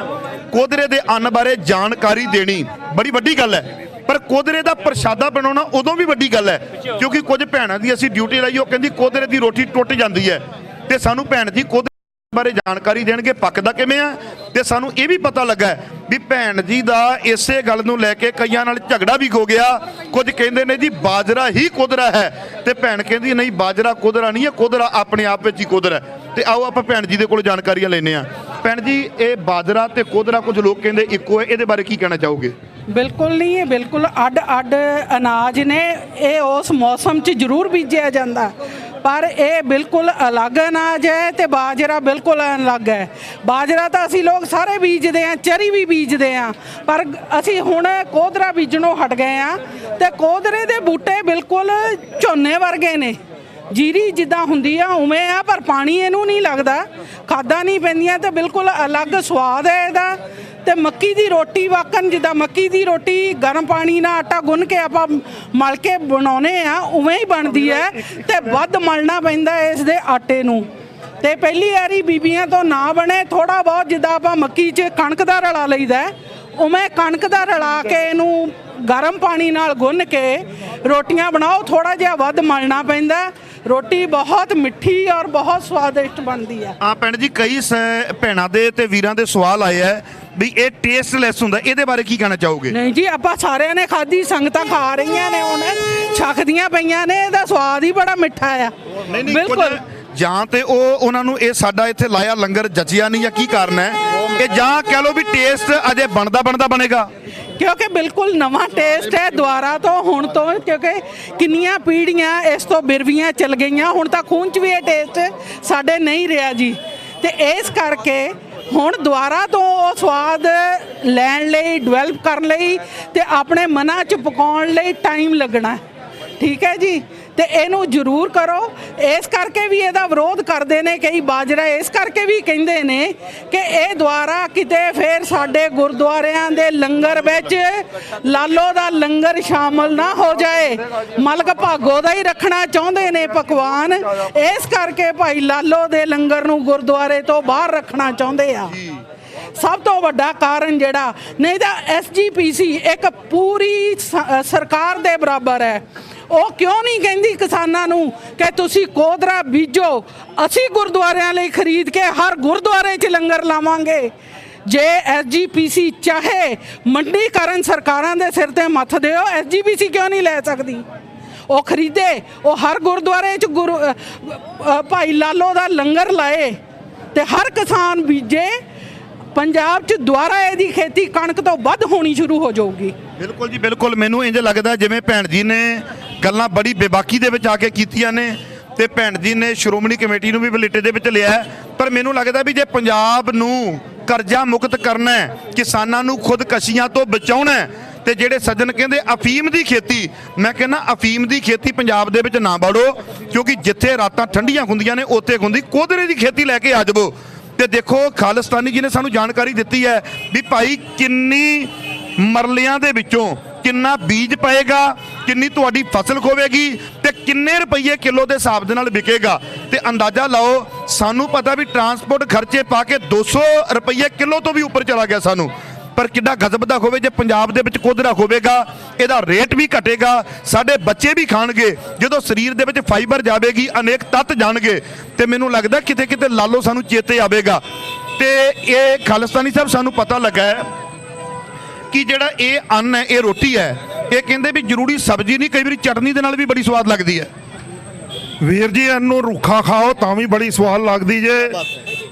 ਕੋਦਰੇ ਦੇ ਅੰਨ ਬਾਰੇ ਜਾਣਕਾਰੀ ਦੇਣੀ ਬੜੀ ਵੱਡੀ ਗੱਲ ਹੈ, ਪਰ ਕੋਦਰੇ ਦਾ ਪ੍ਰਸ਼ਾਦਾ ਬਣਾਉਣਾ ਉਦੋਂ ਵੀ ਵੱਡੀ ਗੱਲ ਹੈ, ਕਿਉਂਕਿ ਕੁਝ ਭੈਣਾਂ ਦੀ ਅਸੀਂ ਡਿਊਟੀ ਲਾਈ, ਉਹ ਕਹਿੰਦੀ ਕੋਦਰੇ ਦੀ ਰੋਟੀ ਟੁੱਟ ਜਾਂਦੀ ਹੈ, ਤੇ ਸਾਨੂੰ ਭੈਣ ਜੀ ਕੋਦਰੇ ਬਾਰੇ ਜਾਣਕਾਰੀ ਦੇਣਗੇ ਪੱਕਦਾ ਕਿਵੇਂ ਆ। ਤੇ ਸਾਨੂੰ ਇਹ ਵੀ ਪਤਾ ਲੱਗਾ ਵੀ ਭੈਣ ਜੀ ਦਾ ਇਸੇ ਗੱਲ ਨੂੰ ਲੈ ਕੇ ਕਈਆਂ ਨਾਲ ਝਗੜਾ ਵੀ ਹੋ ਗਿਆ। ਕੁਝ ਕਹਿੰਦੇ ਨੇ ਜੀ ਬਾਜਰਾ ਹੀ ਕੋਦਰਾ ਹੈ, ਤੇ ਭੈਣ ਕਹਿੰਦੀ ਨਹੀਂ, ਬਾਜਰਾ ਕੋਦਰਾ ਨਹੀਂ ਹੈ, ਕੋਦਰਾ ਆਪਣੇ ਆਪ ਵਿੱਚ ਹੀ ਕੋਦਰਾ ਹੈ। ਤੇ ਆਓ ਆਪਾਂ ਭੈਣ ਜੀ ਦੇ ਕੋਲ ਜਾਣਕਾਰੀਆਂ ਲੈਂਦੇ ਹਾਂ। ਭੈਣ ਜੀ, ਇਹ ਬਾਜਰਾ ਤੇ ਕੋਦਰਾ ਕੁਝ ਲੋਕ ਕਹਿੰਦੇ ਇੱਕੋ ਹੈ, ਇਹਦੇ ਬਾਰੇ ਕੀ ਕਹਿਣਾ ਚਾਹੋਗੇ? ਬਿਲਕੁਲ ਨਹੀਂ, ਇਹ ਬਿਲਕੁਲ ਅੱਡ-ਅੱਡ ਅਨਾਜ ਨੇ। ਇਹ ਉਸ ਮੌਸਮ 'ਚ ਜ਼ਰੂਰ ਬੀਜਿਆ ਜਾਂਦਾ, ਪਰ ਇਹ ਬਿਲਕੁਲ ਅਲੱਗ ਅਨਾਜ ਹੈ ਤੇ ਬਾਜਰਾ ਬਿਲਕੁਲ ਅਲੱਗ ਹੈ। ਬਾਜਰਾ ਤਾਂ ਅਸੀਂ ਲੋਕ ਸਾਰੇ ਬੀਜਦੇ ਹਾਂ, ਚਰੀ ਵੀ ਬੀਜਦੇ ਹਾਂ, ਪਰ ਅਸੀਂ ਹੁਣ ਕੋਦਰਾ ਬੀਜਣੋਂ ਹਟ ਗਏ ਹਾਂ। ਤੇ ਕੋਦਰੇ ਦੇ ਬੂਟੇ ਬਿਲਕੁਲ ਝੋਨੇ ਵਰਗੇ ਨੇ, ਜੀਰੀ ਜਿੱਦਾਂ ਹੁੰਦੀ ਆ ਉਵੇਂ ਆ, ਪਰ ਪਾਣੀ ਇਹਨੂੰ ਨਹੀਂ ਲੱਗਦਾ, ਖਾਦਾਂ ਨਹੀਂ ਪੈਂਦੀਆਂ, ਤੇ ਬਿਲਕੁਲ ਅਲੱਗ ਸਵਾਦ ਹੈ ਇਹਦਾ। ਤੇ ਮੱਕੀ ਦੀ ਰੋਟੀ ਵਾਕਣ, ਜਿੱਦਾਂ ਮੱਕੀ ਦੀ ਰੋਟੀ ਗਰਮ ਪਾਣੀ ਨਾਲ ਆਟਾ ਗੁੰਨ ਕੇ ਆਪਾਂ ਮਲ ਕੇ ਬਣਾਉਨੇ ਆ, ਉਵੇਂ ਹੀ ਬਣਦੀ ਹੈ, ਤੇ ਵੱਧ ਮਲਣਾ ਪੈਂਦਾ ਇਸ ਦੇ ਆਟੇ ਨੂੰ। ਤੇ ਪਹਿਲੀ ਵਾਰੀ ਬੀਬੀਆਂ ਤੋਂ ਨਾ ਬਣੇ, ਥੋੜਾ ਬਹੁਤ ਜਿੱਦਾਂ ਆਪਾਂ ਮੱਕੀ 'ਚ ਕਣਕ ਦਾ ਰਲਾ ਲਈਦਾ, ਉਵੇਂ ਕਣਕ ਦਾ ਰਲਾ ਕੇ ਇਹਨੂੰ ਗਰਮ ਪਾਣੀ ਨਾਲ ਗੁੰਨ ਕੇ ਰੋਟੀਆਂ ਬਣਾਓ, ਥੋੜਾ ਜਿਹਾ ਵੱਧ ਮਲਣਾ ਪੈਂਦਾ। ਰੋਟੀ ਬਹੁਤ ਮਿੱਠੀ ਔਰ ਬਹੁਤ ਸਵਾਦਿਸ਼ਟ ਬਣਦੀ ਹੈ। ਭੈਣ ਜੀ, ਕਈ ਭੈਣਾਂ ਦੇ ਤੇ ਵੀਰਾਂ ਦੇ ਸਵਾਲ ਆਏ ਹੈ ਵੀ ਇਹ ਟੇਸਟਲੈਸ ਹੁੰਦਾ, ਇਹਦੇ ਬਾਰੇ ਕੀ ਕਹਿਣਾ ਚਾਹੋਗੇ? ਨਹੀਂ ਜੀ, ਆਪਾਂ ਸਾਰਿਆਂ ਨੇ ਖਾਧੀ, ਸੰਗਤਾਂ ਖਾ ਰਹੀਆਂ ਨੇ, ਹੁਣ ਛਕਦੀਆਂ ਪਈਆਂ ਨੇ, ਇਹਦਾ ਸਵਾਦ ਹੀ ਬੜਾ ਮਿੱਠਾ ਆ। ਬਿਲਕੁਲ। ਜਾਂ ਤੇ ਉਹਨਾਂ ਨੂੰ ਇਹ ਸਾਡਾ ਇੱਥੇ ਲਾਇਆ ਲੰਗਰ ਜਚਿਆ ਨਹੀਂ, ਜਾਂ ਕੀ ਕਾਰਨ ਹੈ ਕਿ ਜਾਂ ਕਹਿ ਲਓ ਵੀ ਟੇਸਟ ਅਜੇ ਬਣਦਾ ਬਣੇਗਾ? ਕਿਉਂਕਿ ਬਿਲਕੁਲ ਨਵਾਂ ਟੇਸਟ ਹੈ ਦੁਆਰਾ ਤੋਂ, ਹੁਣ ਤੋਂ, ਕਿਉਂਕਿ ਕਿੰਨੀਆਂ ਪੀੜ੍ਹੀਆਂ ਇਸ ਤੋਂ ਬਿਰਵੀਆਂ ਚੱਲ ਗਈਆਂ, ਹੁਣ ਤਾਂ ਖੂਨ 'ਚ ਵੀ ਇਹ ਟੇਸਟ ਸਾਡੇ ਨਹੀਂ ਰਿਹਾ ਜੀ। ਤੇ ਇਸ ਕਰਕੇ ਹੁਣ ਦੁਆਰਾ ਤੋਂ ਉਹ ਸਵਾਦ ਲੈਣ ਲਈ, ਡਿਵੈਲਪ ਕਰਨ ਲਈ ਤੇ ਆਪਣੇ ਮਨਾਂ 'ਚ ਪਕਾਉਣ ਲਈ ਟਾਈਮ ਲੱਗਣਾ, ਠੀਕ ਹੈ ਜੀ। ਤੇ ਇਹਨੂੰ ਜ਼ਰੂਰ ਕਰੋ। ਇਸ ਕਰਕੇ ਵੀ ਇਹਦਾ ਵਿਰੋਧ ਕਰਦੇ ਨੇ ਕਈ, ਬਾਜਰਾ ਇਸ ਕਰਕੇ ਵੀ ਕਹਿੰਦੇ ਨੇ ਕਿ ਇਹ ਦੁਆਰਾ ਕਿਤੇ ਫਿਰ ਸਾਡੇ ਗੁਰਦੁਆਰਿਆਂ ਦੇ ਲੰਗਰ ਵਿੱਚ ਲਾਲੋ ਦਾ ਲੰਗਰ ਸ਼ਾਮਲ ਨਾ ਹੋ ਜਾਏ। ਮਲਕ ਭਾਗੋ ਦਾ ਹੀ ਰੱਖਣਾ ਚਾਹੁੰਦੇ ਨੇ ਪਕਵਾਨ, ਇਸ ਕਰਕੇ ਭਾਈ ਲਾਲੋ ਦੇ ਲੰਗਰ ਨੂੰ ਗੁਰਦੁਆਰੇ ਤੋਂ ਬਾਹਰ ਰੱਖਣਾ ਚਾਹੁੰਦੇ ਆ। ਸਭ ਤੋਂ ਵੱਡਾ ਕਾਰਨ ਜਿਹੜਾ, ਨਹੀਂ ਤਾਂ SGPC ਇੱਕ ਪੂਰੀ ਸਰਕਾਰ ਦੇ ਬਰਾਬਰ ਹੈ। ਉਹ ਕਿਉਂ ਨਹੀਂ ਕਹਿੰਦੀ ਕਿਸਾਨਾਂ ਨੂੰ ਕਿ ਤੁਸੀਂ ਕੋਦਰਾ ਬੀਜੋ, ਅਸੀਂ ਗੁਰਦੁਆਰਿਆਂ ਲਈ ਖਰੀਦ ਕੇ ਹਰ ਗੁਰਦੁਆਰੇ 'ਚ ਲੰਗਰ ਲਾਵਾਂਗੇ। ਜੇ SGPC ਚਾਹੇ ਮੰਡੀਕਰਨ ਸਰਕਾਰਾਂ ਦੇ ਸਿਰ ਤੇ ਮੱਥ ਦਿਓ, SGPC ਕਿਉਂ ਨਹੀਂ ਲੈ ਸਕਦੀ? ਉਹ ਖਰੀਦੇ, ਉਹ ਹਰ ਗੁਰਦੁਆਰੇ 'ਚ ਭਾਈ ਲਾਲੋ ਦਾ ਲੰਗਰ ਲਾਏ ਤੇ ਹਰ ਕਿਸਾਨ ਬੀਜੇ। ਪੰਜਾਬ 'ਚ ਦੁਆਰਾ ਇਹਦੀ ਖੇਤੀ ਕਣਕ ਤੋਂ ਵੱਧ ਹੋਣੀ ਸ਼ੁਰੂ ਹੋ ਜਾਊਗੀ। ਬਿਲਕੁਲ ਜੀ, ਬਿਲਕੁਲ। ਮੈਨੂੰ ਇੰਜ ਲੱਗਦਾ ਜਿਵੇਂ ਭੈਣ ਜੀ ਨੇ ਗੱਲਾਂ ਬੜੀ ਬੇਬਾਕੀ ਦੇ ਵਿੱਚ ਆ ਕੇ ਕੀਤੀਆਂ ਨੇ, ਤੇ ਭੈਣ ਜੀ ਨੇ ਸ਼੍ਰੋਮਣੀ ਕਮੇਟੀ ਨੂੰ ਵੀ ਬਲੇਟੇ ਦੇ ਵਿੱਚ ਲਿਆ, ਪਰ ਮੈਨੂੰ ਲੱਗਦਾ ਵੀ ਜੇ ਪੰਜਾਬ ਨੂੰ ਕਰਜ਼ਾ ਮੁਕਤ ਕਰਨਾ ਹੈ, ਕਿਸਾਨਾਂ ਨੂੰ ਖੁਦਕਸ਼ੀਆਂ ਤੋਂ ਬਚਾਉਣਾ ਹੈ, ਤੇ ਜਿਹੜੇ ਸੱਜਣ ਕਹਿੰਦੇ ਅਫੀਮ ਦੀ ਖੇਤੀ, ਮੈਂ ਕਹਿੰਦਾ ਅਫੀਮ ਦੀ ਖੇਤੀ ਪੰਜਾਬ ਦੇ ਵਿੱਚ ਨਾ ਬਾੜੋ, ਕਿਉਂਕਿ ਜਿੱਥੇ ਰਾਤਾਂ ਠੰਡੀਆਂ ਹੁੰਦੀਆਂ ਨੇ ਉੱਥੇ ਹੁੰਦੀ ਕੋਦਰੇ ਦੀ ਖੇਤੀ ਲੈ ਕੇ ਆ ਜਾਵੋ। ਤੇ ਦੇਖੋ, ਖਾਲਿਸਤਾਨੀ ਜੀ ਨੇ ਸਾਨੂੰ ਜਾਣਕਾਰੀ ਦਿੱਤੀ ਹੈ ਵੀ ਭਾਈ ਕਿੰਨੀ ਮਰਲਿਆਂ ਦੇ ਵਿੱਚੋਂ ਕਿੰਨਾ ਬੀਜ ਪਏਗਾ, ਕਿੰਨੀ ਤੁਹਾਡੀ ਫਸਲ ਖੋਵੇਗੀ, ਤੇ ਕਿੰਨੇ ਰੁਪਏ ਕਿਲੋ ਦੇ ਹਿਸਾਬ ਦੇ ਨਾਲ ਵਿਕੇਗਾ। ਤੇ ਅੰਦਾਜ਼ਾ ਲਾਓ, ਸਾਨੂੰ ਪਤਾ ਵੀ ਟਰਾਂਸਪੋਰਟ ਖਰਚੇ ਪਾ ਕੇ 200 ਰੁਪਏ ਕਿਲੋ ਤੋਂ ਵੀ ਉੱਪਰ ਚਲਾ ਗਿਆ ਸਾਨੂੰ, ਪਰ ਕਿੱਡਾ ਗਜ਼ਬ ਦਾ ਹੋਵੇ ਜੇ ਪੰਜਾਬ ਦੇ ਵਿੱਚ ਕੋਦਰਾ ਹੋਵੇਗਾ। ਇਹਦਾ ਰੇਟ ਵੀ ਘਟੇਗਾ, ਸਾਡੇ ਬੱਚੇ ਵੀ ਖਾਣਗੇ। ਜਦੋਂ ਸਰੀਰ ਦੇ ਵਿੱਚ ਫਾਈਬਰ ਜਾਵੇਗੀ, ਅਨੇਕ ਤੱਤ ਜਾਣਗੇ, ਤੇ ਮੈਨੂੰ ਲੱਗਦਾ ਕਿਤੇ ਕਿਤੇ ਲਾਲੋ ਸਾਨੂੰ ਚੇਤੇ ਆਵੇਗਾ। ਤੇ ਇਹ ਖਾਲਿਸਤਾਨੀ ਸਾਹਿਬ ਸਾਨੂੰ ਪਤਾ ਲੱਗਾ ਹੈ ਕਿ ਜਿਹੜਾ ਇਹ ਅੰਨ ਹੈ, ਇਹ ਰੋਟੀ ਹੈ, ਇਹ ਕਹਿੰਦੇ ਵੀ ਜ਼ਰੂਰੀ ਸਬਜ਼ੀ ਨਹੀਂ, ਕਈ ਵਾਰੀ ਚਟਨੀ ਦੇ ਨਾਲ ਵੀ ਬੜੀ ਸਵਾਦ ਲੱਗਦੀ ਹੈ। ਵੀਰ ਜੀ ਇਹਨੂੰ ਰੁੱਖਾ ਖਾਓ ਤਾਂ ਵੀ ਬੜੀ ਸਵਾਦ ਲੱਗਦੀ ਜੇ।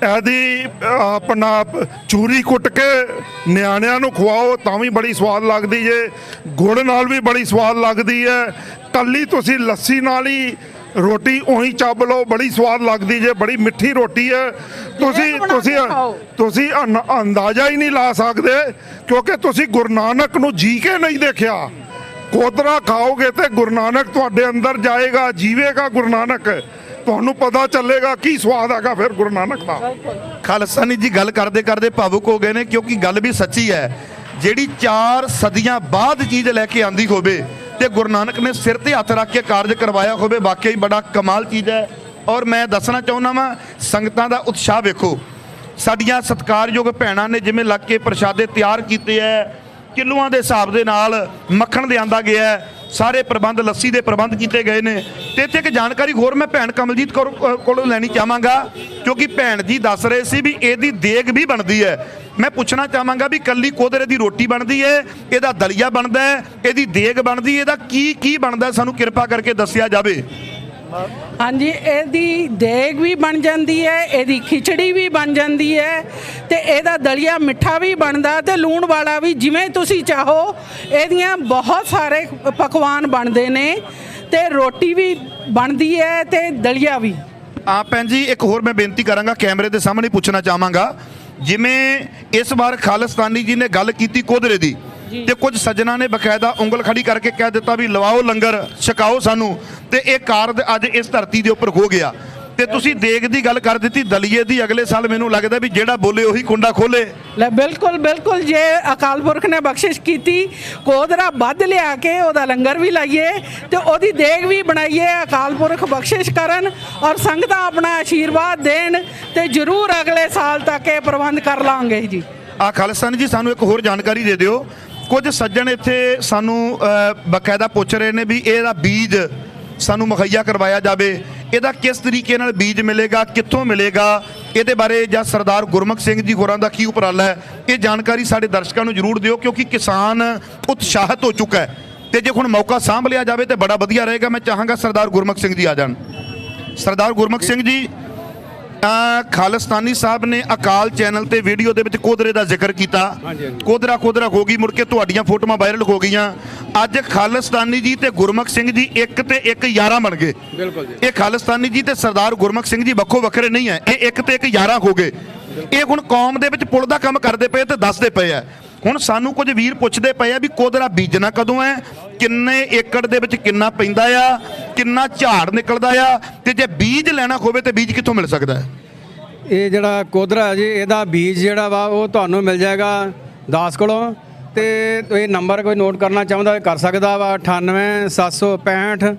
ਇਹਦੀ ਆਪਣਾ ਚੂਰੀ ਕੁੱਟ ਕੇ ਨਿਆਣਿਆਂ ਨੂੰ ਖਵਾਓ ਤਾਂ ਵੀ ਬੜੀ ਸਵਾਦ ਲੱਗਦੀ ਜੇ। ਗੁੜ ਨਾਲ ਵੀ ਬੜੀ ਸਵਾਦ ਲੱਗਦੀ ਹੈ। ਕੱਲੀ ਤੁਸੀਂ ਲੱਸੀ ਨਾਲ ਹੀ ਰੋਟੀ ਉਹੀ ਚੱਬ ਲਓ, ਬੜੀ ਸਵਾਦ ਲੱਗਦੀ ਜੇ। ਬੜੀ ਮਿੱਠੀ ਰੋਟੀ ਹੈ। ਤੁਸੀਂ ਅੰਦਾਜ਼ਾ ਹੀ ਨਹੀਂ ਲਾ ਸਕਦੇ, ਕਿਉਂਕਿ ਤੁਸੀਂ ਗੁਰੂ ਨਾਨਕ ਨੂੰ ਜੀ ਕੇ ਨਹੀਂ ਦੇਖਿਆ। ਕੋਦਰਾ ਖਾਓਗੇ ਤੇ ਗੁਰੂ ਨਾਨਕ ਤੁਹਾਡੇ ਅੰਦਰ ਜਾਏਗਾ, ਜੀਵੇਗਾ ਗੁਰੂ ਨਾਨਕ, ਤੁਹਾਨੂੰ ਪਤਾ ਚੱਲੇਗਾ ਕੀ ਸਵਾਦ ਹੈਗਾ ਫਿਰ ਗੁਰੂ ਨਾਨਕ ਦਾ। ਖਾਲਿਸਤਾਨੀ ਜੀ ਗੱਲ ਕਰਦੇ ਕਰਦੇ ਭਾਵੁਕ ਹੋ ਗਏ ਨੇ, ਕਿਉਂਕਿ ਗੱਲ ਵੀ ਸੱਚੀ ਹੈ। ਜਿਹੜੀ 4 ਸਦੀਆਂ ਬਾਅਦ ਚੀਜ਼ ਲੈ ਕੇ ਆਂਦੀ ਹੋਵੇ ਤੇ ਗੁਰੂ ਨਾਨਕ ਨੇ ਸਿਰ ਤੇ ਹੱਥ ਰੱਖ ਕੇ ਕਾਰਜ ਕਰਵਾਇਆ ਹੋਵੇ, ਵਾਕਿਆ ਹੀ ਬੜਾ ਕਮਾਲ ਚੀਜ਼ ਹੈ। ਔਰ ਮੈਂ ਦੱਸਣਾ ਚਾਹੁੰਦਾ ਵਾਂ, ਸੰਗਤਾਂ ਦਾ ਉਤਸ਼ਾਹ ਵੇਖੋ। ਸਾਡੀਆਂ ਸਤਿਕਾਰਯੋਗ ਭੈਣਾਂ ਨੇ ਜਿਵੇਂ ਲੱਗ ਕੇ ਪ੍ਰਸ਼ਾਦੇ ਤਿਆਰ ਕੀਤੇ ਹੈ, ਕਿਲੋਆਂ ਦੇ ਹਿਸਾਬ ਦੇ ਨਾਲ ਮੱਖਣ ਦੇ ਆਂਦਾ ਗਿਆ, ਸਾਰੇ ਪ੍ਰਬੰਧ, ਲੱਸੀ ਦੇ ਪ੍ਰਬੰਧ ਕੀਤੇ ਗਏ ਨੇ। ਤੇ ਇੱਥੇ ਇੱਕ ਜਾਣਕਾਰੀ ਹੋਰ ਮੈਂ ਭੈਣ ਕਮਲਜੀਤ ਕੌਰ ਕੋਲੋਂ ਲੈਣੀ ਚਾਹਾਂਗਾ, ਕਿਉਂਕਿ ਭੈਣ ਜੀ ਦੱਸ ਰਹੇ ਸੀ ਵੀ ਇਹਦੀ ਦੇਗ ਵੀ ਬਣਦੀ ਹੈ। ਮੈਂ ਪੁੱਛਣਾ ਚਾਹਾਂਗਾ ਵੀ ਕੱਲੀ ਕੋਦਰੇ ਦੀ ਰੋਟੀ ਬਣਦੀ ਹੈ, ਇਹਦਾ ਦਲੀਆ ਬਣਦਾ ਹੈ, ਇਹਦੀ ਦੇਗ ਬਣਦੀ, ਇਹਦਾ ਕੀ ਬਣਦਾ, ਸਾਨੂੰ ਕਿਰਪਾ ਕਰਕੇ ਦੱਸਿਆ ਜਾਵੇ। ਹਾਂਜੀ, ਇਹਦੀ ਦੇਗ ਵੀ ਬਣ ਜਾਂਦੀ ਹੈ, ਇਹਦੀ ਖਿਚੜੀ ਵੀ ਬਣ ਜਾਂਦੀ ਹੈ, ਤੇ ਇਹਦਾ ਦਲੀਆ ਮਿੱਠਾ ਵੀ ਬਣਦਾ ਤੇ ਲੂਣ ਵਾਲਾ ਵੀ, ਜਿਵੇਂ ਤੁਸੀਂ ਚਾਹੋ। ਇਹਦੀਆਂ ਬਹੁਤ ਸਾਰੇ ਪਕਵਾਨ ਬਣਦੇ ਨੇ ਤੇ ਰੋਟੀ ਵੀ ਬਣਦੀ ਹੈ ਤੇ ਦਲੀਆ ਵੀ। ਭੈਣ ਜੀ ਇੱਕ ਹੋਰ ਮੈਂ ਬੇਨਤੀ ਕਰਾਂਗਾ, ਕੈਮਰੇ ਦੇ ਸਾਹਮਣੇ ਪੁੱਛਣਾ ਚਾਹਾਂਗਾ, ਜਿਵੇਂ ਇਸ ਵਾਰ ਖਾਲਿਸਤਾਨੀ ਜੀ ਨੇ ਗੱਲ ਕੀਤੀ ਕੋਦਰੇ ਦੀ, ਤੇ ਕੁਝ ਸੱਜਣਾ ਨੇ ਬਕਾਇਦਾ ਉਂਗਲ ਖੜੀ ਕਰਕੇ ਕਹਿ ਦਿੱਤਾ ਵੀ ਲਵਾਓ ਲੰਗਰ, ਛਕਾਓ ਸਾਨੂੰ, ਤੇ ਇਹ ਕਾਰਜ ਅੱਜ ਇਸ ਧਰਤੀ ਦੇ ਉੱਪਰ ਹੋ ਗਿਆ। ਤੇ ਤੁਸੀਂ ਦੇਗ ਦੀ ਗੱਲ ਕਰ ਦਿੱਤੀ, ਦਲੀਏ ਦੀ। ਅਗਲੇ ਸਾਲ ਮੈਨੂੰ ਲੱਗਦਾ ਵੀ ਜਿਹੜਾ ਬੋਲੇ ਉਹੀ ਕੁੰਡਾ ਖੋਲੇ। ਲੈ ਬਿਲਕੁਲ ਬਿਲਕੁਲ, ਜੇ ਅਕਾਲ ਪੁਰਖ ਨੇ ਬਖਸ਼ਿਸ਼ ਕੀਤੀ, ਕੋਦਰਾ ਵੱਧ ਲਿਆ ਕੇ ਉਹਦਾ ਲੰਗਰ ਵੀ ਲਾਈਏ ਤੇ ਉਹਦੀ ਦੇਗ ਵੀ ਬਣਾਈਏ। ਅਕਾਲ ਪੁਰਖ ਬਖਸ਼ਿਸ਼ ਕਰਨ ਔਰ ਸੰਗਤਾਂ ਆਪਣਾ ਆਸ਼ੀਰਵਾਦ ਦੇਣ ਤੇ ਜ਼ਰੂਰ ਅਗਲੇ ਸਾਲ ਤੱਕ ਇਹ ਪ੍ਰਬੰਧ ਕਰ ਲਾਂਗੇ ਜੀ। ਖਾਲਿਸਤਾਨੀ ਜੀ ਸਾਨੂੰ ਇੱਕ ਹੋਰ ਜਾਣਕਾਰੀ ਦੇ ਦਿਓ। ਕੁਝ ਸੱਜਣ ਇੱਥੇ ਸਾਨੂੰ ਬਕਾਇਦਾ ਪੁੱਛ ਰਹੇ ਨੇ ਵੀ ਇਹਦਾ ਬੀਜ ਸਾਨੂੰ ਮੁਹੱਈਆ ਕਰਵਾਇਆ ਜਾਵੇ, ਇਹਦਾ ਕਿਸ ਤਰੀਕੇ ਨਾਲ ਬੀਜ ਮਿਲੇਗਾ, ਕਿੱਥੋਂ ਮਿਲੇਗਾ, ਇਹਦੇ ਬਾਰੇ ਜਾਂ ਸਰਦਾਰ ਗੁਰਮੁਖ ਸਿੰਘ ਜੀ ਹੋਰਾਂ ਦਾ ਕੀ ਉਪਰਾਲਾ ਹੈ, ਇਹ ਜਾਣਕਾਰੀ ਸਾਡੇ ਦਰਸ਼ਕਾਂ ਨੂੰ ਜ਼ਰੂਰ ਦਿਓ, ਕਿਉਂਕਿ ਕਿਸਾਨ ਉਤਸ਼ਾਹਿਤ ਹੋ ਚੁੱਕਾ ਹੈ। ਤੇ ਜੇ ਹੁਣ ਮੌਕਾ ਸਾਂਭ ਲਿਆ ਜਾਵੇ ਤੇ ਬੜਾ ਵਧੀਆ ਰਹੇਗਾ। ਮੈਂ ਚਾਹਾਂਗਾ ਸਰਦਾਰ ਗੁਰਮੁਖ ਸਿੰਘ ਜੀ ਆ ਜਾਣ। ਸਰਦਾਰ ਗੁਰਮੁਖ ਸਿੰਘ ਜੀ, ਖਾਲਿਸਤਾਨੀ ਸਾਹਿਬ ਨੇ ਅਕਾਲ ਚੈਨਲ ਤੇ ਵੀਡੀਓ ਦੇ ਵਿੱਚ ਕੋਦਰੇ ਦਾ ਜ਼ਿਕਰ ਕੀਤਾ। ਕੋਦਰਾ ਹੋ ਗਈ, ਮੁੜ ਕੇ ਤੁਹਾਡੀਆਂ ਫੋਟੋਆਂ ਵਾਇਰਲ ਹੋ ਗਈਆਂ। ਅੱਜ ਖਾਲਿਸਤਾਨੀ ਜੀ ਤੇ ਗੁਰਮੁਖ ਸਿੰਘ ਜੀ ਇੱਕ ਤੇ ਇੱਕ 11 ਬਣ ਗਏ। ਬਿਲਕੁਲ ਜੀ। ਇਹ ਖਾਲਿਸਤਾਨੀ ਜੀ ਤੇ ਸਰਦਾਰ ਗੁਰਮੁਖ ਸਿੰਘ ਜੀ ਵੱਖੋ ਵੱਖਰੇ ਨਹੀਂ ਹੈ, ਇਹ ਇੱਕ ਤੇ ਇੱਕ 11 ਹੋ ਗਏ। ਇਹ ਹੁਣ ਕੌਮ ਦੇ ਵਿੱਚ ਪੁਲ ਦਾ ਕੰਮ ਕਰਦੇ ਪਏ ਤੇ ਦੱਸਦੇ ਪਏ ਆ। ਹੁਣ ਸਾਨੂੰ ਕੁਝ ਵੀਰ ਪੁੱਛਦੇ ਪਏ ਆ ਵੀ ਕੋਦਰਾ ਬੀਜਣਾ ਕਦੋਂ ਹੈ, ਕਿੰਨੇ ਏਕੜ ਦੇ ਵਿੱਚ ਕਿੰਨਾ ਪੈਂਦਾ ਆ, ਕਿੰਨਾ ਝਾੜ ਨਿਕਲਦਾ ਆ, ਤੇ ਜੇ ਬੀਜ ਲੈਣਾ ਹੋਵੇ ਤੇ ਬੀਜ ਕਿੱਥੋਂ ਮਿਲ ਸਕਦਾ ਹੈ? ਇਹ ਜਿਹੜਾ ਕੋਦਰਾ ਜੀ, ਇਹਦਾ ਬੀਜ ਜਿਹੜਾ ਵਾ ਉਹ ਤੁਹਾਨੂੰ ਮਿਲ ਜਾਏਗਾ ਦਾਸ ਕੋਲੋਂ। ਤੇ ਇਹ ਨੰਬਰ ਕੋਈ ਨੋਟ ਕਰਨਾ ਚਾਹੁੰਦਾ ਕਰ ਸਕਦਾ ਵਾ, 98765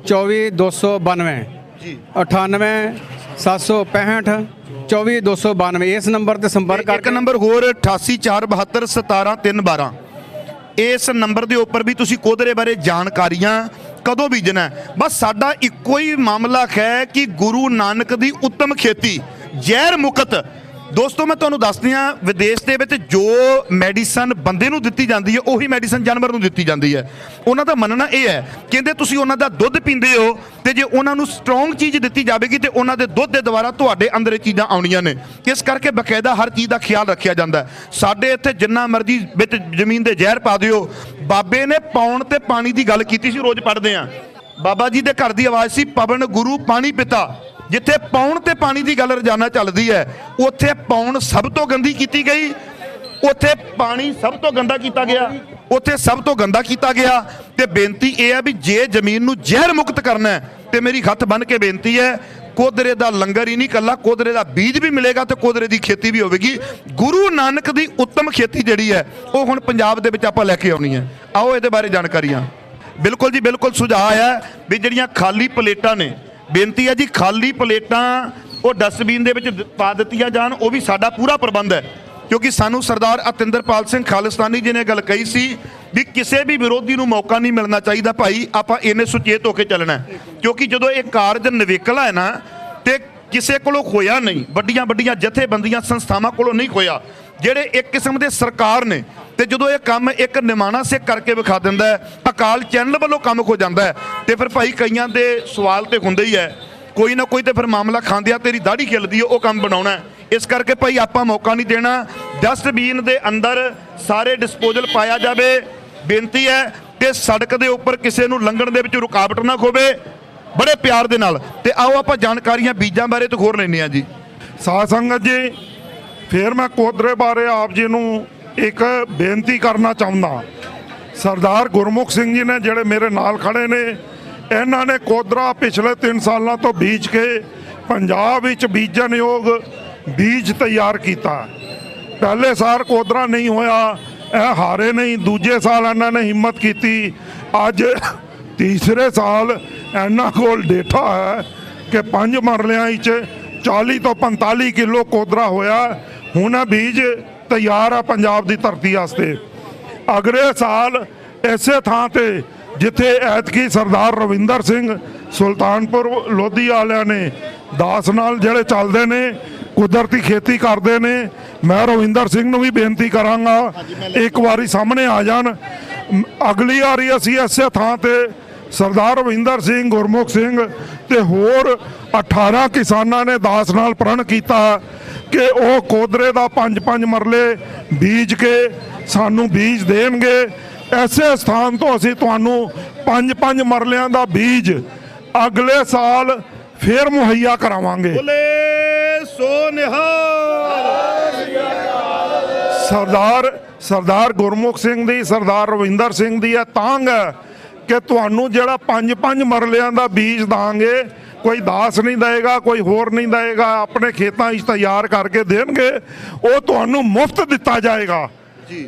24292 ਜੀ, 98765 24292। ਇਸ ਨੰਬਰ ਤੇ ਸੰਪਰਕ ਕਰਕੇ। ਇੱਕ ਨੰਬਰ ਹੋਰ 8847 17312। ਇਸ ਨੰਬਰ ਦੇ ਉੱਪਰ ਵੀ ਤੁਸੀਂ ਕੋਦਰੇ ਬਾਰੇ ਜਾਣਕਾਰੀਆਂ, ਕਦੋਂ ਬੀਜਣਾ, ਬਸ ਸਾਡਾ ਇੱਕੋ ਹੀ ਮਾਮਲਾ ਹੈ ਕਿ ਗੁਰੂ ਨਾਨਕ ਦੀ ਉੱਤਮ ਖੇਤੀ, ਜ਼ਹਿਰ ਮੁਕਤ। ਦੋਸਤੋ ਮੈਂ ਤੁਹਾਨੂੰ ਦੱਸਦੀ ਹਾਂ, ਵਿਦੇਸ਼ ਦੇ ਵਿੱਚ ਜੋ ਮੈਡੀਸਨ ਬੰਦੇ ਨੂੰ ਦਿੱਤੀ ਜਾਂਦੀ ਹੈ ਉਹੀ ਮੈਡੀਸਨ ਜਾਨਵਰ ਨੂੰ ਦਿੱਤੀ ਜਾਂਦੀ ਹੈ। ਉਹਨਾਂ ਦਾ ਮੰਨਣਾ ਇਹ ਹੈ, ਕਹਿੰਦੇ ਤੁਸੀਂ ਉਹਨਾਂ ਦਾ ਦੁੱਧ ਪੀਂਦੇ ਹੋ ਤੇ ਜੇ ਉਹਨਾਂ ਨੂੰ ਸਟਰੋਂਗ ਚੀਜ਼ ਦਿੱਤੀ ਜਾਵੇਗੀ ਤੇ ਉਹਨਾਂ ਦੇ ਦੁੱਧ ਦੇ ਦੁਆਰਾ ਤੁਹਾਡੇ ਅੰਦਰ ਇਹ ਚੀਜ਼ਾਂ ਆਉਣੀਆਂ ਨੇ। ਇਸ ਕਰਕੇ ਬਕਾਇਦਾ ਹਰ ਚੀਜ਼ ਦਾ ਖਿਆਲ ਰੱਖਿਆ ਜਾਂਦਾ ਹੈ। ਸਾਡੇ ਇੱਥੇ ਜਿੰਨਾ ਮਰਜ਼ੀ ਵਿੱਚ ਜ਼ਮੀਨ ਦੇ ਜ਼ਹਿਰ ਪਾ ਦਿਓ, ਬਾਬੇ ਨੇ ਪੌਣ ਤੇ ਪਾਣੀ ਦੀ ਗੱਲ ਕੀਤੀ ਸੀ, ਰੋਜ਼ ਪੜ੍ਹਦੇ ਹਾਂ। ਬਾਬਾ ਜੀ ਦੇ ਘਰ ਦੀ ਆਵਾਜ਼ ਸੀ, ਪਵਨ ਗੁਰੂ ਪਾਣੀ ਪਿਤਾ। ਜਿੱਥੇ ਪੌਣ ਤੇ ਪਾਣੀ ਦੀ ਗੱਲ ਰੋਜ਼ਾਨਾ ਚੱਲਦੀ ਹੈ, ਉੱਥੇ ਪੌਣ ਸਭ ਤੋਂ ਗੰਦੀ ਕੀਤੀ ਗਈ, ਉੱਥੇ ਪਾਣੀ ਸਭ ਤੋਂ ਗੰਦਾ ਕੀਤਾ ਗਿਆ, ਉੱਥੇ ਸਭ ਤੋਂ ਗੰਦਾ ਕੀਤਾ ਗਿਆ। ਤੇ ਬੇਨਤੀ ਇਹ ਹੈ ਵੀ ਜੇ ਜ਼ਮੀਨ ਨੂੰ ਜ਼ਹਿਰ ਮੁਕਤ ਕਰਨਾ ਹੈ ਤੇ ਮੇਰੀ ਹੱਥ ਬੰਨ੍ਹ ਕੇ ਬੇਨਤੀ ਹੈ, ਕੋਦਰੇ ਦਾ ਲੰਗਰ ਹੀ ਨਹੀਂ, ਕੱਲਾ ਕੋਦਰੇ ਦਾ ਬੀਜ ਵੀ ਮਿਲੇਗਾ ਤੇ ਕੋਦਰੇ ਦੀ ਖੇਤੀ ਵੀ ਹੋਵੇਗੀ। ਗੁਰੂ ਨਾਨਕ ਦੀ ਉੱਤਮ ਖੇਤੀ ਜਿਹੜੀ ਹੈ ਉਹ ਹੁਣ ਪੰਜਾਬ ਦੇ ਵਿੱਚ ਆਪਾਂ ਲੈ ਕੇ ਆਉਣੀ ਹੈ। ਆਓ ਇਹਦੇ ਬਾਰੇ ਜਾਣਕਾਰੀਆਂ। ਬਿਲਕੁਲ ਜੀ, ਬਿਲਕੁਲ ਸੁਝਾਅ ਹੈ ਵੀ ਜਿਹੜੀਆਂ ਖਾਲੀ ਪਲੇਟਾਂ ਨੇ, ਬੇਨਤੀ ਹੈ ਜੀ ਖਾਲੀ ਪਲੇਟਾਂ ਉਹ ਡਸਟਬਿਨ ਦੇ ਵਿੱਚ ਪਾ ਦਿੱਤੀਆਂ ਜਾਣ, ਉਹ ਵੀ ਸਾਡਾ ਪੂਰਾ ਪ੍ਰਬੰਧ ਹੈ। ਕਿਉਂਕਿ ਸਾਨੂੰ ਸਰਦਾਰ ਅਤਿੰਦਰਪਾਲ ਸਿੰਘ ਖਾਲਿਸਤਾਨੀ ਜੀ ਨੇ ਗੱਲ ਕਹੀ ਸੀ ਵੀ ਕਿਸੇ ਵੀ ਵਿਰੋਧੀ ਨੂੰ ਮੌਕਾ ਨਹੀਂ ਮਿਲਣਾ ਚਾਹੀਦਾ ਭਾਈ, ਆਪਾਂ ਇੰਨੇ ਸੁਚੇਤ ਹੋ ਕੇ ਚੱਲਣਾ। ਕਿਉਂਕਿ ਜਦੋਂ ਇਹ ਕਾਰਜ ਨਿਵੇਕਲਾ ਹੈ ਨਾ, ਤੇ ਕਿਸੇ ਕੋਲੋਂ ਖੋਇਆ ਨਹੀਂ, ਵੱਡੀਆਂ ਵੱਡੀਆਂ ਜਥੇਬੰਦੀਆਂ ਸੰਸਥਾਵਾਂ ਕੋਲੋਂ ਨਹੀਂ ਖੋਇਆ, ਜਿਹੜੇ ਇੱਕ ਕਿਸਮ ਦੇ ਸਰਕਾਰ ਨੇ। ਤੇ ਜਦੋਂ ਇਹ ਕੰਮ ਇੱਕ ਨਿਮਾਣਾ ਸਿੱਖ ਕਰਕੇ ਵਿਖਾ ਦਿੰਦਾ ਹੈ, ਅਕਾਲ ਚੈਨਲ ਵੱਲੋਂ ਕੰਮ ਖੋ ਜਾਂਦਾ ਹੈ, ਤੇ ਫਿਰ ਭਾਈ ਕਈਆਂ ਦੇ ਸਵਾਲ ਤੇ ਹੁੰਦੇ ਹੀ ਹੈ, ਕੋਈ ਨਾ ਕੋਈ ਤੇ ਫਿਰ ਮਾਮਲਾ ਖਾਂਦਿਆ ਤੇਰੀ ਦਾੜੀ ਖਿਲਦੀ ਹੈ, ਉਹ ਕੰਮ ਬਣਾਉਣਾ ਹੈ। ਇਸ ਕਰਕੇ ਭਾਈ ਆਪਾਂ ਮੌਕਾ ਨਹੀਂ ਦੇਣਾ। ਡਸਟਬੀਨ ਦੇ ਅੰਦਰ ਸਾਰੇ ਡਿਸਪੋਜ਼ਲ ਪਾਇਆ ਜਾਵੇ, ਬੇਨਤੀ ਹੈ। ਤੇ ਸੜਕ ਦੇ ਉੱਪਰ ਕਿਸੇ ਨੂੰ ਲੰਘਣ ਦੇ ਵਿੱਚ ਰੁਕਾਵਟ ਨਾ ਹੋਵੇ, ਬੜੇ ਪਿਆਰ ਦੇ ਨਾਲ। ਤੇ ਆਓ ਆਪਾਂ ਜਾਣਕਾਰੀਆਂ ਬੀਜਾਂ ਬਾਰੇ ਤੋਂ ਹੋਰ ਲੈਂਦੇ ਹਾਂ ਜੀ। ਸਾਧ ਸੰਗਤ ਜੀ, ਫਿਰ ਮੈਂ ਕੋਦਰੇ ਬਾਰੇ ਆਪ ਜੀ ਨੂੰ ਇੱਕ ਬੇਨਤੀ ਕਰਨਾ ਚਾਹੁੰਦਾ। ਸਰਦਾਰ ਗੁਰਮੁਖ ਸਿੰਘ ਜੀ ਨੇ ਜਿਹੜੇ ਮੇਰੇ ਨਾਲ ਖੜੇ ਨੇ, ਇਹਨਾਂ ਨੇ ਕੋਦਰਾ ਪਿਛਲੇ 3 ਸਾਲਾਂ ਤੋਂ ਬੀਜ ਕੇ ਪੰਜਾਬ ਵਿੱਚ ਬੀਜਣਯੋਗ ਬੀਜ ਤਿਆਰ ਕੀਤਾ। ਪਹਿਲੇ ਸਾਲ ਕੋਦਰਾ ਨਹੀਂ ਹੋਇਆ, ਇਹ ਹਾਰੇ ਨਹੀਂ। ਦੂਜੇ ਸਾਲ ਇਹਨਾਂ ਨੇ ਹਿੰਮਤ ਕੀਤੀ। ਅੱਜ ਤੀਸਰੇ ਸਾਲ ਇਹਨਾਂ ਕੋਲ ਡੇਟਾ ਹੈ ਕਿ 5 ਮਰਲਿਆਂ ਵਿੱਚ 40 ਤੋਂ 45 ਕਿਲੋ ਕੋਦਰਾ ਹੋਇਆ। ਹੁਣ ਇਹ ਬੀਜ ਤਿਆਰ ਆ ਪੰਜਾਬ ਦੀ ਧਰਤੀ ਵਾਸਤੇ। ਅਗਲੇ ਸਾਲ ਇਸੇ ਥਾਂ ਤੇ ਜਿੱਥੇ ਐਤਕੀ ਸਰਦਾਰ ਰਵਿੰਦਰ ਸਿੰਘ ਸੁਲਤਾਨਪੁਰ ਲੋਧੀ ਵਾਲਿਆਂ ਨੇ ਦਾਸ ਨਾਲ ਜਿਹੜੇ ਚੱਲਦੇ ਨੇ, ਕੁਦਰਤੀ ਖੇਤੀ ਕਰਦੇ ਨੇ, ਮੈਂ ਰਵਿੰਦਰ ਸਿੰਘ ਨੂੰ ਵੀ ਬੇਨਤੀ ਕਰਾਂਗਾ ਇੱਕ ਵਾਰੀ ਸਾਹਮਣੇ ਆ ਜਾਣ। ਅਗਲੀ ਵਾਰੀ ਅਸੀਂ ਇਸੇ ਥਾਂ ਤੇ ਸਰਦਾਰ ਰਵਿੰਦਰ ਸਿੰਘ, ਗੁਰਮੁਖ ਸਿੰਘ ਤੇ ਹੋਰ 18 ਕਿਸਾਨਾਂ ਨੇ ਦਾਸ ਨਾਲ ਪ੍ਰਣ ਕੀਤਾ ਕਿ ਉਹ ਕੋਦਰੇ ਦਾ 5-5 ਮਰਲੇ ਬੀਜ ਕੇ ਸਾਨੂੰ ਬੀਜ ਦੇਣਗੇ। ਐਸੇ ਸਥਾਨ ਤੋਂ ਅਸੀਂ ਤੁਹਾਨੂੰ 5-5 ਮਰਲਿਆਂ ਦਾ ਬੀਜ ਅਗਲੇ ਸਾਲ ਫੇਰ ਮੁਹੱਈਆ ਕਰਾਵਾਂਗੇ। ਬੋਲੇ ਸੋ ਨਿਹਾਲ। ਸਰਦਾਰ ਗੁਰਮੁਖ ਸਿੰਘ ਦੀ, ਸਰਦਾਰ ਰਵਿੰਦਰ ਸਿੰਘ ਦੀ ਇਹ ਤਾਂਘ ਹੈ ਕਿ ਤੁਹਾਨੂੰ ਜਿਹੜਾ 5-5 ਮਰਲਿਆਂ ਦਾ ਬੀਜ ਦਾਂਗੇ, ਕੋਈ ਦਾਸ ਨਹੀਂ ਦੇਗਾ, ਕੋਈ ਹੋਰ ਨਹੀਂ ਦੇਗਾ, ਆਪਣੇ ਖੇਤਾਂ 'ਚ ਤਿਆਰ ਕਰਕੇ ਦੇਣਗੇ। ਉਹ ਤੁਹਾਨੂੰ ਮੁਫਤ ਦਿੱਤਾ ਜਾਏਗਾ,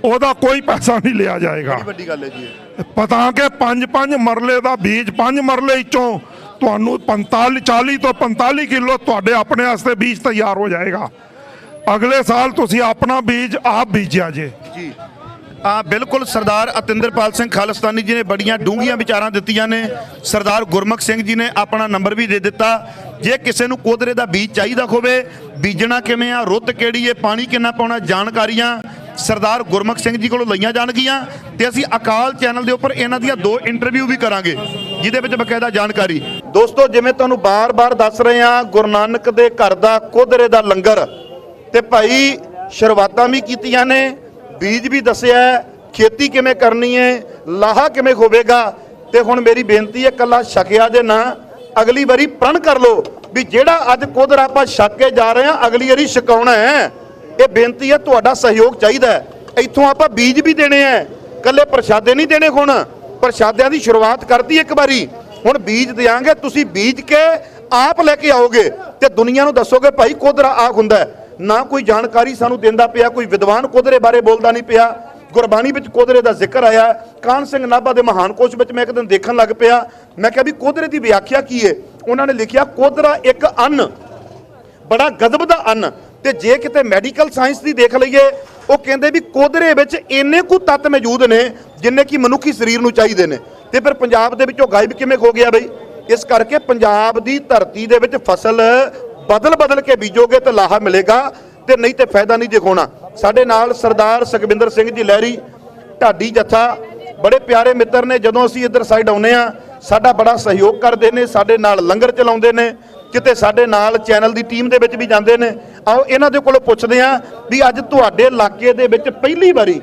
ਉਹਦਾ ਕੋਈ ਪੈਸਾ ਨਹੀਂ ਲਿਆ ਜਾਏਗਾ। ਵੱਡੀ ਗੱਲ ਹੈ ਜੀ। ਪਤਾ ਕਿ 5-5 ਮਰਲੇ ਦਾ ਬੀਜ, 5 ਮਰਲੇ ਵਿੱਚੋਂ ਤੁਹਾਨੂੰ 40 ਤੋਂ 45 ਕਿਲੋ ਤੁਹਾਡੇ ਆਪਣੇ ਵਾਸਤੇ ਬੀਜ ਤਿਆਰ ਹੋ ਜਾਏਗਾ। ਅਗਲੇ ਸਾਲ ਤੁਸੀਂ ਆਪਣਾ ਬੀਜ ਆਪ ਬੀਜਿਆ ਜੇ ਜੀ। ਬਿਲਕੁਲ ਸਰਦਾਰ ਅਤਿੰਦਰਪਾਲ ਸਿੰਘ ਖਾਲਿਸਤਾਨੀ ਜੀ ਨੇ ਬੜੀਆਂ ਡੂੰਘੀਆਂ ਵਿਚਾਰਾਂ ਦਿੱਤੀਆਂ ਨੇ। ਸਰਦਾਰ ਗੁਰਮੁਖ ਸਿੰਘ ਜੀ ਨੇ ਆਪਣਾ ਨੰਬਰ ਵੀ ਦੇ ਦਿੱਤਾ। ਜੇ ਕਿਸੇ ਨੂੰ ਕੋਦਰੇ ਦਾ ਬੀਜ ਚਾਹੀਦਾ ਹੋਵੇ, ਬੀਜਣਾ ਕਿਵੇਂ ਆ, ਰੁੱਤ ਕਿਹੜੀ ਹੈ, ਪਾਣੀ ਕਿੰਨਾ ਪਾਉਣਾ, ਜਾਣਕਾਰੀਆਂ ਸਰਦਾਰ ਗੁਰਮੁਖ ਸਿੰਘ ਜੀ ਕੋਲੋਂ ਲਈਆਂ ਜਾਣਗੀਆਂ। ਤੇ ਅਸੀਂ ਅਕਾਲ ਚੈਨਲ ਦੇ ਉੱਪਰ ਇਹਨਾਂ ਦੀਆਂ 2 ਇੰਟਰਵਿਊ ਵੀ ਕਰਾਂਗੇ, ਜਿਹਦੇ ਵਿੱਚ ਬਕਾਇਦਾ ਜਾਣਕਾਰੀ। ਦੋਸਤੋ, ਜਿਵੇਂ ਤੁਹਾਨੂੰ ਬਾਰ-ਬਾਰ ਦੱਸ ਰਹੇ ਹਾਂ, ਗੁਰੂ ਨਾਨਕ ਦੇ ਘਰ ਦਾ ਕੋਦਰੇ ਦਾ ਲੰਗਰ, ਤੇ ਭਾਈ ਸ਼ੁਰੂਆਤਾਂ ਵੀ ਕੀਤੀਆਂ ਨੇ, ਬੀਜ ਵੀ ਦੱਸਿਆ, ਖੇਤੀ ਕਿਵੇਂ ਕਰਨੀ ਹੈ, ਲਾਹਾ ਕਿਵੇਂ ਹੋਵੇਗਾ। ਤੇ ਹੁਣ ਮੇਰੀ ਬੇਨਤੀ ਹੈ, ਕੱਲਾ ਛਕਿਆ ਜੇ ਨਾ, ਅਗਲੀ ਵਾਰੀ ਪ੍ਰਣ ਕਰ ਲਓ ਵੀ ਜਿਹੜਾ ਅੱਜ ਕੋਦਰਾ ਆਪਾਂ ਛਕ ਕੇ ਜਾ ਰਹੇ ਹਾਂ, ਅਗਲੀ ਵਾਰੀ ਛਕਾਉਣਾ ਹੈ। ਇਹ ਬੇਨਤੀ ਹੈ, ਤੁਹਾਡਾ ਸਹਿਯੋਗ ਚਾਹੀਦਾ ਹੈ। ਇੱਥੋਂ ਆਪਾਂ ਬੀਜ ਵੀ ਦੇਣੇ ਹੈ, ਕੱਲੇ ਪ੍ਰਸ਼ਾਦੇ ਨਹੀਂ ਦੇਣੇ। ਹੁਣ ਪ੍ਰਸ਼ਾਦਿਆਂ ਦੀ ਸ਼ੁਰੂਆਤ ਕਰਤੀ ਇੱਕ ਵਾਰੀ, ਹੁਣ ਬੀਜ ਦਿਆਂਗੇ। ਤੁਸੀਂ ਬੀਜ ਕੇ ਆਪ ਲੈ ਕੇ ਆਓਗੇ ਤੇ ਦੁਨੀਆ ਨੂੰ ਦੱਸੋਗੇ ਭਾਈ ਕੋਦਰਾ ਆ ਹੁੰਦਾ ਹੈ। ਨਾ ਕੋਈ ਜਾਣਕਾਰੀ ਸਾਨੂੰ ਦਿੰਦਾ ਪਿਆ, ਕੋਈ ਵਿਦਵਾਨ ਕੋਦਰੇ ਬਾਰੇ ਬੋਲਦਾ ਨਹੀਂ ਪਿਆ। ਗੁਰਬਾਣੀ ਵਿੱਚ ਕੋਦਰੇ ਦਾ ਜ਼ਿਕਰ ਆਇਆ। ਕਾਨ ਸਿੰਘ ਨਾਭਾ ਦੇ ਮਹਾਨ ਕੋਸ਼ ਵਿੱਚ ਮੈਂ ਇੱਕ ਦਿਨ ਦੇਖਣ ਲੱਗ ਪਿਆ, ਮੈਂ ਕਿਹਾ ਵੀ ਕੋਦਰੇ ਦੀ ਵਿਆਖਿਆ ਕੀ ਹੈ। ਉਹਨਾਂ ਨੇ ਲਿਖਿਆ, ਕੋਦਰਾ ਇੱਕ ਅੰਨ, ਬੜਾ ਗਜ਼ਬ ਦਾ ਅੰਨ। ਤੇ ਜੇ ਕਿਤੇ ਮੈਡੀਕਲ ਸਾਇੰਸ ਦੀ ਦੇਖ ਲਈਏ, ਉਹ ਕਹਿੰਦੇ ਵੀ ਕੋਦਰੇ ਵਿੱਚ ਇੰਨੇ ਕੁ ਤੱਤ ਮੌਜੂਦ ਨੇ ਜਿੰਨੇ ਕਿ ਮਨੁੱਖੀ ਸਰੀਰ ਨੂੰ ਚਾਹੀਦੇ ਨੇ। ਤੇ ਫਿਰ ਪੰਜਾਬ ਦੇ ਵਿੱਚੋਂ ਗਾਇਬ ਕਿਵੇਂ ਹੋ ਗਿਆ ਬਈ? ਇਸ ਕਰਕੇ ਪੰਜਾਬ ਦੀ ਧਰਤੀ ਦੇ ਵਿੱਚ ਫਸਲ ਬਦਲ ਕੇ ਬੀਜੋਗੇ ਤਾਂ ਲਾਹਾ ਮਿਲੇਗਾ, ਤੇ ਨਹੀਂ ਤੇ ਫਾਇਦਾ ਨਹੀਂ ਦਿਖਾਉਣਾ। ਸਾਡੇ ਨਾਲ ਸਰਦਾਰ ਸੁਖਵਿੰਦਰ ਸਿੰਘ ਜੀ ਲਹਿਰੀ, ਢਾਡੀ ਜੱਥਾ, ਬੜੇ ਪਿਆਰੇ ਮਿੱਤਰ ਨੇ। ਜਦੋਂ ਅਸੀਂ ਇੱਧਰ ਸਾਈਡ ਆਉਂਦੇ ਆ, ਸਾਡਾ ਬੜਾ ਸਹਿਯੋਗ ਕਰਦੇ ਨੇ, ਸਾਡੇ ਨਾਲ ਲੰਗਰ ਚਲਾਉਂਦੇ ਨੇ, ਕਿਤੇ ਸਾਡੇ ਨਾਲ ਚੈਨਲ ਦੀ ਟੀਮ ਦੇ ਵਿੱਚ ਵੀ ਜਾਂਦੇ ਨੇ। ਆਓ ਇਹਨਾਂ ਦੇ ਕੋਲੋਂ ਪੁੱਛਦੇ ਆ ਵੀ ਅੱਜ ਤੁਹਾਡੇ ਇਲਾਕੇ ਦੇ ਵਿੱਚ ਪਹਿਲੀ ਵਾਰੀ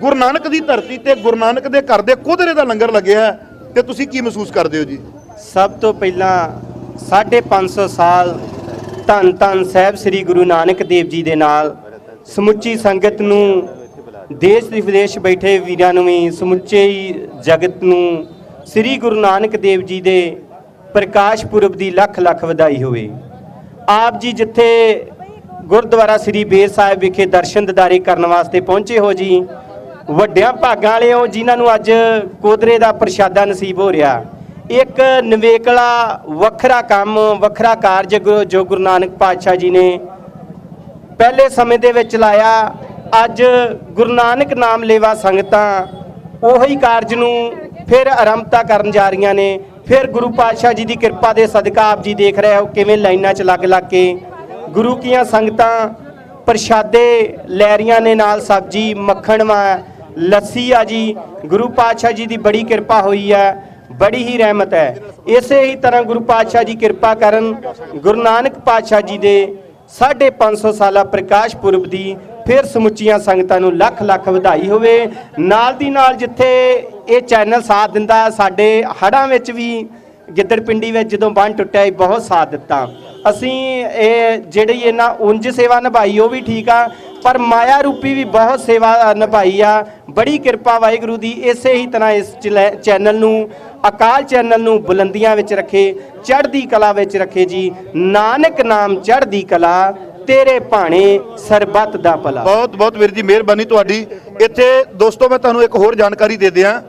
ਗੁਰੂ ਨਾਨਕ ਦੀ ਧਰਤੀ ਤੇ ਗੁਰੂ ਨਾਨਕ ਦੇ ਘਰ ਦੇ ਕੋਦਰੇ ਦਾ ਲੰਗਰ ਲੱਗਿਆ, ਤੇ ਤੁਸੀਂ ਕੀ ਮਹਿਸੂਸ ਕਰਦੇ ਹੋ ਜੀ? ਸਭ ਤੋਂ ਪਹਿਲਾਂ 550 ਸਾਲ ਧੰਨ ਧੰਨ ਸਾਹਿਬ ਸ੍ਰੀ ਗੁਰੂ ਨਾਨਕ ਦੇਵ ਜੀ ਦੇ ਨਾਲ ਸਮੁੱਚੀ ਸੰਗਤ ਨੂੰ, ਦੇਸ਼ ਵਿਦੇਸ਼ ਬੈਠੇ ਵੀਰਾਂ ਨੂੰ ਵੀ, ਸਮੁੱਚੇ ਜਗਤ ਨੂੰ ਸ੍ਰੀ ਗੁਰੂ ਨਾਨਕ ਦੇਵ ਜੀ ਦੇ ਪ੍ਰਕਾਸ਼ ਪੁਰਬ ਦੀ ਲੱਖ ਲੱਖ ਵਧਾਈ ਹੋਵੇ। ਆਪ ਜੀ ਜਿੱਥੇ ਗੁਰਦੁਆਰਾ ਸ੍ਰੀ ਬੇਰ ਸਾਹਿਬ ਵਿਖੇ ਦਰਸ਼ਨ ਦਿਦਾਰੇ ਕਰਨ ਵਾਸਤੇ ਪਹੁੰਚੇ ਹੋ ਜੀ, ਵੱਡਿਆਂ ਭਾਗਾਂ ਵਾਲੇ ਹੋ ਜਿਨ੍ਹਾਂ ਨੂੰ ਅੱਜ ਕੋਦਰੇ ਦਾ ਪ੍ਰਸ਼ਾਦਾ ਨਸੀਬ ਹੋ ਰਿਹਾ। ਇੱਕ ਨਿਵੇਕਲਾ ਵੱਖਰਾ ਕੰਮ, ਵੱਖਰਾ ਕਾਰਜ ਜੋ ਗੁਰੂ ਨਾਨਕ ਪਾਤਸ਼ਾਹ ਜੀ ਨੇ ਪਹਿਲੇ ਸਮੇਂ ਦੇ ਵਿੱਚ ਲਾਇਆ। ਅੱਜ ਗੁਰੂ ਨਾਨਕ ਨਾਮ ਲੇਵਾ ਸੰਗਤਾਂ ਉਹੀ ਕਾਰਜ ਨੂੰ ਫਿਰ ਆਰੰਭਤਾ ਕਰਨ ਜਾ ਰਹੀਆਂ ਨੇ। ਫਿਰ ਗੁਰੂ ਪਾਤਸ਼ਾਹ ਜੀ ਦੀ ਕਿਰਪਾ ਦੇ ਸਦਕਾ ਆਪ ਜੀ ਦੇਖ ਰਹੇ ਹੋ ਕਿਵੇਂ ਲਾਈਨਾਂ 'ਚ ਲੱਗ ਕੇ ਗੁਰੂ ਕੀਆਂ ਸੰਗਤਾਂ ਪ੍ਰਸ਼ਾਦੇ ਲੈ ਰਹੀਆਂ ਨੇ, ਨਾਲ ਸਬਜ਼ੀ ਮੱਖਣ ਵਾ ਲੱਸੀ ਆ ਜੀ। ਗੁਰੂ ਪਾਤਸ਼ਾਹ ਜੀ ਦੀ ਬੜੀ ਕਿਰਪਾ ਹੋਈ ਹੈ, ਬੜੀ ਹੀ ਰਹਿਮਤ ਹੈ। ਇਸੇ ਹੀ ਤਰ੍ਹਾਂ ਗੁਰੂ ਪਾਤਸ਼ਾਹ ਜੀ ਕਿਰਪਾ ਕਰਨ ਗੁਰੂ ਨਾਨਕ ਪਾਤਸ਼ਾਹ ਜੀ ਦੇ 550 ਸਾਲਾ ਪ੍ਰਕਾਸ਼ ਪੁਰਬ ਦੀ ਫਿਰ ਸਮੁੱਚੀਆਂ ਸੰਗਤਾਂ ਨੂੰ ਲੱਖ ਲੱਖ ਵਧਾਈ ਹੋਵੇ। ਨਾਲ ਦੀ ਨਾਲ ਜਿੱਥੇ ਇਹ ਚੈਨਲ ਸਾਥ ਦਿੰਦਾ, ਸਾਡੇ ਹੜ੍ਹਾਂ ਵਿੱਚ ਵੀ ਗਿੱਦੜ ਪਿੰਡੀ ਵਿੱਚ ਜਦੋਂ ਬੰਨ੍ਹ ਟੁੱਟਿਆ ਸੀ ਬਹੁਤ ਸਾਥ ਦਿੱਤਾ। ਅਸੀਂ ਇਹ ਜਿਹੜੀ ਇਹਨਾਂ ਉਂਝ ਸੇਵਾ ਨਿਭਾਈ ਉਹ ਵੀ ਠੀਕ ਆ, ਪਰ ਮਾਇਆ ਰੂਪੀ ਵੀ ਬਹੁਤ ਸੇਵਾ ਨਿਭਾਈ ਆ। ਬੜੀ ਕਿਰਪਾ ਵਾਹਿਗੁਰੂ ਦੀ। ਇਸੇ ਹੀ ਤਰ੍ਹਾਂ ਇਸ ਚੈਨਲ ਨੂੰ, ਅਕਾਲ ਚੈਨਲ ਨੂੰ ਬੁਲੰਦੀਆਂ ਵਿੱਚ ਰੱਖੇ, ਚੜ੍ਹਦੀ ਕਲਾ ਵਿੱਚ ਰੱਖੇ ਜੀ। ਨਾਨਕ ਨਾਮ ਚੜ੍ਹਦੀ ਕਲਾ, ਤੇਰੇ ਭਾਣੇ ਸਰਬੱਤ ਦਾ ਭਲਾ। ਬਹੁਤ ਬਹੁਤ ਵੀਰ ਜੀ ਮਿਹਰਬਾਨੀ ਤੁਹਾਡੀ। ਇੱਥੇ ਦੋਸਤੋ ਮੈਂ ਤੁਹਾਨੂੰ ਇੱਕ ਹੋਰ ਜਾਣਕਾਰੀ ਦੇ ਦਿਆਂ।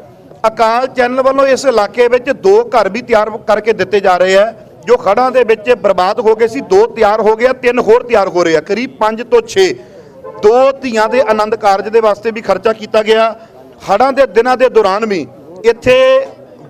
ਅਕਾਲ ਚੈਨਲ ਵੱਲੋਂ ਇਸ ਇਲਾਕੇ ਵਿੱਚ 2 ਘਰ ਵੀ ਤਿਆਰ ਕਰਕੇ ਦਿੱਤੇ ਜਾ ਰਹੇ ਆ ਜੋ ਖੜਾਂ ਦੇ ਵਿੱਚ ਬਰਬਾਦ ਹੋ ਗਏ ਸੀ। 2 ਤਿਆਰ ਹੋ ਗਿਆ, 3 ਹੋਰ ਤਿਆਰ ਹੋ ਰਹੇ ਆ, ਕਰੀਬ 5 ਤੋਂ 6। 2 ਧੀਆਂ ਦੇ ਆਨੰਦ ਕਾਰਜ ਦੇ ਵਾਸਤੇ ਵੀ ਖਰਚਾ ਕੀਤਾ ਗਿਆ। ਹੜ੍ਹਾਂ ਦੇ ਦਿਨਾਂ ਦੇ ਦੌਰਾਨ ਵੀ ਇੱਥੇ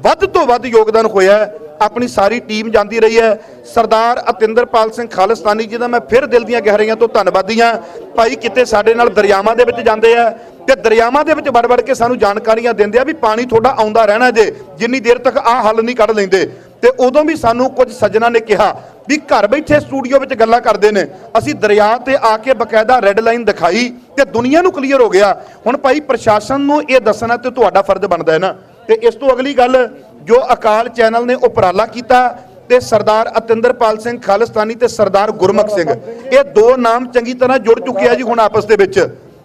ਵੱਧ ਤੋਂ ਵੱਧ ਯੋਗਦਾਨ ਹੋਇਆ। ਆਪਣੀ ਸਾਰੀ ਟੀਮ ਜਾਂਦੀ ਰਹੀ ਹੈ। ਸਰਦਾਰ ਅਤਿੰਦਰਪਾਲ ਸਿੰਘ ਖਾਲਿਸਤਾਨੀ ਜੀ ਦਾ ਮੈਂ ਫਿਰ ਦਿਲ ਦੀਆਂ ਗਹਿਰਾਈਆਂ ਤੋਂ ਧੰਨਵਾਦੀ ਹਾਂ। ਭਾਈ ਕਿਤੇ ਸਾਡੇ ਨਾਲ ਦਰਿਆਵਾਂ ਦੇ ਵਿੱਚ ਜਾਂਦੇ ਆ ਤੇ ਦਰਿਆਵਾਂ ਦੇ ਵਿੱਚ ਵੜ ਕੇ ਸਾਨੂੰ ਜਾਣਕਾਰੀਆਂ ਦਿੰਦੇ ਆ ਵੀ ਪਾਣੀ ਤੁਹਾਡਾ ਆਉਂਦਾ ਰਹਿਣਾ ਜੇ, ਜਿੰਨੀ ਦੇਰ ਤੱਕ ਆਹ ਹੱਲ ਨਹੀਂ ਕੱਢ ਲੈਂਦੇ। ਤੇ ਉਦੋਂ ਵੀ ਸਾਨੂੰ ਕੁਝ ਸੱਜਣਾ ਨੇ ਕਿਹਾ ਵੀ ਘਰ ਬੈਠੇ ਸਟੂਡੀਓ ਵਿੱਚ ਗੱਲਾਂ ਕਰਦੇ ਨੇ, ਅਸੀਂ ਦਰਿਆ ਤੇ ਆ ਕੇ ਬਕਾਇਦਾ ਰੈੱਡ ਲਾਈਨ ਦਿਖਾਈ ਤੇ ਦੁਨੀਆ ਨੂੰ ਕਲੀਅਰ ਹੋ ਗਿਆ। ਹੁਣ ਭਾਈ ਪ੍ਰਸ਼ਾਸਨ ਨੂੰ ਇਹ ਦੱਸਣਾ ਤੇ ਤੁਹਾਡਾ ਫਰਜ਼ ਬਣਦਾ ਹੈ ਨਾ। ਤੇ ਇਸ ਤੋਂ ਅਗਲੀ ਗੱਲ ਜੋ ਅਕਾਲ ਚੈਨਲ ਨੇ ਉਪਰਾਲਾ ਕੀਤਾ ਤੇ ਸਰਦਾਰ ਅਤਿੰਦਰਪਾਲ ਸਿੰਘ ਖਾਲਿਸਤਾਨੀ ਤੇ ਸਰਦਾਰ ਗੁਰਮੁਖ ਸਿੰਘ, ਇਹ 2 ਨਾਮ ਚੰਗੀ ਤਰ੍ਹਾਂ ਜੁੜ ਚੁੱਕੇ ਆ ਜੀ ਹੁਣ ਆਪਸ ਦੇ ਵਿੱਚ।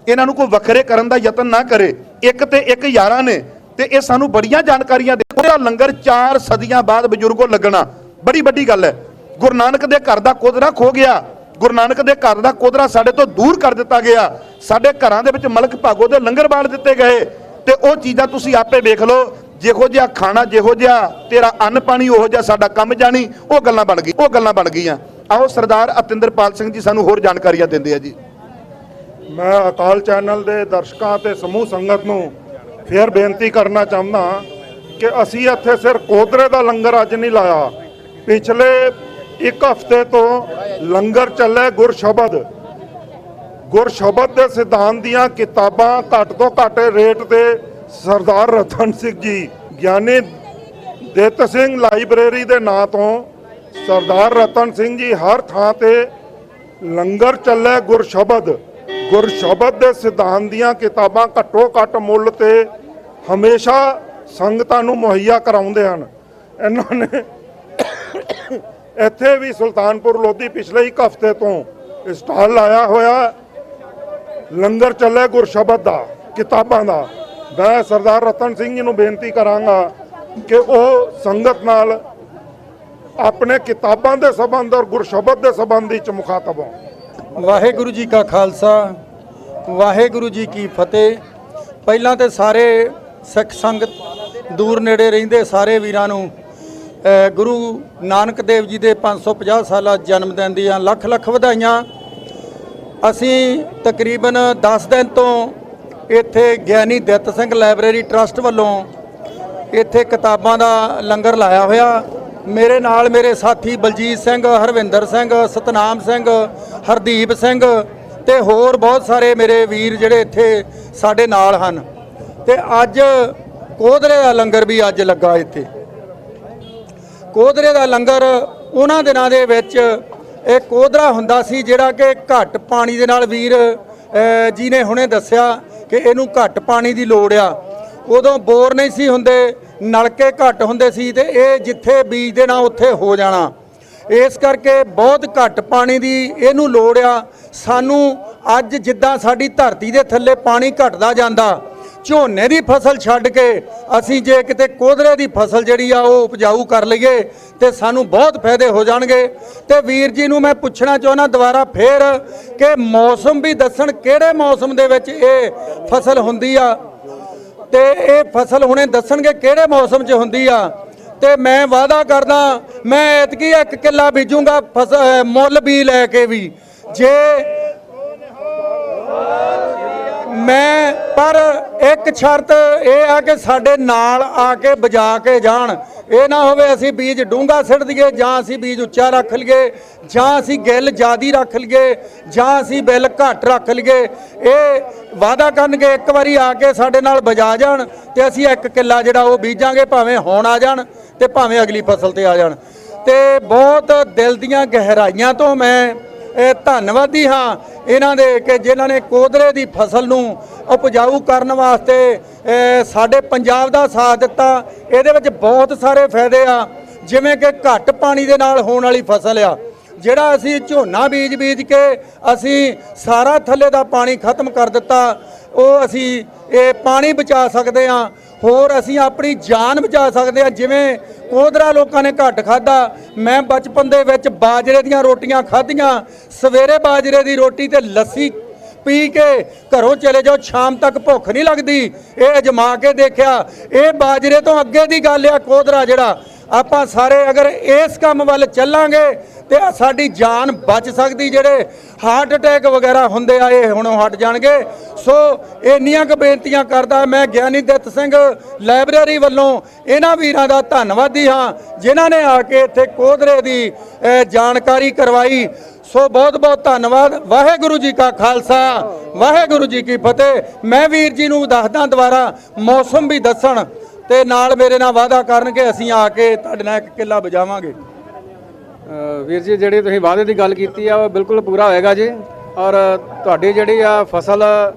ਇਹਨਾਂ ਨੂੰ ਕੋਈ ਵੱਖਰੇ ਕਰਨ ਦਾ ਯਤਨ ਨਾ ਕਰੇ, ਇੱਕ ਤੇ ਇੱਕ ਯਾਰਾਂ ਨੇ। ਤੇ ਇਹ ਸਾਨੂੰ ਬੜੀਆਂ ਜਾਣਕਾਰੀਆਂ ਦੇ। ਉਹਦਾ ਲੰਗਰ 4 ਸਦੀਆਂ ਬਾਅਦ ਬਜ਼ੁਰਗੋਂ ਲੱਗਣਾ ਬੜੀ ਵੱਡੀ ਗੱਲ ਹੈ। ਗੁਰੂ ਨਾਨਕ ਦੇ ਘਰ ਦਾ ਕੁਦਰਾ ਖੋ ਗਿਆ, ਗੁਰੂ ਨਾਨਕ ਦੇ ਘਰ ਦਾ ਕੁਦਰਾ ਸਾਡੇ ਤੋਂ ਦੂਰ ਕਰ ਦਿੱਤਾ ਗਿਆ। ਸਾਡੇ ਘਰਾਂ ਦੇ ਵਿੱਚ ਮਲਕ ਭਾਗੋ ਦੇ ਲੰਗਰ ਬਾੜ ਦਿੱਤੇ ਗਏ। ਤੇ ਉਹ ਚੀਜ਼ਾਂ ਤੁਸੀਂ ਆਪੇ ਵੇਖ ਲਓ। ਜਿਹੋ ਜਿਹਾ ਖਾਣਾ, ਜਿਹੋ ਜਿਹਾ ਤੇਰਾ ਅੰਨ ਪਾਣੀ, ਉਹੋ ਜਿਹਾ ਸਾਡਾ ਕੰਮ ਜਾਣੀ। ਉਹ ਗੱਲਾਂ ਬਣ ਗਈਆਂ। ਆਓ ਸਰਦਾਰ ਅਤਿੰਦਰਪਾਲ ਸਿੰਘ ਜੀ ਸਾਨੂੰ ਹੋਰ ਜਾਣਕਾਰੀਆਂ ਦਿੰਦੇ ਆ ਜੀ। ਮੈਂ ਅਕਾਲ ਚੈਨਲ ਦੇ ਦਰਸ਼ਕਾਂ ਤੇ ਸਮੂਹ ਸੰਗਤ ਨੂੰ ਫਿਰ ਬੇਨਤੀ ਕਰਨਾ ਚਾਹੁੰਦਾ ਕਿ ਅਸੀਂ ਇੱਥੇ ਸਿਰਫ ਕੋਦਰੇ ਦਾ ਲੰਗਰ ਅੱਜ ਨਹੀਂ ਲਾਇਆ। ਪਿਛਲੇ 1 ਹਫ਼ਤੇ ਤੋਂ ਲੰਗਰ ਚੱਲੇ ਗੁਰਸ਼ਬਦ ਦੇ ਸਿਧਾਂਤ ਦੀਆਂ ਕਿਤਾਬਾਂ ਘੱਟ ਤੋਂ ਘੱਟ ਰੇਟ ਤੇ ਸਰਦਾਰ ਰਤਨ ਸਿੰਘ ਜੀ, ਗਿਆਨੀ ਦਿੱਤ ਸਿੰਘ ਲਾਇਬ੍ਰੇਰੀ ਦੇ ਨਾਂ ਤੋਂ ਸਰਦਾਰ ਰਤਨ ਸਿੰਘ ਜੀ ਹਰ ਥਾਂ ਤੇ ਲੰਗਰ ਚੱਲੇ ਗੁਰਸ਼ਬਦ ਦੇ ਸਿਧਾਂਤ ਦੀਆਂ ਕਿਤਾਬਾਂ ਘੱਟੋ ਘੱਟ ਮੁੱਲ ਤੇ ਹਮੇਸ਼ਾ ਸੰਗਤਾਂ ਨੂੰ ਮੁਹੱਈਆ ਕਰਾਉਂਦੇ ਹਨ। ਇਹਨਾਂ ਨੇ ਇੱਥੇ ਵੀ ਸੁਲਤਾਨਪੁਰ ਲੋਧੀ ਪਿਛਲੇ 1 ਹਫ਼ਤੇ ਤੋਂ ਸਟਾਲ ਲਾਇਆ ਹੋਇਆ ਲੰਗਰ ਚੱਲੇ ਗੁਰਸ਼ਬਦ ਦਾ, ਕਿਤਾਬਾਂ ਦਾ। ਮੈਂ ਸਰਦਾਰ ਰਤਨ ਸਿੰਘ ਜੀ ਨੂੰ ਬੇਨਤੀ ਕਰਾਂਗਾ ਕਿ ਉਹ ਸੰਗਤ ਨਾਲ ਆਪਣੇ ਕਿਤਾਬਾਂ ਦੇ ਸੰਬੰਧ ਔਰ ਗੁਰਸ਼ਬਦ ਦੇ ਸੰਬੰਧ ਵਿੱਚ ਮੁਖਾਤਬ ਹੋਣ। ਵਾਹਿਗੁਰੂ ਜੀ ਕਾ ਖਾਲਸਾ, ਵਾਹਿਗੁਰੂ ਜੀ ਕੀ ਫਤਿਹ। ਪਹਿਲਾਂ ਤੇ ਸਾਰੇ ਸਿੱਖ ਸੰਗਤ ਦੂਰ ਨੇੜੇ ਰਹਿੰਦੇ ਸਾਰੇ ਵੀਰਾਂ ਨੂੰ ਗੁਰੂ ਨਾਨਕ ਦੇਵ ਜੀ ਦੇ 550 ਸਾਲਾ ਜਨਮ ਦਿਨ ਦੀਆਂ ਲੱਖ ਲੱਖ ਵਧਾਈਆਂ। ਅਸੀਂ ਤਕਰੀਬਨ 10 ਦਿਨ ਤੋਂ ਇੱਥੇ ਗਿਆਨੀ ਦਿੱਤ ਸਿੰਘ ਲਾਇਬ੍ਰੇਰੀ ਟਰਸਟ ਵੱਲੋਂ ਇੱਥੇ ਕਿਤਾਬਾਂ ਦਾ ਲੰਗਰ ਲਾਇਆ ਹੋਇਆ। ਮੇਰੇ ਨਾਲ ਮੇਰੇ ਸਾਥੀ ਬਲਜੀਤ ਸਿੰਘ, ਹਰਵਿੰਦਰ ਸਿੰਘ, ਸਤਨਾਮ ਸਿੰਘ, ਹਰਦੀਪ ਸਿੰਘ ਤੇ ਹੋਰ ਬਹੁਤ ਸਾਰੇ ਮੇਰੇ ਵੀਰ ਜਿਹੜੇ ਇੱਥੇ ਸਾਡੇ ਨਾਲ ਹਨ। ਤੇ ਅੱਜ ਕੋਦਰੇ ਦਾ ਲੰਗਰ ਵੀ ਅੱਜ ਲੱਗਾ। ਇੱਥੇ ਕੋਦਰੇ ਦਾ ਲੰਗਰ ਉਹਨਾਂ ਦਿਨਾਂ ਦੇ ਵਿੱਚ ਇਹ ਕੋਦਰਾ ਹੁੰਦਾ ਸੀ ਜਿਹੜਾ ਕਿ ਘੱਟ ਪਾਣੀ ਦੇ ਨਾਲ, ਵੀਰ ਜੀ ਨੇ ਹੁਣੇ ਦੱਸਿਆ ਕਿ ਇਹਨੂੰ ਘੱਟ ਪਾਣੀ ਦੀ ਲੋੜ ਆ। ਉਦੋਂ ਬੋਰ ਨਹੀਂ ਸੀ ਹੁੰਦੇ, ਨਲਕੇ ਘੱਟ ਹੁੰਦੇ ਸੀ ਤੇ ਇਹ ਜਿੱਥੇ ਬੀਜ ਦੇਣਾ ਉੱਥੇ ਹੋ ਜਾਣਾ। ਇਸ ਕਰਕੇ ਬਹੁਤ ਘੱਟ ਪਾਣੀ ਦੀ ਇਹਨੂੰ ਲੋੜ ਆ। ਸਾਨੂੰ ਅੱਜ ਜਿੱਦਾਂ ਸਾਡੀ ਧਰਤੀ ਦੇ ਥੱਲੇ ਪਾਣੀ ਘਟਦਾ ਜਾਂਦਾ, ਝੋਨੇ ਦੀ ਫਸਲ ਛੱਡ ਕੇ ਅਸੀਂ ਜੇ ਕਿਤੇ ਕੋਦਰੇ ਦੀ ਫਸਲ ਜਿਹੜੀ ਆ ਉਹ ਉਪਜਾਊ ਕਰ ਲਈਏ ਤੇ ਸਾਨੂੰ ਬਹੁਤ ਫਾਇਦੇ ਹੋ ਜਾਣਗੇ। ਤੇ ਵੀਰ ਜੀ ਨੂੰ ਮੈਂ ਪੁੱਛਣਾ ਚਾਹੁੰਦਾ ਦੁਬਾਰਾ ਫੇਰ ਕਿ ਮੌਸਮ ਵੀ ਦੱਸਣ, ਕਿਹੜੇ ਮੌਸਮ ਦੇ ਵਿੱਚ ਇਹ ਫਸਲ ਹੁੰਦੀ ਆ ਤੇ ਇਹ ਫਸਲ ਹੁਣੇ ਦੱਸਣਗੇ ਕਿਹੜੇ ਮੌਸਮ 'ਚ ਹੁੰਦੀ ਆ। ਤੇ ਮੈਂ ਵਾਅਦਾ ਕਰਦਾ ਮੈਂ ਐਤਕੀ 1 ਕਿੱਲਾ ਬੀਜੂੰਗਾ ਮੁੱਲ ਵੀ ਲੈ ਕੇ ਵੀ। ਜੇ ਮੈਂ ਪਰ ਇੱਕ ਸ਼ਰਤ ਇਹ ਆ ਕਿ ਸਾਡੇ ਨਾਲ ਆ ਕੇ ਬਜਾ ਕੇ ਜਾਣ। ਇਹ ਨਾ ਹੋਵੇ ਅਸੀਂ ਬੀਜ ਡੂੰਘਾ ਸਿੱਟ ਦਈਏ ਜਾਂ ਅਸੀਂ ਬੀਜ ਉੱਚਾ ਰੱਖ ਲਈਏ ਜਾਂ ਅਸੀਂ ਗਿੱਲ ਜ਼ਿਆਦੀ ਰੱਖ ਲਈਏ ਜਾਂ ਅਸੀਂ ਬਿੱਲ ਘੱਟ ਰੱਖ ਲਈਏ। ਇਹ ਵਾਅਦਾ ਕਰਨਗੇ ਇੱਕ ਵਾਰੀ ਆ ਕੇ ਸਾਡੇ ਨਾਲ ਬਜਾ ਜਾਣ ਤੇ ਅਸੀਂ 1 ਕਿੱਲਾ ਜਿਹੜਾ ਉਹ ਬੀਜਾਂਗੇ, ਭਾਵੇਂ ਹੁਣ ਆ ਜਾਣ ਤੇ ਭਾਵੇਂ ਅਗਲੀ ਫਸਲ ਤੇ ਆ ਜਾਣ। ਤੇ ਬਹੁਤ ਦਿਲ ਦੀਆਂ ਗਹਿਰਾਈਆਂ ਤੋਂ ਮੈਂ ਧੰਨਵਾਦੀ ਹਾਂ ਇਹਨਾਂ ਦੇ ਕਿ ਜਿਨ੍ਹਾਂ ਨੇ ਕੋਦਰੇ ਦੀ ਫਸਲ ਨੂੰ ਉਪਜਾਊ ਕਰਨ ਵਾਸਤੇ ਸਾਡੇ ਪੰਜਾਬ ਦਾ ਸਾਥ ਦਿੱਤਾ। ਇਹਦੇ ਵਿੱਚ ਬਹੁਤ ਸਾਰੇ ਫਾਇਦੇ ਆ, ਜਿਵੇਂ ਕਿ ਘੱਟ ਪਾਣੀ ਦੇ ਨਾਲ ਹੋਣ ਵਾਲੀ ਫਸਲ ਆ। ਜਿਹੜਾ ਅਸੀਂ ਝੋਨਾ ਬੀਜ ਕੇ ਅਸੀਂ ਸਾਰਾ ਥੱਲੇ ਦਾ ਪਾਣੀ ਖਤਮ ਕਰ ਦਿੱਤਾ, ਉਹ ਅਸੀਂ ਇਹ ਪਾਣੀ ਬਚਾ ਸਕਦੇ ਹਾਂ। ਹੋਰ ਅਸੀਂ ਆਪਣੀ ਜਾਨ ਬਚਾ ਸਕਦੇ ਹਾਂ। ਜਿਵੇਂ ਕੋਦਰਾ ਲੋਕਾਂ ਨੇ ਘੱਟ ਖਾਦਾ, ਮੈਂ ਬਚਪਨ ਦੇ ਵਿੱਚ ਬਾਜਰੇ ਦੀਆਂ ਰੋਟੀਆਂ ਖਾਧੀਆਂ। ਸਵੇਰੇ ਬਾਜਰੇ ਦੀ ਰੋਟੀ ਤੇ ਲੱਸੀ ਪੀ ਕੇ ਘਰੋਂ ਚਲੇ ਜਾਓ, ਸ਼ਾਮ ਤੱਕ ਭੁੱਖ ਨਹੀਂ ਲੱਗਦੀ। ਇਹ ਅਜਮਾ ਕੇ ਦੇਖਿਆ। ਇਹ ਬਾਜਰੇ ਤੋਂ ਅੱਗੇ ਦੀ ਗੱਲ ਆ ਕੋਦਰਾ ਜਿਹੜਾ। ਆਪਾਂ ਸਾਰੇ ਅਗਰ ਇਸ ਕੰਮ ਵੱਲ ਚੱਲਾਂਗੇ ਤੇ ਸਾਡੀ ਜਾਨ ਬਚ ਸਕਦੀ। ਜਿਹੜੇ ਹਾਰਟ ਅਟੈਕ ਵਗੈਰਾ ਹੁੰਦੇ ਆ ਇਹ ਹੁਣੋਂ ਹਟ ਜਾਣਗੇ। ਸੋ ਇੰਨੀਆਂ ਕੁ ਬੇਨਤੀਆਂ ਕਰਦਾ ਮੈਂ ਗਿਆਨੀ ਦਿੱਤ ਸਿੰਘ ਲਾਇਬ੍ਰੇਰੀ ਵੱਲੋਂ ਇਹਨਾਂ ਵੀਰਾਂ ਦਾ ਧੰਨਵਾਦੀ ਹਾਂ ਜਿਨ੍ਹਾਂ ਨੇ ਆ ਕੇ ਇੱਥੇ ਕੋਦਰੇ ਦੀ ਜਾਣਕਾਰੀ ਕਰਵਾਈ। ਸੋ ਬਹੁਤ ਬਹੁਤ ਧੰਨਵਾਦ। ਵਾਹਿਗੁਰੂ ਜੀ ਕਾ ਖਾਲਸਾ, ਵਾਹਿਗੁਰੂ ਜੀ ਕੀ ਫਤਿਹ। ਮੈਂ ਵੀਰ ਜੀ ਨੂੰ ਦੱਸਦਾ ਦੁਬਾਰਾ ਮੌਸਮ ਵੀ ਦੱਸਣ ਤੇ ਨਾਲ ਮੇਰੇ ਨਾਲ ਵਾਅਦਾ ਕਰਨ ਕਿ ਅਸੀਂ ਆ ਕੇ ਤੁਹਾਡੇ ਨਾਲ 1 ਕਿੱਲਾ ਬਜਾਵਾਂਗੇ। ਵੀਰ ਜੀ ਜਿਹੜੀ ਤੁਸੀਂ ਵਾਅਦੇ ਦੀ ਗੱਲ ਕੀਤੀ ਆ ਉਹ ਬਿਲਕੁਲ ਪੂਰਾ ਹੋਏਗਾ ਜੀ। ਔਰ ਤੁਹਾਡੀ ਜਿਹੜੀ ਆ ਫਸਲ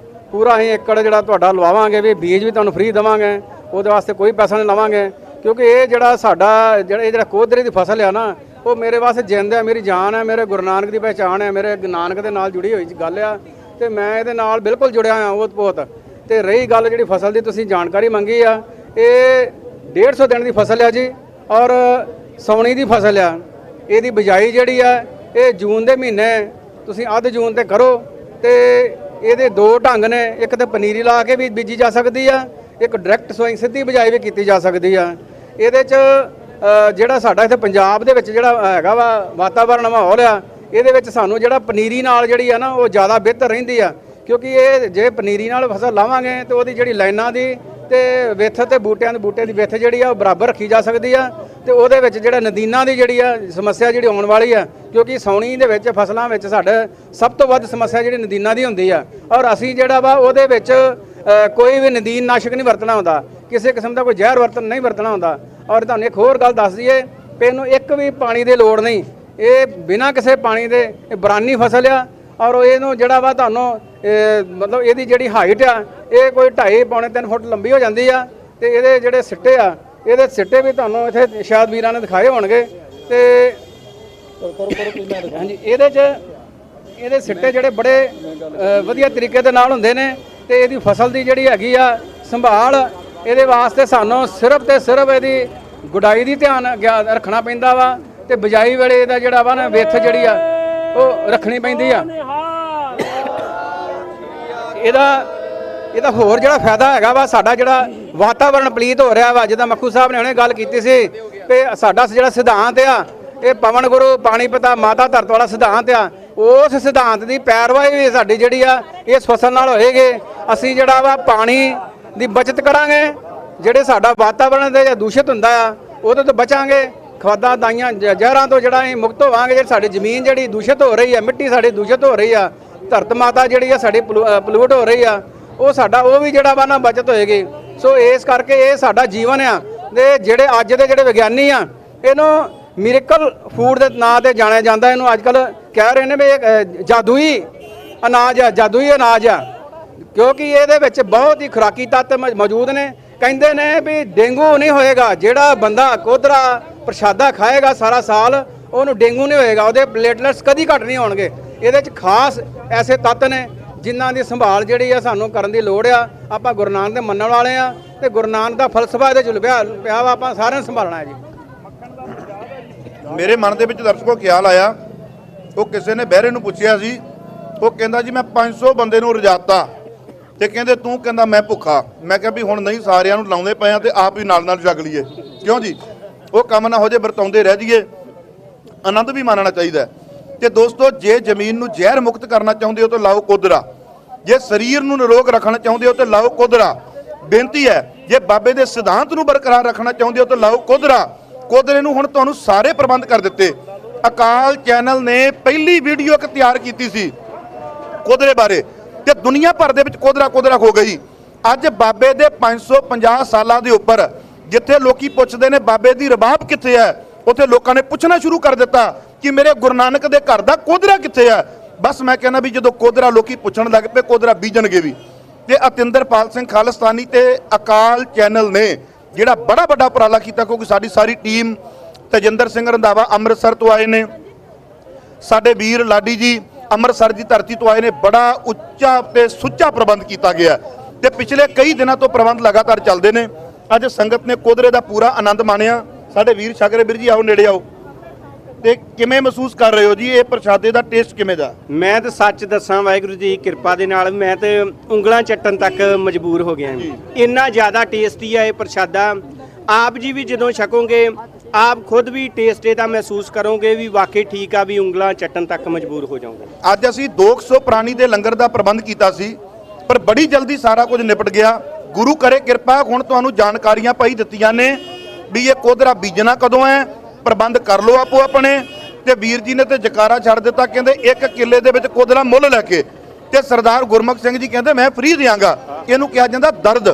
ਪੂਰਾ ਹੀ ਏਕੜ ਜਿਹੜਾ ਤੁਹਾਡਾ ਲਵਾਵਾਂਗੇ, ਵੀ ਬੀਜ ਵੀ ਤੁਹਾਨੂੰ ਫ੍ਰੀ ਦੇਵਾਂਗੇ, ਉਹਦੇ ਵਾਸਤੇ ਕੋਈ ਪੈਸਾ ਨਹੀਂ ਲਵਾਂਗੇ। ਕਿਉਂਕਿ ਇਹ ਜਿਹੜਾ ਸਾਡਾ ਜਿਹੜਾ ਕੋਦਰੇ ਦੀ ਫਸਲ ਆ ਨਾ, ਉਹ ਮੇਰੇ ਵਾਸਤੇ ਜਿੰਦ ਹੈ, ਮੇਰੀ ਜਾਨ ਹੈ, ਮੇਰੇ ਗੁਰੂ ਨਾਨਕ ਦੀ ਪਹਿਚਾਣ ਹੈ, ਮੇਰੇ ਨਾਨਕ ਦੇ ਨਾਲ ਜੁੜੀ ਹੋਈ ਗੱਲ ਆ ਤੇ ਮੈਂ ਇਹਦੇ ਨਾਲ ਬਿਲਕੁਲ ਜੁੜਿਆ ਹਾਂ ਉਹ ਬਹੁਤ। ਤੇ ਰਹੀ ਗੱਲ ਜਿਹੜੀ ਫਸਲ ਦੀ ਤੁਸੀਂ ਜਾਣਕਾਰੀ ਮੰਗੀ ਆ, ਇਹ 150 ਦਿਨ ਦੀ ਫਸਲ ਆ ਜੀ ਔਰ ਸੌਣੀ ਦੀ ਫਸਲ ਆ। ਇਹਦੀ ਬਿਜਾਈ ਜਿਹੜੀ ਆ ਇਹ ਜੂਨ ਦੇ ਮਹੀਨੇ ਤੁਸੀਂ ਅੱਧ ਜੂਨ ਤੇ ਕਰੋ। ਤੇ ਇਹਦੇ 2 ਢੰਗ ਨੇ, ਇੱਕ ਤੇ ਪਨੀਰੀ ਲਾ ਕੇ ਵੀ ਬੀਜੀ ਜਾ ਸਕਦੀ ਆ, ਇੱਕ ਡਾਇਰੈਕਟ ਸੋਇੰਗ ਸਿੱਧੀ ਬਿਜਾਈ ਵੀ ਕੀਤੀ ਜਾ ਸਕਦੀ ਆ। ਇਹਦੇ 'ਚ ਜਿਹੜਾ ਸਾਡਾ ਇੱਥੇ ਪੰਜਾਬ ਦੇ ਵਿੱਚ ਜਿਹੜਾ ਹੈਗਾ ਵਾ ਵਾਤਾਵਰਣ ਮਾਹੌਲ ਆ, ਇਹਦੇ ਵਿੱਚ ਸਾਨੂੰ ਜਿਹੜਾ ਪਨੀਰੀ ਨਾਲ ਜਿਹੜੀ ਆ ਨਾ ਉਹ ਜ਼ਿਆਦਾ ਬਿਹਤਰ ਰਹਿੰਦੀ ਆ। ਕਿਉਂਕਿ ਇਹ ਜੇ ਪਨੀਰੀ ਨਾਲ ਫਸਲ ਲਾਵਾਂਗੇ ਤੇ ਉਹਦੀ ਜਿਹੜੀ ਲਾਈਨਾਂ ਦੀ ਤੇ ਵਿੱਥ ਤੇ ਬੂਟੇ ਦੀ ਵਿੱਥ ਜਿਹੜੀ ਆ ਉਹ ਬਰਾਬਰ ਰੱਖੀ ਜਾ ਸਕਦੀ ਆ। ਤੇ ਉਹਦੇ ਵਿੱਚ ਜਿਹੜਾ ਨਦੀਨਾਂ ਦੀ ਜਿਹੜੀ ਆ ਸਮੱਸਿਆ ਜਿਹੜੀ ਆਉਣ ਵਾਲੀ ਆ, ਕਿਉਂਕਿ ਸੌਣੀ ਦੇ ਵਿੱਚ ਫਸਲਾਂ ਵਿੱਚ ਸਾਡੇ ਸਭ ਤੋਂ ਵੱਧ ਸਮੱਸਿਆ ਜਿਹੜੀ ਨਦੀਨਾਂ ਦੀ ਹੁੰਦੀ ਆ। ਔਰ ਅਸੀਂ ਜਿਹੜਾ ਵਾ ਉਹਦੇ ਵਿੱਚ ਕੋਈ ਵੀ ਨਦੀਨ ਨਾਸ਼ਕ ਨਹੀਂ ਵਰਤਣਾ ਹੁੰਦਾ, ਕਿਸੇ ਕਿਸਮ ਦਾ ਕੋਈ ਜ਼ਹਿਰ ਨਹੀਂ ਵਰਤਣਾ ਹੁੰਦਾ। ਔਰ ਤੁਹਾਨੂੰ ਇੱਕ ਹੋਰ ਗੱਲ ਦੱਸ ਦਈਏ ਵੀ ਇਹਨੂੰ ਇੱਕ ਵੀ ਪਾਣੀ ਦੀ ਲੋੜ ਨਹੀਂ, ਇਹ ਬਿਨਾਂ ਕਿਸੇ ਪਾਣੀ ਦੇ ਇਹ ਬਰਾਨੀ ਫਸਲ ਆ। ਔਰ ਇਹਨੂੰ ਜਿਹੜਾ ਵਾ ਤੁਹਾਨੂੰ ਮਤਲਬ ਇਹਦੀ ਜਿਹੜੀ ਹਾਈਟ ਆ ਇਹ ਕੋਈ 2.5 ਪੌਣੇ 3 ਫੁੱਟ ਲੰਬੀ ਹੋ ਜਾਂਦੀ ਆ। ਤੇ ਇਹਦੇ ਜਿਹੜੇ ਸਿੱਟੇ ਆ, ਇਹਦੇ ਸਿੱਟੇ ਵੀ ਤੁਹਾਨੂੰ ਇੱਥੇ ਸ਼ਾਇਦ ਵੀਰਾਂ ਨੇ ਦਿਖਾਏ ਹੋਣਗੇ। ਤੇ ਹਾਂਜੀ ਇਹਦੇ ਸਿੱਟੇ ਜਿਹੜੇ ਬੜੇ ਵਧੀਆ ਤਰੀਕੇ ਦੇ ਨਾਲ ਹੁੰਦੇ ਨੇ। ਤੇ ਇਹਦੀ ਫਸਲ ਦੀ ਜਿਹੜੀ ਹੈਗੀ ਆ ਸੰਭਾਲ, ਇਹਦੇ ਵਾਸਤੇ ਸਾਨੂੰ ਸਿਰਫ ਤੇ ਸਿਰਫ ਇਹਦੀ ਗੁਡਾਈ ਦੀ ਧਿਆਨ ਰੱਖਣਾ ਪੈਂਦਾ ਵਾ। ਤੇ ਬਿਜਾਈ ਵੇਲੇ ਇਹਦਾ ਜਿਹੜਾ ਵਾ ਨਾ ਵਿੱਥ ਜਿਹੜੀ ਆ ਉਹ ਰੱਖਣੀ ਪੈਂਦੀ ਆ। ਇਹਦਾ ਹੋਰ ਜਿਹੜਾ ਫਾਇਦਾ ਹੈਗਾ ਵਾ, ਸਾਡਾ ਜਿਹੜਾ ਵਾਤਾਵਰਣ ਪਲੀਤ ਹੋ ਰਿਹਾ ਵਾ, ਜਿੱਦਾਂ ਮੱਖੂ ਸਾਹਿਬ ਨੇ ਹੁਣੇ ਗੱਲ ਕੀਤੀ ਸੀ ਕਿ ਸਾਡਾ ਜਿਹੜਾ ਸਿਧਾਂਤ ਆ ਇਹ ਪਵਨ ਗੁਰੂ ਪਾਣੀ ਪਿਤਾ ਮਾਤਾ ਧਰਤ ਵਾਲਾ ਸਿਧਾਂਤ ਆ, ਉਸ ਸਿਧਾਂਤ ਦੀ ਪੈਰਵਾਈ ਵੀ ਸਾਡੀ ਜਿਹੜੀ ਆ ਇਸ ਫਸਲ ਨਾਲ ਹੋਏਗੀ। ਅਸੀਂ ਜਿਹੜਾ ਵਾ ਪਾਣੀ ਦੀ ਬਚਤ ਕਰਾਂਗੇ, ਜਿਹੜੇ ਸਾਡਾ ਵਾਤਾਵਰਣ ਦੇ ਦੂਸ਼ਿਤ ਹੁੰਦਾ ਆ ਉਹਦੇ ਤੋਂ ਬਚਾਂਗੇ, ਖਾਦਾਂ ਦਾਈਆਂ ਜ਼ਹਿਰਾਂ ਤੋਂ ਜਿਹੜਾ ਅਸੀਂ ਮੁਕਤ ਹੋਵਾਂਗੇ। ਜਿਹੜੀ ਸਾਡੀ ਜ਼ਮੀਨ ਜਿਹੜੀ ਦੂਸ਼ਿਤ ਹੋ ਰਹੀ ਆ, ਮਿੱਟੀ ਸਾਡੀ ਦੂਸ਼ਿਤ ਹੋ ਰਹੀ ਆ, ਧਰਤ ਮਾਤਾ ਜਿਹੜੀ ਆ ਸਾਡੀ ਪਲੂਟ ਹੋ ਰਹੀ ਆ, ਉਹ ਵੀ ਜਿਹੜਾ ਵਾ ਨਾ ਬਚਤ ਹੋਏਗੀ। ਸੋ ਇਸ ਕਰਕੇ ਇਹ ਸਾਡਾ ਜੀਵਨ ਆ। ਤੇ ਜਿਹੜੇ ਅੱਜ ਦੇ ਜਿਹੜੇ ਵਿਗਿਆਨੀ ਆ ਇਹਨੂੰ ਮਿਰੇਕਲ ਫੂਡ ਦੇ ਨਾਂ ਤੇ ਜਾਣਿਆ ਜਾਂਦਾ। ਇਹਨੂੰ ਅੱਜ ਕੱਲ੍ਹ ਕਹਿ ਰਹੇ ਨੇ ਵੀ ਜਾਦੂਈ ਅਨਾਜ ਆ, ਕਿਉਂਕਿ ਇਹਦੇ ਵਿੱਚ ਬਹੁਤ ਹੀ ਖੁਰਾਕੀ ਤੱਤ ਮੌਜੂਦ ਨੇ। ਕਹਿੰਦੇ ਨੇ ਵੀ ਡੇਂਗੂ ਨਹੀਂ ਹੋਏਗਾ, ਜਿਹੜਾ ਬੰਦਾ ਕੋਦਰਾ ਪ੍ਰਸ਼ਾਦਾ ਖਾਏਗਾ ਸਾਰਾ ਸਾਲ ਉਹਨੂੰ ਡੇਂਗੂ ਨਹੀਂ ਹੋਏਗਾ, ਉਹਦੇ ਪਲੇਟਲੈਟਸ ਕਦੀ ਘੱਟ ਨਹੀਂ ਹੋਣਗੇ। ਇਹਦੇ 'ਚ ਖਾਸ ਐਸੇ ਤੱਤ ਨੇ ਜਿਨ੍ਹਾਂ ਦੀ ਸੰਭਾਲ ਜਿਹੜੀ ਆ ਸਾਨੂੰ ਕਰਨ ਦੀ ਲੋੜ ਆ। ਆਪਾਂ ਗੁਰੂ ਨਾਨਕ ਦੇ ਮੰਨਣ ਵਾਲੇ ਆ ਤੇ ਗੁਰੂ ਨਾਨਕ ਦਾ ਫਲਸਫਾ ਇਹਦੇ 'ਚ ਲੁਕਿਆ ਪਿਆ ਵਾ, ਆਪਾਂ ਸਾਰਿਆਂ ਨੂੰ ਸੰਭਾਲਣਾ ਹੈ ਜੀ। ਮੇਰੇ ਮਨ ਦੇ ਵਿੱਚ ਦਰਸ਼ਕੋ ਖਿਆਲ ਆਇਆ, ਉਹ ਕਿਸੇ ਨੇ ਬਹਿਰੇ ਨੂੰ ਪੁੱਛਿਆ ਸੀ, ਉਹ ਕਹਿੰਦਾ ਜੀ ਮੈਂ 500 ਬੰਦੇ ਨੂੰ ਰਜਾਤਾ ਤੇ ਕਹਿੰਦੇ ਤੂੰ ਕਹਿੰਦਾ ਮੈਂ ਭੁੱਖਾ। ਮੈਂ ਕਿਹਾ ਵੀ ਹੁਣ ਨਹੀਂ, ਸਾਰਿਆਂ ਨੂੰ ਲਾਉਂਦੇ ਪਏ ਆ ਤੇ ਆਪ ਹੀ ਨਾਲ ਛਕ ਲਈਏ, ਕਿਉਂ ਜੀ? ਉਹ ਕੰਮ ਨਾ ਹੋ ਜੇ, ਵਰਤਾਉਂਦੇ ਰਹਿ ਜਾਈਏ, ਆਨੰਦ ਵੀ ਮਾਣਨਾ ਚਾਹੀਦਾ। ਤੇ ਦੋਸਤੋ ਜੇ ਜ਼ਮੀਨ ਨੂੰ ਜ਼ਹਿਰ ਮੁਕਤ ਕਰਨਾ ਚਾਹੁੰਦੇ ਹੋ ਤਾਂ ਲਾਓ ਕੋਦਰਾ। ਜੇ ਸਰੀਰ ਨੂੰ ਨਿਰੋਗ ਰੱਖਣਾ ਚਾਹੁੰਦੇ ਹੋ ਤੇ ਲਾਓ ਕੋਧਰਾ। ਬੇਨਤੀ ਹੈ ਜੇ ਬਾਬੇ ਦੇ ਸਿਧਾਂਤ ਨੂੰ ਬਰਕਰਾਰ ਰੱਖਣਾ ਚਾਹੁੰਦੇ ਹੋ ਤਾਂ ਲਾਓ ਕੋਧਰਾ। ਕੋਧਰੇ ਨੂੰ ਹੁਣ ਤੁਹਾਨੂੰ ਸਾਰੇ ਪ੍ਰਬੰਧ ਕਰ ਦਿੱਤੇ। ਅਕਾਲ ਚੈਨਲ ਨੇ ਪਹਿਲੀ ਵੀਡੀਓ ਇੱਕ ਤਿਆਰ ਕੀਤੀ ਸੀ ਕੋਧਰੇ ਬਾਰੇ ਤੇ ਦੁਨੀਆ ਭਰ ਦੇ ਵਿੱਚ ਕੋਧਰਾ ਹੋ ਗਈ। ਅੱਜ ਬਾਬੇ ਦੇ 550 ਸਾਲਾਂ ਦੇ ਉੱਪਰ ਜਿੱਥੇ ਲੋਕੀ ਪੁੱਛਦੇ ਨੇ ਬਾਬੇ ਦੀ ਰਬਾਬ ਕਿੱਥੇ ਹੈ, ਉੱਥੇ ਲੋਕਾਂ ਨੇ ਪੁੱਛਣਾ ਸ਼ੁਰੂ ਕਰ ਦਿੱਤਾ ਕਿ ਮੇਰੇ ਗੁਰੂ ਨਾਨਕ ਦੇ ਘਰ ਦਾ ਕੋਧਰਾ ਕਿੱਥੇ ਹੈ। ਬਸ ਮੈਂ ਕਹਿੰਦਾ ਵੀ ਜਦੋਂ ਕੋਧਰਾ ਲੋਕੀ ਪੁੱਛਣ ਲੱਗ ਪਏ ਕੋਧਰਾ ਬੀਜਣਗੇ ਵੀ। ਤੇ ਅਤਿੰਦਰਪਾਲ ਸਿੰਘ ਖਾਲਿਸਤਾਨੀ ਤੇ ਅਕਾਲ ਚੈਨਲ ਨੇ ਜਿਹੜਾ ਬੜਾ ਵੱਡਾ ਉਪਰਾਲਾ ਕੀਤਾ, ਕਿਉਂਕਿ ਸਾਡੀ ਸਾਰੀ ਟੀਮ ਤੇਜਿੰਦਰ ਸਿੰਘ ਰੰਧਾਵਾ ਅੰਮ੍ਰਿਤਸਰ ਤੋਂ ਆਏ ਨੇ, ਸਾਡੇ ਵੀਰ ਲਾਡੀ ਜੀ ਅੰਮ੍ਰਿਤਸਰ ਦੀ ਧਰਤੀ ਤੋਂ ਆਏ ਨੇ। ਬੜਾ ਉੱਚਾ ਤੇ ਸੁੱਚਾ ਪ੍ਰਬੰਧ ਕੀਤਾ ਗਿਆ ਤੇ ਪਿਛਲੇ ਕਈ ਦਿਨਾਂ ਤੋਂ ਪ੍ਰਬੰਧ ਲਗਾਤਾਰ ਚੱਲਦੇ ਨੇ। ਅੱਜ ਸੰਗਤ ਨੇ ਕੋਧਰੇ ਦਾ ਪੂਰਾ ਆਨੰਦ ਮਾਣਿਆ। ਸਾਡੇ ਵੀਰ ਛਕਰੇ ਵੀਰ ਜੀ ਆਓ ਨੇੜੇ ਆਓ। ਤੇ ਕਿਵੇਂ ਮਹਿਸੂਸ ਕਰ ਰਹੇ ਹੋ ਜੀ ਇਹ ਪ੍ਰਸ਼ਾਦੇ ਦਾ ਟੇਸਟ ਕਿਵੇਂ ਦਾ? ਮੈਂ ਤਾਂ ਸੱਚ ਦੱਸਾਂ ਵਾਹਿਗੁਰੂ ਜੀ ਦੀ ਕਿਰਪਾ ਦੇ ਨਾਲ ਮੈਂ ਤੇ ਉਂਗਲਾਂ ਚੱਟਣ ਤੱਕ ਮਜਬੂਰ ਹੋ ਗਿਆ। ਇੰਨਾ ਜ਼ਿਆਦਾ ਟੇਸਟੀ ਹੈ ਇਹ ਪ੍ਰਸ਼ਾਦਾ। ਆਪ ਜੀ ਵੀ ਜਦੋਂ ਛਕੋਗੇ ਆਪ ਖੁਦ ਵੀ ਟੇਸਟ ਇਹਦਾ ਮਹਿਸੂਸ ਕਰੋਗੇ ਵੀ ਵਾਕਈ ਠੀਕ ਆ, ਵੀ ਉਂਗਲਾਂ ਚੱਟਣ ਤੱਕ ਮਜਬੂਰ ਹੋ ਜਾਓਗੇ। ਅੱਜ ਅਸੀਂ 200 ਪ੍ਰਾਣੀ ਦੇ ਲੰਗਰ ਦਾ ਪ੍ਰਬੰਧ ਕੀਤਾ ਸੀ, ਪਰ ਬੜੀ ਜਲਦੀ ਸਾਰਾ ਕੁਝ ਨਿਪਟ ਗਿਆ। ਗੁਰੂ ਕਰੇ ਕਿਰਪਾ। ਹੁਣ ਤੁਹਾਨੂੰ ਜਾਣਕਾਰੀਆਂ ਪਾਈ ਦਿੱਤੀਆਂ ਨੇ ਵੀ ਇਹ ਕੋਧਰਾ ਬੀਜਣਾ ਕਦੋਂ ਹੈ, ਪ੍ਰਬੰਧ ਕਰ ਲਓ ਆਪੋ ਆਪਣੇ। ਤੇ ਵੀਰ ਜੀ ਨੇ ਤੇ ਜਕਾਰਾ ਛੱਡ ਦਿੱਤਾ, ਕਹਿੰਦੇ 1 ਕਿੱਲੇ ਦੇ ਵਿੱਚ ਕੋਧਰਾ ਮੁੱਲ ਲੈ ਕੇ। ਤੇ ਸਰਦਾਰ ਗੁਰਮੁਖ ਸਿੰਘ ਜੀ ਕਹਿੰਦੇ ਮੈਂ ਫ੍ਰੀ ਦਿਆਂਗਾ। ਇਹਨੂੰ ਕਿਹਾ ਜਾਂਦਾ ਦਰਦ,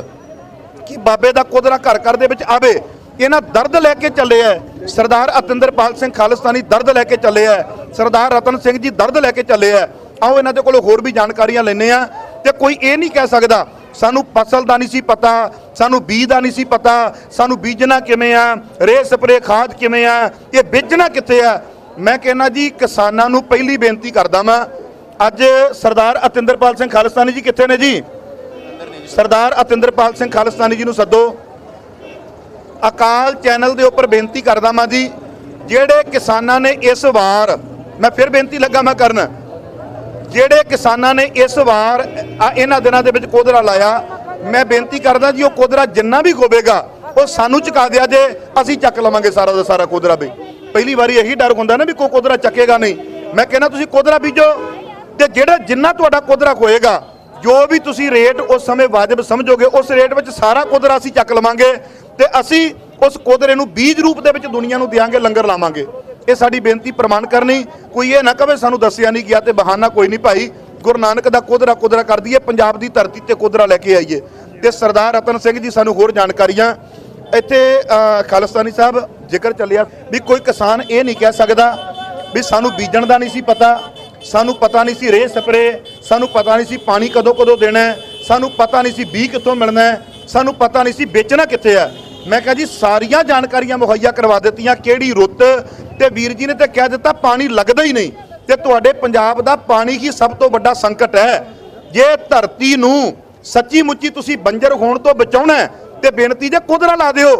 ਕਿ ਬਾਬੇ ਦਾ ਕੋਧਰਾ ਘਰ ਘਰ ਦੇ ਵਿੱਚ ਆਵੇ। ਇਹਨਾਂ ਦਰਦ ਲੈ ਕੇ ਚੱਲੇ ਆ। ਸਰਦਾਰ ਅਤਿੰਦਰਪਾਲ ਸਿੰਘ ਖਾਲਿਸਤਾਨੀ ਦਰਦ ਲੈ ਕੇ ਚੱਲੇ ਆ, ਸਰਦਾਰ ਰਤਨ ਸਿੰਘ ਜੀ ਦਰਦ ਲੈ ਕੇ ਚੱਲੇ ਆ। ਆਓ ਇਹਨਾਂ ਦੇ ਕੋਲੋਂ ਹੋਰ ਵੀ ਜਾਣਕਾਰੀਆਂ ਲੈਣੇ ਆ। ਤੇ ਕੋਈ ਇਹ ਨਹੀਂ ਕਹਿ ਸਕਦਾ ਸਾਨੂੰ ਫਸਲ ਦਾ ਨਹੀਂ ਸੀ ਪਤਾ, ਸਾਨੂੰ ਬੀਜ ਦਾ ਨਹੀਂ ਸੀ ਪਤਾ, ਸਾਨੂੰ ਬੀਜਣਾ ਕਿਵੇਂ ਆ, ਰੇ ਸਪਰੇ ਖਾਦ ਕਿਵੇਂ ਆ, ਇਹ ਵੇਚਣਾ ਕਿੱਥੇ ਆ। ਮੈਂ ਕਹਿੰਦਾ ਜੀ ਕਿਸਾਨਾਂ ਨੂੰ ਪਹਿਲੀ ਬੇਨਤੀ ਕਰਦਾ ਮੈਂ, ਅੱਜ ਸਰਦਾਰ ਅਤਿੰਦਰਪਾਲ ਸਿੰਘ ਖਾਲਿਸਤਾਨੀ ਜੀ ਕਿੱਥੇ ਨੇ ਜੀ? ਸਰਦਾਰ ਅਤਿੰਦਰਪਾਲ ਸਿੰਘ ਖਾਲਿਸਤਾਨੀ ਜੀ ਨੂੰ ਸੱਦੋ। ਅਕਾਲ ਚੈਨਲ ਦੇ ਉੱਪਰ ਬੇਨਤੀ ਕਰਦਾ ਮੈਂ ਜੀ, ਜਿਹੜੇ ਕਿਸਾਨਾਂ ਨੇ ਇਸ ਵਾਰ, ਮੈਂ ਫਿਰ ਬੇਨਤੀ ਲੱਗਾ ਮੈਂ ਕਰਨ, ਜਿਹੜੇ ਕਿਸਾਨਾਂ ਨੇ ਇਸ ਵਾਰ ਇਹਨਾਂ ਦਿਨਾਂ ਦੇ ਵਿੱਚ ਕੋਧਰਾ ਲਾਇਆ, ਮੈਂ ਬੇਨਤੀ ਕਰਦਾ ਜੀ ਉਹ ਕੋਧਰਾ ਜਿੰਨਾ ਵੀ ਹੋਵੇਗਾ ਉਹ ਸਾਨੂੰ ਚੁਕਾ ਦਿਆ ਜੇ, ਅਸੀਂ ਚੱਕ ਲਵਾਂਗੇ ਸਾਰਾ ਦਾ ਸਾਰਾ ਕੋਧਰਾ। ਬਈ ਪਹਿਲੀ ਵਾਰੀ ਇਹੀ ਡਰ ਹੁੰਦਾ ਨਾ ਵੀ ਕੋਈ ਕੋਧਰਾ ਚੱਕੇਗਾ ਨਹੀਂ। ਮੈਂ ਕਹਿੰਦਾ ਤੁਸੀਂ ਕੋਧਰਾ ਬੀਜੋ ਤੇ ਜਿਹੜਾ ਜਿੰਨਾ ਤੁਹਾਡਾ ਕੋਧਰਾ ਹੋਏਗਾ, ਜੋ ਵੀ ਤੁਸੀਂ ਰੇਟ ਉਸ ਸਮੇਂ ਵਾਜਬ ਸਮਝੋਗੇ, ਉਸ ਰੇਟ ਵਿੱਚ ਸਾਰਾ ਕੋਧਰਾ ਅਸੀਂ ਚੱਕ ਲਵਾਂਗੇ ਤੇ ਅਸੀਂ ਉਸ ਕੋਧਰੇ ਨੂੰ ਬੀਜ ਰੂਪ ਦੇ ਵਿੱਚ ਦੁਨੀਆ ਨੂੰ ਦਿਆਂਗੇ, ਲੰਗਰ ਲਾਵਾਂਗੇ। ਇਹ ਸਾਡੀ ਬੇਨਤੀ ਪ੍ਰਮਾਣ ਕਰਨੀ। ਕੋਈ ਇਹ ਨਾ ਕਵੇ ਸਾਨੂੰ ਦੱਸਿਆ ਨਹੀਂ ਗਿਆ ਤੇ ਬਹਾਨਾ ਕੋਈ ਨਹੀਂ ਭਾਈ। ਗੁਰੂ ਨਾਨਕ ਦਾ ਕੋਧਰਾ ਕਰ ਦਈਏ, ਪੰਜਾਬ ਦੀ ਧਰਤੀ ਤੇ ਕੋਧਰਾ ਲੈ ਕੇ ਆਈਏ। ਤੇ ਸਰਦਾਰ ਰਤਨ ਸਿੰਘ ਜੀ ਸਾਨੂੰ ਹੋਰ ਜਾਣਕਾਰੀਆਂ। ਇੱਥੇ ਖਾਲਿਸਤਾਨੀ ਸਾਹਿਬ ਜ਼ਿਕਰ ਚੱਲਿਆ ਵੀ ਕੋਈ ਕਿਸਾਨ ਇਹ ਨਹੀਂ ਕਹਿ ਸਕਦਾ ਵੀ ਸਾਨੂੰ ਬੀਜਣ ਦਾ ਨਹੀਂ ਸੀ ਪਤਾ, ਸਾਨੂੰ ਪਤਾ ਨਹੀਂ ਸੀ ਰੇ ਸਪਰੇ, ਸਾਨੂੰ ਪਤਾ ਨਹੀਂ ਸੀ ਪਾਣੀ ਕਦੋਂ ਦੇਣਾ, ਸਾਨੂੰ ਪਤਾ ਨਹੀਂ ਸੀ ਬੀਜ ਕਿੱਥੋਂ ਮਿਲਣਾ, ਸਾਨੂੰ ਪਤਾ ਨਹੀਂ ਸੀ ਵੇਚਣਾ ਕਿੱਥੇ ਆ। ਮੈਂ ਕਿਹਾ ਜੀ ਸਾਰੀਆਂ ਜਾਣਕਾਰੀਆਂ ਮੁਹੱਈਆ ਕਰਵਾ ਦਿੱਤੀਆਂ, ਕਿਹੜੀ ਰੁੱਤ। ਤੇ ਵੀਰ ਜੀ ਨੇ ਤਾਂ ਕਹਿ ਦਿੱਤਾ ਪਾਣੀ ਲੱਗਦਾ ਹੀ ਨਹੀਂ। ਤੇ ਤੁਹਾਡੇ ਪੰਜਾਬ ਦਾ ਪਾਣੀ ਹੀ ਸਭ ਤੋਂ ਵੱਡਾ ਸੰਕਟ ਹੈ। ਜੇ ਧਰਤੀ ਨੂੰ ਸੱਚੀ ਮੁੱਚੀ ਤੁਸੀਂ ਬੰਜਰ ਹੋਣ ਤੋਂ ਬਚਾਉਣਾ ਤੇ ਬੇਨਤੀ ਜੇ ਕੋਧਰਾ ਲਾ ਦਿਓ,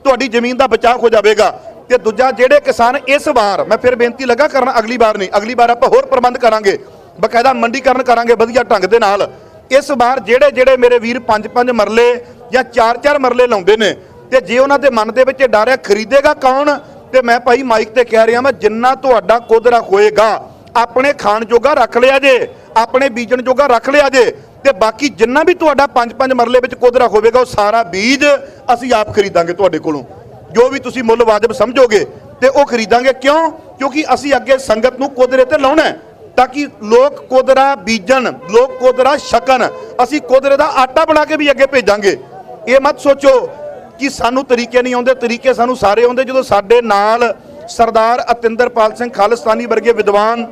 ਤੁਹਾਡੀ ਜ਼ਮੀਨ ਦਾ ਬਚਾਅ ਹੋ ਜਾਵੇਗਾ। ਤੇ ਦੂਜਾ ਜਿਹੜੇ ਕਿਸਾਨ ਇਸ ਵਾਰ, ਮੈਂ ਫਿਰ ਬੇਨਤੀ ਲੱਗਾ ਕਰਨ, ਅਗਲੀ ਵਾਰ ਨਹੀਂ, ਅਗਲੀ ਵਾਰ ਆਪਾਂ ਹੋਰ ਪ੍ਰਬੰਧ ਕਰਾਂਗੇ, ਬਕਾਇਦਾ ਮੰਡੀਕਰਨ ਕਰਾਂਗੇ ਵਧੀਆ ਢੰਗ ਦੇ ਨਾਲ। ਇਸ ਵਾਰ ਜਿਹੜੇ ਮੇਰੇ ਵੀਰ 5-5 ਮਰਲੇ ਜਾਂ 4-4 ਮਰਲੇ ਲਾਉਂਦੇ ਨੇ, ਤੇ ਜੇ ਉਹਨਾਂ ਦੇ ਮਨ ਦੇ ਵਿੱਚ ਡਰ ਹੈ ਖਰੀਦੇਗਾ ਕੌਣ, ਤੇ ਮੈਂ ਭਾਈ ਮਾਈਕ ਤੇ ਕਹਿ ਰਿਹਾ ਮੈਂ ਜਿੰਨਾ ਤੁਹਾਡਾ ਕੋਧਰਾ ਹੋਏਗਾ ਆਪਣੇ ਖਾਣ ਜੋਗਾ ਰੱਖ ਲਿਆ ਜੇ, ਆਪਣੇ ਬੀਜਣ ਜੋਗਾ ਰੱਖ ਲਿਆ ਜੇ। ਤੇ ਬਾਕੀ ਜਿੰਨਾ ਵੀ ਤੁਹਾਡਾ 5-5 ਮਰਲੇ ਵਿੱਚ ਕੋਧਰਾ ਹੋਵੇਗਾ ਉਹ ਸਾਰਾ ਬੀਜ ਅਸੀਂ ਆਪ ਖਰੀਦਾਂਗੇ ਤੁਹਾਡੇ ਕੋਲੋਂ, ਜੋ ਵੀ ਤੁਸੀਂ ਮੁੱਲ ਵਾਜਬ ਸਮਝੋਗੇ ਤੇ ਉਹ ਖਰੀਦਾਂਗੇ। ਕਿਉਂ? ਕਿਉਂਕਿ ਅਸੀਂ ਅੱਗੇ ਸੰਗਤ ਨੂੰ ਕੋਧਰੇ ਤੇ ਲਾਉਣਾ ਤਾਂ ਕਿ ਲੋਕ ਕੋਧਰਾ ਬੀਜਣ, ਲੋਕ ਕੋਧਰਾ ਛਕਣ। ਅਸੀਂ ਕੋਧਰੇ ਦਾ ਆਟਾ ਬਣਾ ਕੇ ਵੀ ਅੱਗੇ ਭੇਜਾਂਗੇ। ਇਹ ਮਤ ਸੋਚੋ ਕਿ ਸਾਨੂੰ ਤਰੀਕੇ ਨਹੀਂ ਆਉਂਦੇ, ਤਰੀਕੇ ਸਾਨੂੰ ਸਾਰੇ ਆਉਂਦੇ। ਜਦੋਂ ਸਾਡੇ ਨਾਲ ਸਰਦਾਰ ਅਤਿੰਦਰਪਾਲ ਸਿੰਘ ਖਾਲਿਸਤਾਨੀ ਵਰਗੇ ਵਿਦਵਾਨ,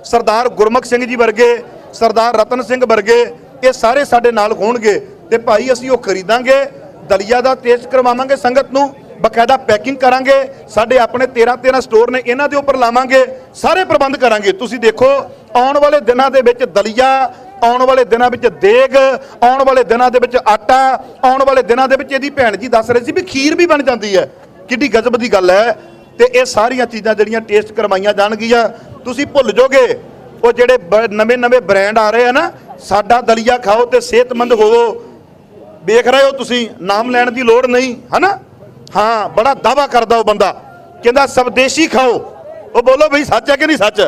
ਸਰਦਾਰ ਗੁਰਮੁਖ ਸਿੰਘ ਜੀ ਵਰਗੇ, ਸਰਦਾਰ ਰਤਨ ਸਿੰਘ ਵਰਗੇ, ਇਹ ਸਾਰੇ ਸਾਡੇ ਨਾਲ ਹੋਣਗੇ ਤੇ ਭਾਈ ਅਸੀਂ ਉਹ ਖਰੀਦਾਂਗੇ। ਦਲੀਆ ਦਾ ਟੇਸਟ ਕਰਵਾਵਾਂਗੇ ਸੰਗਤ ਨੂੰ, ਬਕਾਇਦਾ ਪੈਕਿੰਗ ਕਰਾਂਗੇ। ਸਾਡੇ ਆਪਣੇ 13 ਸਟੋਰ ਨੇ, ਇਹਨਾਂ ਦੇ ਉੱਪਰ ਲਾਵਾਂਗੇ, ਸਾਰੇ ਪ੍ਰਬੰਧ ਕਰਾਂਗੇ। ਤੁਸੀਂ ਦੇਖੋ ਆਉਣ ਵਾਲੇ ਦਿਨਾਂ ਦੇ ਵਿੱਚ ਦਲੀਆ, ਆਉਣ ਵਾਲੇ ਦਿਨਾਂ ਵਿੱਚ ਦੇਗ, ਆਉਣ ਵਾਲੇ ਦਿਨਾਂ ਦੇ ਵਿੱਚ ਆਟਾ, ਆਉਣ ਵਾਲੇ ਦਿਨਾਂ ਦੇ ਵਿੱਚ ਇਹਦੀ ਭੈਣ ਜੀ ਦੱਸ ਰਹੀ ਸੀ ਵੀ ਖੀਰ ਵੀ ਬਣ ਜਾਂਦੀ ਹੈ। ਕਿੱਡੀ ਗਜ਼ਬ ਦੀ ਗੱਲ ਹੈ। ਤੇ ਇਹ ਸਾਰੀਆਂ ਚੀਜ਼ਾਂ ਜਿਹੜੀਆਂ ਟੇਸਟ ਕਰਵਾਈਆਂ ਜਾਣਗੀਆਂ। ਤੁਸੀਂ ਭੁੱਲ ਜਾਓਗੇ ਉਹ ਜਿਹੜੇ ਨਵੇਂ ਬ੍ਰਾਂਡ ਆ ਰਹੇ ਆ ਨਾ, ਸਾਡਾ ਦਲੀਆ ਖਾਓ ਤੇ ਸਿਹਤਮੰਦ ਹੋਵੋ। ਵੇਖ ਰਹੇ ਹੋ ਤੁਸੀਂ, ਨਾਮ ਲੈਣ ਦੀ ਲੋੜ ਨਹੀਂ ਹੈ ਨਾ। ਹਾਂ, ਬੜਾ ਦਾਵਾ ਕਰਦਾ ਉਹ ਬੰਦਾ, ਕਹਿੰਦਾ ਸਵਦੇਸ਼ੀ ਖਾਓ। ਉਹ ਬੋਲੋ ਬਈ ਸੱਚ ਹੈ ਕਿ ਨਹੀਂ ਸੱਚ?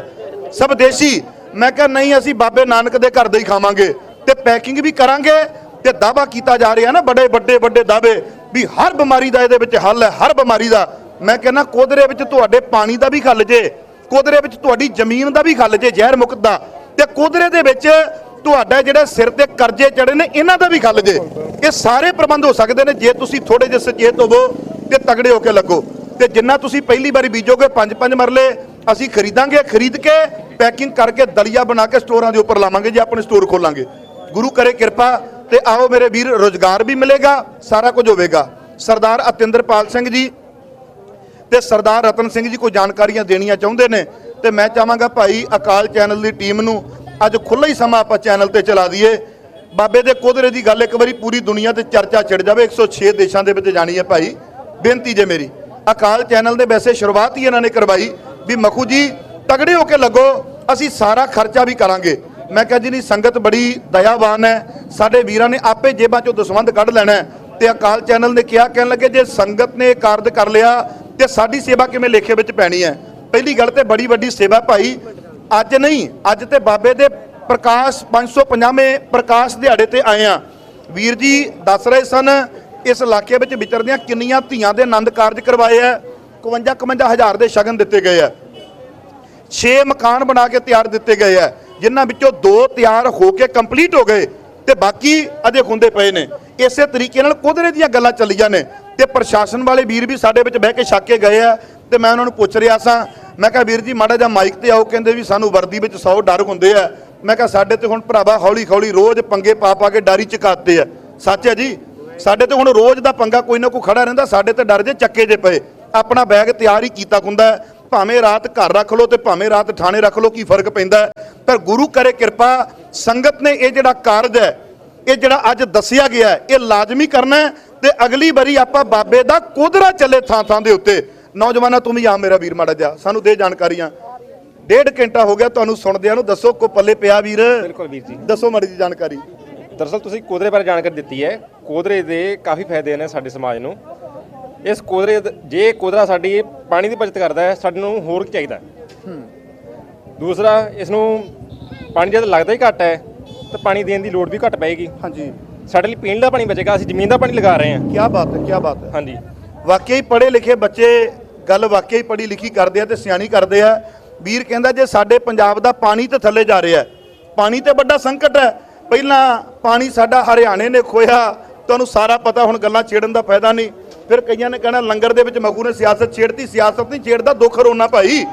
ਸਵਦੇਸ਼ੀ। ਮੈਂ ਕਿਹਾ ਨਹੀਂ, ਅਸੀਂ ਬਾਬੇ ਨਾਨਕ ਦੇ ਘਰ ਦੇ ਹੀ ਖਾਵਾਂਗੇ ਤੇ ਪੈਕਿੰਗ ਵੀ ਕਰਾਂਗੇ। ਤੇ ਦਾਅਵਾ ਕੀਤਾ ਜਾ ਰਿਹਾ ਨਾ, ਬੜੇ ਵੱਡੇ ਦਾਅਵੇ ਵੀ ਹਰ ਬਿਮਾਰੀ ਦਾ ਇਹਦੇ ਵਿੱਚ ਹੱਲ ਹੈ, ਹਰ ਬਿਮਾਰੀ ਦਾ। ਮੈਂ ਕਹਿੰਦਾ ਕੋਧਰੇ ਵਿੱਚ ਤੁਹਾਡੇ ਪਾਣੀ ਦਾ ਵੀ ਹੱਲ ਜੇ, ਕੋਧਰੇ ਵਿੱਚ ਤੁਹਾਡੀ ਜ਼ਮੀਨ ਦਾ ਵੀ ਹੱਲ ਜੇ, ਜ਼ਹਿਰ ਮੁਕਤ ਦਾ, ਤੇ ਕੋਧਰੇ ਦੇ ਵਿੱਚ ਤੁਹਾਡਾ ਜਿਹੜੇ ਸਿਰ ਤੇ ਕਰਜ਼ੇ ਚੜੇ ਨੇ ਇਹਨਾਂ ਦਾ ਵੀ ਹੱਲ ਜੇ। ਇਹ ਸਾਰੇ ਪ੍ਰਬੰਧ ਹੋ ਸਕਦੇ ਨੇ ਜੇ ਤੁਸੀਂ ਥੋੜੇ ਜਿਹੇ ਸੁਚੇਤ ਹੋਵੋ ਤੇ ਤਗੜੇ ਹੋ ਕੇ ਲੱਗੋ। ਤੇ ਜਿੰਨਾ ਤੁਸੀਂ ਪਹਿਲੀ ਵਾਰੀ ਬੀਜੋਗੇ 5-5 ਮਰਲੇ ਅਸੀਂ ਖਰੀਦਾਂਗੇ, ਖਰੀਦ ਕੇ ਪੈਕਿੰਗ ਕਰਕੇ ਦਲੀਆ ਬਣਾ ਕੇ ਸਟੋਰਾਂ ਦੇ ਉੱਪਰ ਲਾਵਾਂਗੇ ਜੇ ਆਪਣੇ ਸਟੋਰ ਖੋਲਾਂਗੇ। ਗੁਰੂ ਕਰੇ ਕਿਰਪਾ ਤੇ ਆਓ ਮੇਰੇ ਵੀਰ, ਰੋਜ਼ਗਾਰ ਵੀ ਮਿਲੇਗਾ, ਸਾਰਾ ਕੁਝ ਹੋਵੇਗਾ। ਸਰਦਾਰ ਅਤਿੰਦਰਪਾਲ ਸਿੰਘ ਜੀ ਤੇ ਸਰਦਾਰ ਰਤਨ ਸਿੰਘ ਜੀ ਕੋਈ ਜਾਣਕਾਰੀਆਂ ਦੇਣੀਆਂ ਚਾਹੁੰਦੇ ਨੇ ਤੇ ਮੈਂ ਚਾਹਾਂਗਾ ਭਾਈ ਅਕਾਲ ਚੈਨਲ ਦੀ ਟੀਮ ਨੂੰ ਅੱਜ ਖੁੱਲ੍ਹਾ ਹੀ ਸਮਾਂ ਆਪਾਂ ਚੈਨਲ ਤੇ ਚਲਾ ਦਈਏ। ਬਾਬੇ ਦੇ ਕੋਧਰੇ ਦੀ ਗੱਲ ਇੱਕ ਵਾਰੀ ਪੂਰੀ ਦੁਨੀਆ ਤੇ ਚਰਚਾ ਛਿੜ ਜਾਵੇ, 106 ਦੇਸ਼ਾਂ ਦੇ ਵਿੱਚ ਜਾਣੀ ਹੈ ਭਾਈ। ਬੇਨਤੀ ਜੇ ਮੇਰੀ, ਅਕਾਲ ਚੈਨਲ ਦੇ ਵੈਸੇ ਸ਼ੁਰੂਆਤ ਹੀ ਇਹਨਾਂ ਨੇ ਕਰਵਾਈ ਵੀ ਮਖੂ ਜੀ ਤਗੜੇ ਹੋ ਕੇ ਲੱਗੋ, ਅਸੀਂ ਸਾਰਾ ਖਰਚਾ ਵੀ ਕਰਾਂਗੇ। ਮੈਂ ਕਿਹਾ ਜੀ ਨਹੀਂ, ਸੰਗਤ ਬੜੀ ਦਇਆਵਾਨ ਹੈ, ਸਾਡੇ ਵੀਰਾਂ ਨੇ ਆਪੇ ਜੇਬਾਂ ਚੋਂ ਦਸਵੰਧ ਕੱਢ ਲੈਣਾ ਤੇ ਅਕਾਲ ਚੈਨਲ ਨੇ ਕਿਹਾ, ਕਹਿਣ ਲੱਗੇ ਜੇ ਸੰਗਤ ਨੇ ਕਾਰਜ ਕਰ ਲਿਆ ਤੇ ਸਾਡੀ ਸੇਵਾ ਕਿਵੇਂ ਲੇਖੇ ਵਿੱਚ ਪੈਣੀ ਹੈ। ਪਹਿਲੀ ਗੱਲ ਤੇ ਬੜੀ ਵੱਡੀ ਸੇਵਾ ਭਾਈ, ਅੱਜ ਨਹੀਂ, ਅੱਜ ਤੇ ਬਾਬੇ ਦੇ ਪ੍ਰਕਾਸ਼ 550ਵੇਂ ਪ੍ਰਕਾਸ਼ ਦਿਹਾੜੇ ਤੇ ਆਏ ਆ। ਵੀਰ ਜੀ ਦੱਸ ਰਹੇ ਸਨ ਇਸ ਇਲਾਕੇ ਵਿੱਚ ਵਿਚਰਦਿਆਂ ਕਿੰਨੀਆਂ ਧੀਆਂ ਦੇ ਆਨੰਦ ਕਾਰਜ ਕਰਵਾਏ ਆ, 52 ਹਜ਼ਾਰ ਦੇ ਸ਼ਗਨ ਦਿੱਤੇ ਗਏ ਆ, 6 ਮਕਾਨ ਬਣਾ ਕੇ ਤਿਆਰ ਦਿੱਤੇ ਗਏ ਆ, ਜਿਨ੍ਹਾਂ ਵਿੱਚੋਂ 2 ਤਿਆਰ ਹੋ ਕੇ ਕੰਪਲੀਟ ਹੋ ਗਏ ਤੇ ਬਾਕੀ ਅਜੇ ਖੁੰਦੇ ਪਏ ਨੇ। ਇਸੇ ਤਰੀਕੇ ਨਾਲ ਕੋਧਰੇ ਦੀਆਂ ਗੱਲਾਂ ਚੱਲੀਆਂ ਨੇ ਤੇ ਪ੍ਰਸ਼ਾਸਨ ਵਾਲੇ ਵੀਰ ਵੀ ਸਾਡੇ ਵਿੱਚ ਬਹਿ ਕੇ ਛੱਕ ਕੇ ਗਏ ਆ ਤੇ ਮੈਂ ਉਹਨਾਂ ਨੂੰ ਪੁੱਛ ਰਿਹਾ ਸਾਂ, ਮੈਂ ਕਿਹਾ ਵੀਰ ਜੀ ਮਾੜਾ ਜਿਹਾ ਮਾਈਕ ਤੇ ਆਓ। ਕਹਿੰਦੇ ਵੀ ਸਾਨੂੰ ਵਰਦੀ ਵਿੱਚ 100 ਡਰ ਹੁੰਦੇ ਆ। ਮੈਂ ਕਿਹਾ ਸਾਡੇ ਤੇ ਹੁਣ ਭਰਾਵਾ ਹੌਲੀ ਰੋਜ਼ ਪੰਗੇ ਪਾ ਕੇ ਡਾਰੀ ਚਕਾਤੇ ਆ। ਸੱਚ ਹੈ ਜੀ, ਸਾਡੇ ਤੇ ਹੁਣ ਰੋਜ਼ ਦਾ ਪੰਗਾ ਕੋਈ ਨਾ ਕੋਈ ਖੜਾ ਰਹਿੰਦਾ, ਸਾਡੇ ਤੇ ਡਰ ਜੇ ਚੱਕੇ ਜੇ ਪਏ। ਆਪਣਾ ਬੈਗ ਤਿਆਰ ਹੀ ਕੀਤਾ ਹੁੰਦਾ, ਭਾਵੇਂ ਰਾਤ ਘਰ ਰੱਖ ਲਓ ਤੇ ਭਾਵੇਂ ਰਾਤ ਥਾਣੇ ਰੱਖ ਲਓ, ਕੀ ਫਰਕ ਪੈਂਦਾ। ਪਰ ਗੁਰੂ ਕਰੇ ਕਿਰਪਾ, ਸੰਗਤ ਨੇ ਇਹ ਜਿਹੜਾ ਕਾਰਜ ਹੈ, ਇਹ ਜਿਹੜਾ ਅੱਜ ਦੱਸਿਆ ਗਿਆ ਹੈ, ਇਹ ਲਾਜ਼ਮੀ ਕਰਨਾ ਤੇ ਅਗਲੀ ਵਾਰੀ ਆਪਾਂ ਬਾਬੇ ਦਾ ਕੋਧਰਾ ਚੱਲੇ ਥਾਂ ਦੇ ਉੱਤੇ। ਨੌਜਵਾਨਾਂ ਤੂੰ ਵੀ ਆ ਮੇਰਾ ਵੀਰ, ਮਾੜਾ ਜਿਹਾ ਸਾਨੂੰ ਦੇ ਜਾਣਕਾਰੀਆਂ। 1.5 ਘੰਟਾ ਹੋ ਗਿਆ ਤੁਹਾਨੂੰ ਸੁਣਦਿਆਂ ਨੂੰ, ਦੱਸੋ ਕੋ ਪੱਲੇ ਪਿਆ ਵੀਰ? ਬਿਲਕੁਲ ਵੀਰ ਜੀ, ਦੱਸੋ ਮਾੜੀ ਜਿਹੀ ਜਾਣਕਾਰੀ। ਦਰਅਸਲ ਤੁਸੀਂ ਕੋਧਰੇ ਬਾਰੇ ਜਾਣਕਾਰੀ ਦਿੱਤੀ ਹੈ। ਕੋਧਰੇ ਦੇ ਕਾਫੀ ਫਾਇਦੇ ਨੇ ਸਾਡੇ ਸਮਾਜ ਨੂੰ। ਇਸ ਕੋਧਰੇ ਜੇ ਕੋਧਰਾ ਸਾਡੀ ਪਾਣੀ ਦੀ ਬਚਤ ਕਰਦਾ ਹੈ, ਸਾਨੂੰ ਹੋਰ ਕੀ ਚਾਹੀਦਾ। ਦੂਸਰਾ, ਇਸ ਨੂੰ ਪਾਣੀ ਜਦ ਲੱਗਦਾ ਹੀ ਘੱਟ ਹੈ ਤਾਂ ਪਾਣੀ ਦੇਣ ਦੀ ਲੋੜ ਵੀ ਘੱਟ ਪਏਗੀ। ਹਾਂਜੀ, ਸਾਡੇ ਲਈ ਪੀਣ ਦਾ ਪਾਣੀ ਬਚੇਗਾ, ਅਸੀਂ ਜ਼ਮੀਨ ਦਾ ਪਾਣੀ ਲਗਾ ਰਹੇ ਹਾਂ। ਕੀ ਬਾਤ ਹੈ, ਕੀ ਬਾਤ ਹੈ। ਹਾਂਜੀ, ਵਾਕਈ ਪੜ੍ਹੇ ਲਿਖੇ ਬੱਚੇ ਗੱਲ ਵਾਕਈ ਪੜ੍ਹੀ ਲਿਖੀ ਕਰਦੇ ਆ ਤੇ ਸਿਆਣੀ ਕਰਦੇ ਆ। ਵੀਰ ਕਹਿੰਦਾ ਜੇ ਸਾਡੇ ਪੰਜਾਬ ਦਾ ਪਾਣੀ ਤੇ ਥੱਲੇ ਜਾ ਰਿਹਾ, ਪਾਣੀ ਤੇ ਵੱਡਾ ਸੰਕਟ ਹੈ। ਪਹਿਲਾਂ ਪਾਣੀ ਸਾਡਾ ਹਰਿਆਣੇ ਨੇ ਖੋਇਆ, ਤੁਹਾਨੂੰ ਸਾਰਾ ਪਤਾ, ਹੁਣ ਗੱਲਾਂ ਛੇੜਨ ਦਾ ਫਾਇਦਾ ਨਹੀਂ। ਫਿਰ ਕਈਆਂ ਨੇ ਕਹਿਣਾ ਲੰਗਰ ਦੇ ਵਿੱਚ ਮਖੂ ਨੇ ਸਿਆਸਤ ਛੇੜਤੀ। ਸਿਆਸਤ ਨਹੀਂ ਛੇੜਦਾ, ਦੁੱਖ ਰੋਣਾ ਭਾਈ।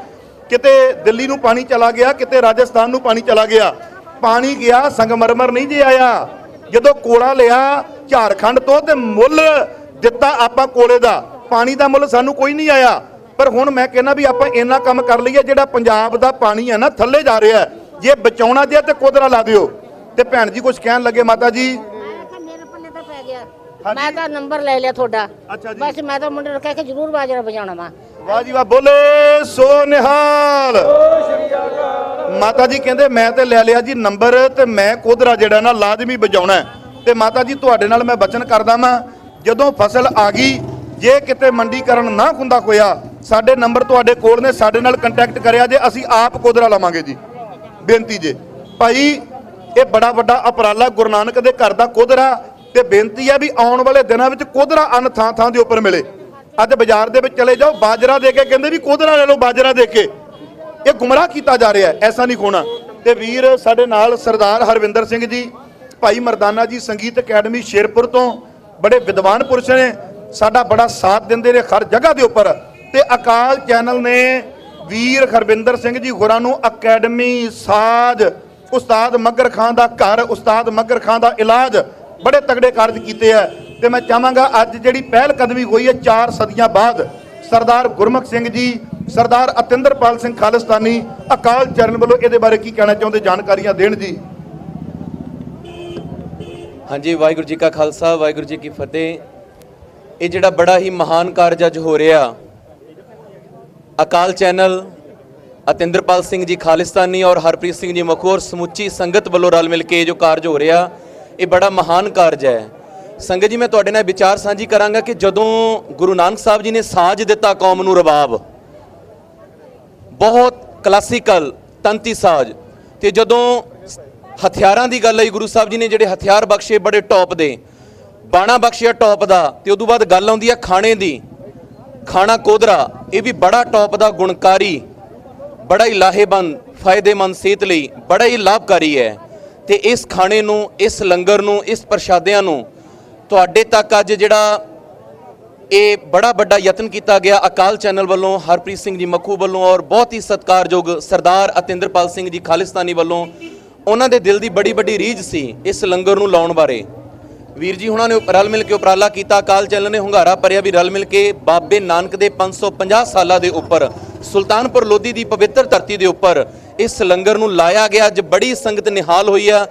ਕਿਤੇ ਦਿੱਲੀ ਨੂੰ ਪਾਣੀ ਚਲਾ ਗਿਆ, ਕਿਤੇ ਰਾਜਸਥਾਨ ਨੂੰ ਪਾਣੀ ਚਲਾ ਗਿਆ। ਪਾਣੀ ਗਿਆ, ਸੰਗਮਰਮਰ ਨਹੀਂ ਜੇ ਆਇਆ। ਜਦੋਂ ਕੋਲਾ ਲਿਆ ਝਾਰਖੰਡ ਤੋਂ ਤੇ ਮੁੱਲ ਦਿੱਤਾ ਆਪਾਂ ਕੋਲੇ ਦਾ, ਪਾਣੀ ਦਾ ਮੁੱਲ ਸਾਨੂੰ ਕੋਈ ਨਹੀਂ ਆਇਆ। ਪਰ ਹੁਣ ਮੈਂ ਕਹਿੰਦਾ ਵੀ ਆਪਾਂ ਇੰਨਾ ਕੰਮ ਕਰ ਲਈਏ, ਜਿਹੜਾ ਪੰਜਾਬ ਦਾ ਪਾਣੀ ਹੈ ਨਾ ਥੱਲੇ ਜਾ ਰਿਹਾ, ਜੇ ਬਚਾਉਣਾ ਜੇ ਤੇ ਕੋਧਰਾ ਲਾ ਦਿਓ। ਤੇ ਭੈਣ ਜੀ ਕੁਝ ਕਹਿਣ ਲੱਗੇ, ਮਾਤਾ ਜੀ। ਮੇਰੇ ਪੱਲੇ ਤਾਂ ਪੈ ਗਿਆ, ਮੈਂ ਤਾਂ ਨੰਬਰ ਲੈ ਲਿਆ ਤੁਹਾਡਾ। ਬਸ ਮੈਂ ਤਾਂ ਮੁੰਡੇ ਨੂੰ ਕਹਿ ਕੇ ਜ਼ਰੂਰ ਬਾਜਰਾ ਵਜਾਉਣਾ ਵਾ। ਵਾਹ ਜੀ ਵਾਹ, ਬੋਲੇ ਸੋ ਨਿਹਾਲ। ਮਾਤਾ ਜੀ ਕਹਿੰਦੇ ਮੈਂ ਤੇ ਲੈ ਲਿਆ ਜੀ ਨੰਬਰ ਤੇ ਮੈਂ ਕੋਧਰਾ ਜਿਹੜਾ ਨਾ ਲਾਜ਼ਮੀ ਵਜਾਉਣਾ। ਤੇ ਮਾਤਾ ਜੀ ਤੁਹਾਡੇ ਨਾਲ ਮੈਂ ਬਚਨ ਕਰਦਾ ਵਾਂ, ਜਦੋਂ ਫਸਲ ਆ ਗਈ, ਜੇ ਕਿਤੇ ਮੰਡੀਕਰਨ ਨਾ ਹੁੰਦਾ ਹੋਇਆ, ਸਾਡੇ ਨੰਬਰ ਤੁਹਾਡੇ ਕੋਲ ਨੇ, ਸਾਡੇ ਨਾਲ ਕੰਟੈਕਟ ਕਰਿਆ ਜੇ, ਅਸੀਂ ਆਪ ਕੋਧਰਾ ਲਾਵਾਂਗੇ ਜੀ। ਬੇਨਤੀ ਜੇ ਭਾਈ, ਇਹ ਬੜਾ ਵੱਡਾ ਉਪਰਾਲਾ ਗੁਰੂ ਨਾਨਕ ਦੇ ਘਰ ਦਾ ਕੋਧਰਾ। ਤੇ ਬੇਨਤੀ ਹੈ ਵੀ ਆਉਣ ਵਾਲੇ ਦਿਨਾਂ ਵਿੱਚ ਕੋਧਰਾ ਅੰਨ ਥਾਂ ਦੇ ਉੱਪਰ ਮਿਲੇ। ਅੱਜ ਬਾਜ਼ਾਰ ਦੇ ਵਿੱਚ ਚਲੇ ਜਾਓ, ਬਾਜਰਾ ਦੇ ਕੇ ਕਹਿੰਦੇ ਵੀ ਕੋਧਰਾ ਲੈ ਲਓ, ਬਾਜਰਾ ਦੇ ਕੇ। ਇਹ ਗੁੰਮਰਾਹ ਕੀਤਾ ਜਾ ਰਿਹਾ, ਐਸਾ ਨਹੀਂ ਹੋਣਾ। ਤੇ ਵੀਰ ਸਾਡੇ ਨਾਲ ਸਰਦਾਰ ਹਰਵਿੰਦਰ ਸਿੰਘ ਜੀ, ਭਾਈ ਮਰਦਾਨਾ ਜੀ ਸੰਗੀਤ ਅਕੈਡਮੀ ਸ਼ੇਰਪੁਰ ਤੋਂ, ਬੜੇ ਵਿਦਵਾਨ ਪੁਰਸ਼ ਨੇ, ਸਾਡਾ ਬੜਾ ਸਾਥ ਦਿੰਦੇ ਨੇ ਹਰ ਜਗ੍ਹਾ ਦੇ ਉੱਪਰ। ਤੇ ਅਕਾਲ ਚੈਨਲ ਨੇ ਵੀਰ ਹਰਵਿੰਦਰ ਸਿੰਘ ਜੀ ਹੋਰਾਂ ਨੂੰ ਅਕੈਡਮੀ, ਸਾਜ, ਉਸਤਾਦ ਮੱਗਰ ਖਾਨ ਦਾ ਘਰ, ਉਸਤਾਦ ਮੱਗਰ ਖਾਨ ਦਾ ਇਲਾਜ, ਬੜੇ ਤਗੜੇ ਕਾਰਜ ਕੀਤੇ ਆ। ਤੇ ਮੈਂ ਚਾਹਾਂਗਾ ਅੱਜ ਜਿਹੜੀ ਪਹਿਲ ਕਦਮੀ ਹੋਈ ਹੈ 4 ਸਦੀਆਂ ਬਾਅਦ, ਸਰਦਾਰ ਗੁਰਮੁਖ ਸਿੰਘ ਜੀ, ਸਰਦਾਰ ਅਤਿੰਦਰਪਾਲ ਸਿੰਘ ਖਾਲਿਸਤਾਨੀ, ਅਕਾਲ ਚੈਨਲ ਵੱਲੋਂ ਇਹਦੇ ਬਾਰੇ ਕੀ ਕਹਿਣਾ ਚਾਹੁੰਦੇ, ਜਾਣਕਾਰੀਆਂ ਦੇਣ ਜੀ। ਹਾਂਜੀ, ਵਾਹਿਗੁਰੂ ਜੀ ਕਾ ਖਾਲਸਾ, ਵਾਹਿਗੁਰੂ ਜੀ ਕੀ ਫਤਿਹ। ਇਹ ਜਿਹੜਾ ਬੜਾ ਹੀ ਮਹਾਨ ਕਾਰਜ ਅੱਜ ਹੋ ਰਿਹਾ, ਅਕਾਲ ਚੈਨਲ, ਅਤਿੰਦਰਪਾਲ ਸਿੰਘ ਜੀ ਖਾਲਿਸਤਾਨੀ ਔਰ ਹਰਪ੍ਰੀਤ ਸਿੰਘ ਜੀ ਮਖੂ ਔਰ ਸਮੁੱਚੀ ਸੰਗਤ ਵੱਲੋਂ ਰਲ ਮਿਲ ਕੇ ਜੋ ਕਾਰਜ ਹੋ ਰਿਹਾ, ਇਹ ਬੜਾ ਮਹਾਨ ਕਾਰਜ ਹੈ। ਸੰਗਤ ਜੀ, ਮੈਂ ਤੁਹਾਡੇ ਨਾਲ ਵਿਚਾਰ ਸਾਂਝੀ ਕਰਾਂਗਾ ਕਿ ਜਦੋਂ ਗੁਰੂ ਨਾਨਕ ਸਾਹਿਬ ਜੀ ਨੇ ਸਾਜ ਦਿੱਤਾ ਕੌਮ ਨੂੰ, ਰਬਾਬ, ਬਹੁਤ ਕਲਾਸੀਕਲ ਤੰਤੀ ਸਾਜ, ਤੇ ਜਦੋਂ ਹਥਿਆਰਾਂ ਦੀ ਗੱਲ ਆਈ, ਗੁਰੂ ਸਾਹਿਬ ਜੀ ਨੇ ਜਿਹੜੇ ਹਥਿਆਰ ਬਖਸ਼ੇ ਬੜੇ ਟੌਪ ਦੇ, ਬਾਣਾ ਬਖਸ਼ਿਆ ਟੌਪ ਦਾ, ਤੇ ਉਦੋਂ ਬਾਅਦ ਗੱਲ ਆਉਂਦੀ ਆ ਖਾਣੇ ਦੀ। ਖਾਣਾ ਕੋਧਰਾ ਇਹ ਵੀ ਬੜਾ ਟੌਪ ਦਾ, ਗੁਣਕਾਰੀ, ਬੜਾ ਹੀ ਲਾਹੇਵੰਦ, ਫਾਇਦੇਮੰਦ, ਸਿਹਤ ਲਈ ਬੜਾ ਹੀ ਲਾਭਕਾਰੀ ਹੈ। ਤੇ ਇਸ ਖਾਣੇ ਨੂੰ, ਇਸ ਲੰਗਰ ਨੂੰ, ਇਸ ਪ੍ਰਸ਼ਾਦਿਆਂ ਨੂੰ ਤੁਹਾਡੇ ਤੱਕ ਅੱਜ ਜਿਹੜਾ ਇਹ ਬੜਾ ਵੱਡਾ ਯਤਨ ਕੀਤਾ ਗਿਆ ਅਕਾਲ ਚੈਨਲ ਵੱਲੋਂ, ਹਰਪ੍ਰੀਤ ਸਿੰਘ ਜੀ ਮੱਖੂ ਵੱਲੋਂ, ਔਰ ਬਹੁਤ ਹੀ ਸਤਿਕਾਰਯੋਗ ਸਰਦਾਰ ਅਤਿੰਦਰਪਾਲ ਸਿੰਘ ਜੀ ਖਾਲਿਸਤਾਨੀ ਵੱਲੋਂ, ਉਹਨਾਂ ਦੇ ਦਿਲ ਦੀ ਬੜੀ ਵੱਡੀ ਰੀਝ ਸੀ ਇਸ ਲੰਗਰ ਨੂੰ ਲਾਉਣ ਬਾਰੇ। ਵੀਰ ਜੀ ਹੁਣਾਂ ਨੇ ਰਲ ਮਿਲ ਕੇ ਉਪਰਾਲਾ ਕੀਤਾ, ਅਕਾਲ ਚੈਨਲ ਨੇ ਹੁੰਗਾਰਾ ਭਰਿਆ ਵੀ ਰਲ ਮਿਲ ਕੇ ਬਾਬੇ ਨਾਨਕ ਦੇ 550 ਸਾਲਾਂ ਦੇ ਉੱਪਰ ਸੁਲਤਾਨਪੁਰ ਲੋਧੀ ਦੀ ਪਵਿੱਤਰ ਧਰਤੀ ਦੇ ਉੱਪਰ ਇਸ ਲੰਗਰ ਨੂੰ ਲਾਇਆ ਗਿਆ। ਅੱਜ ਬੜੀ ਸੰਗਤ ਨਿਹਾਲ ਹੋਈ ਆ,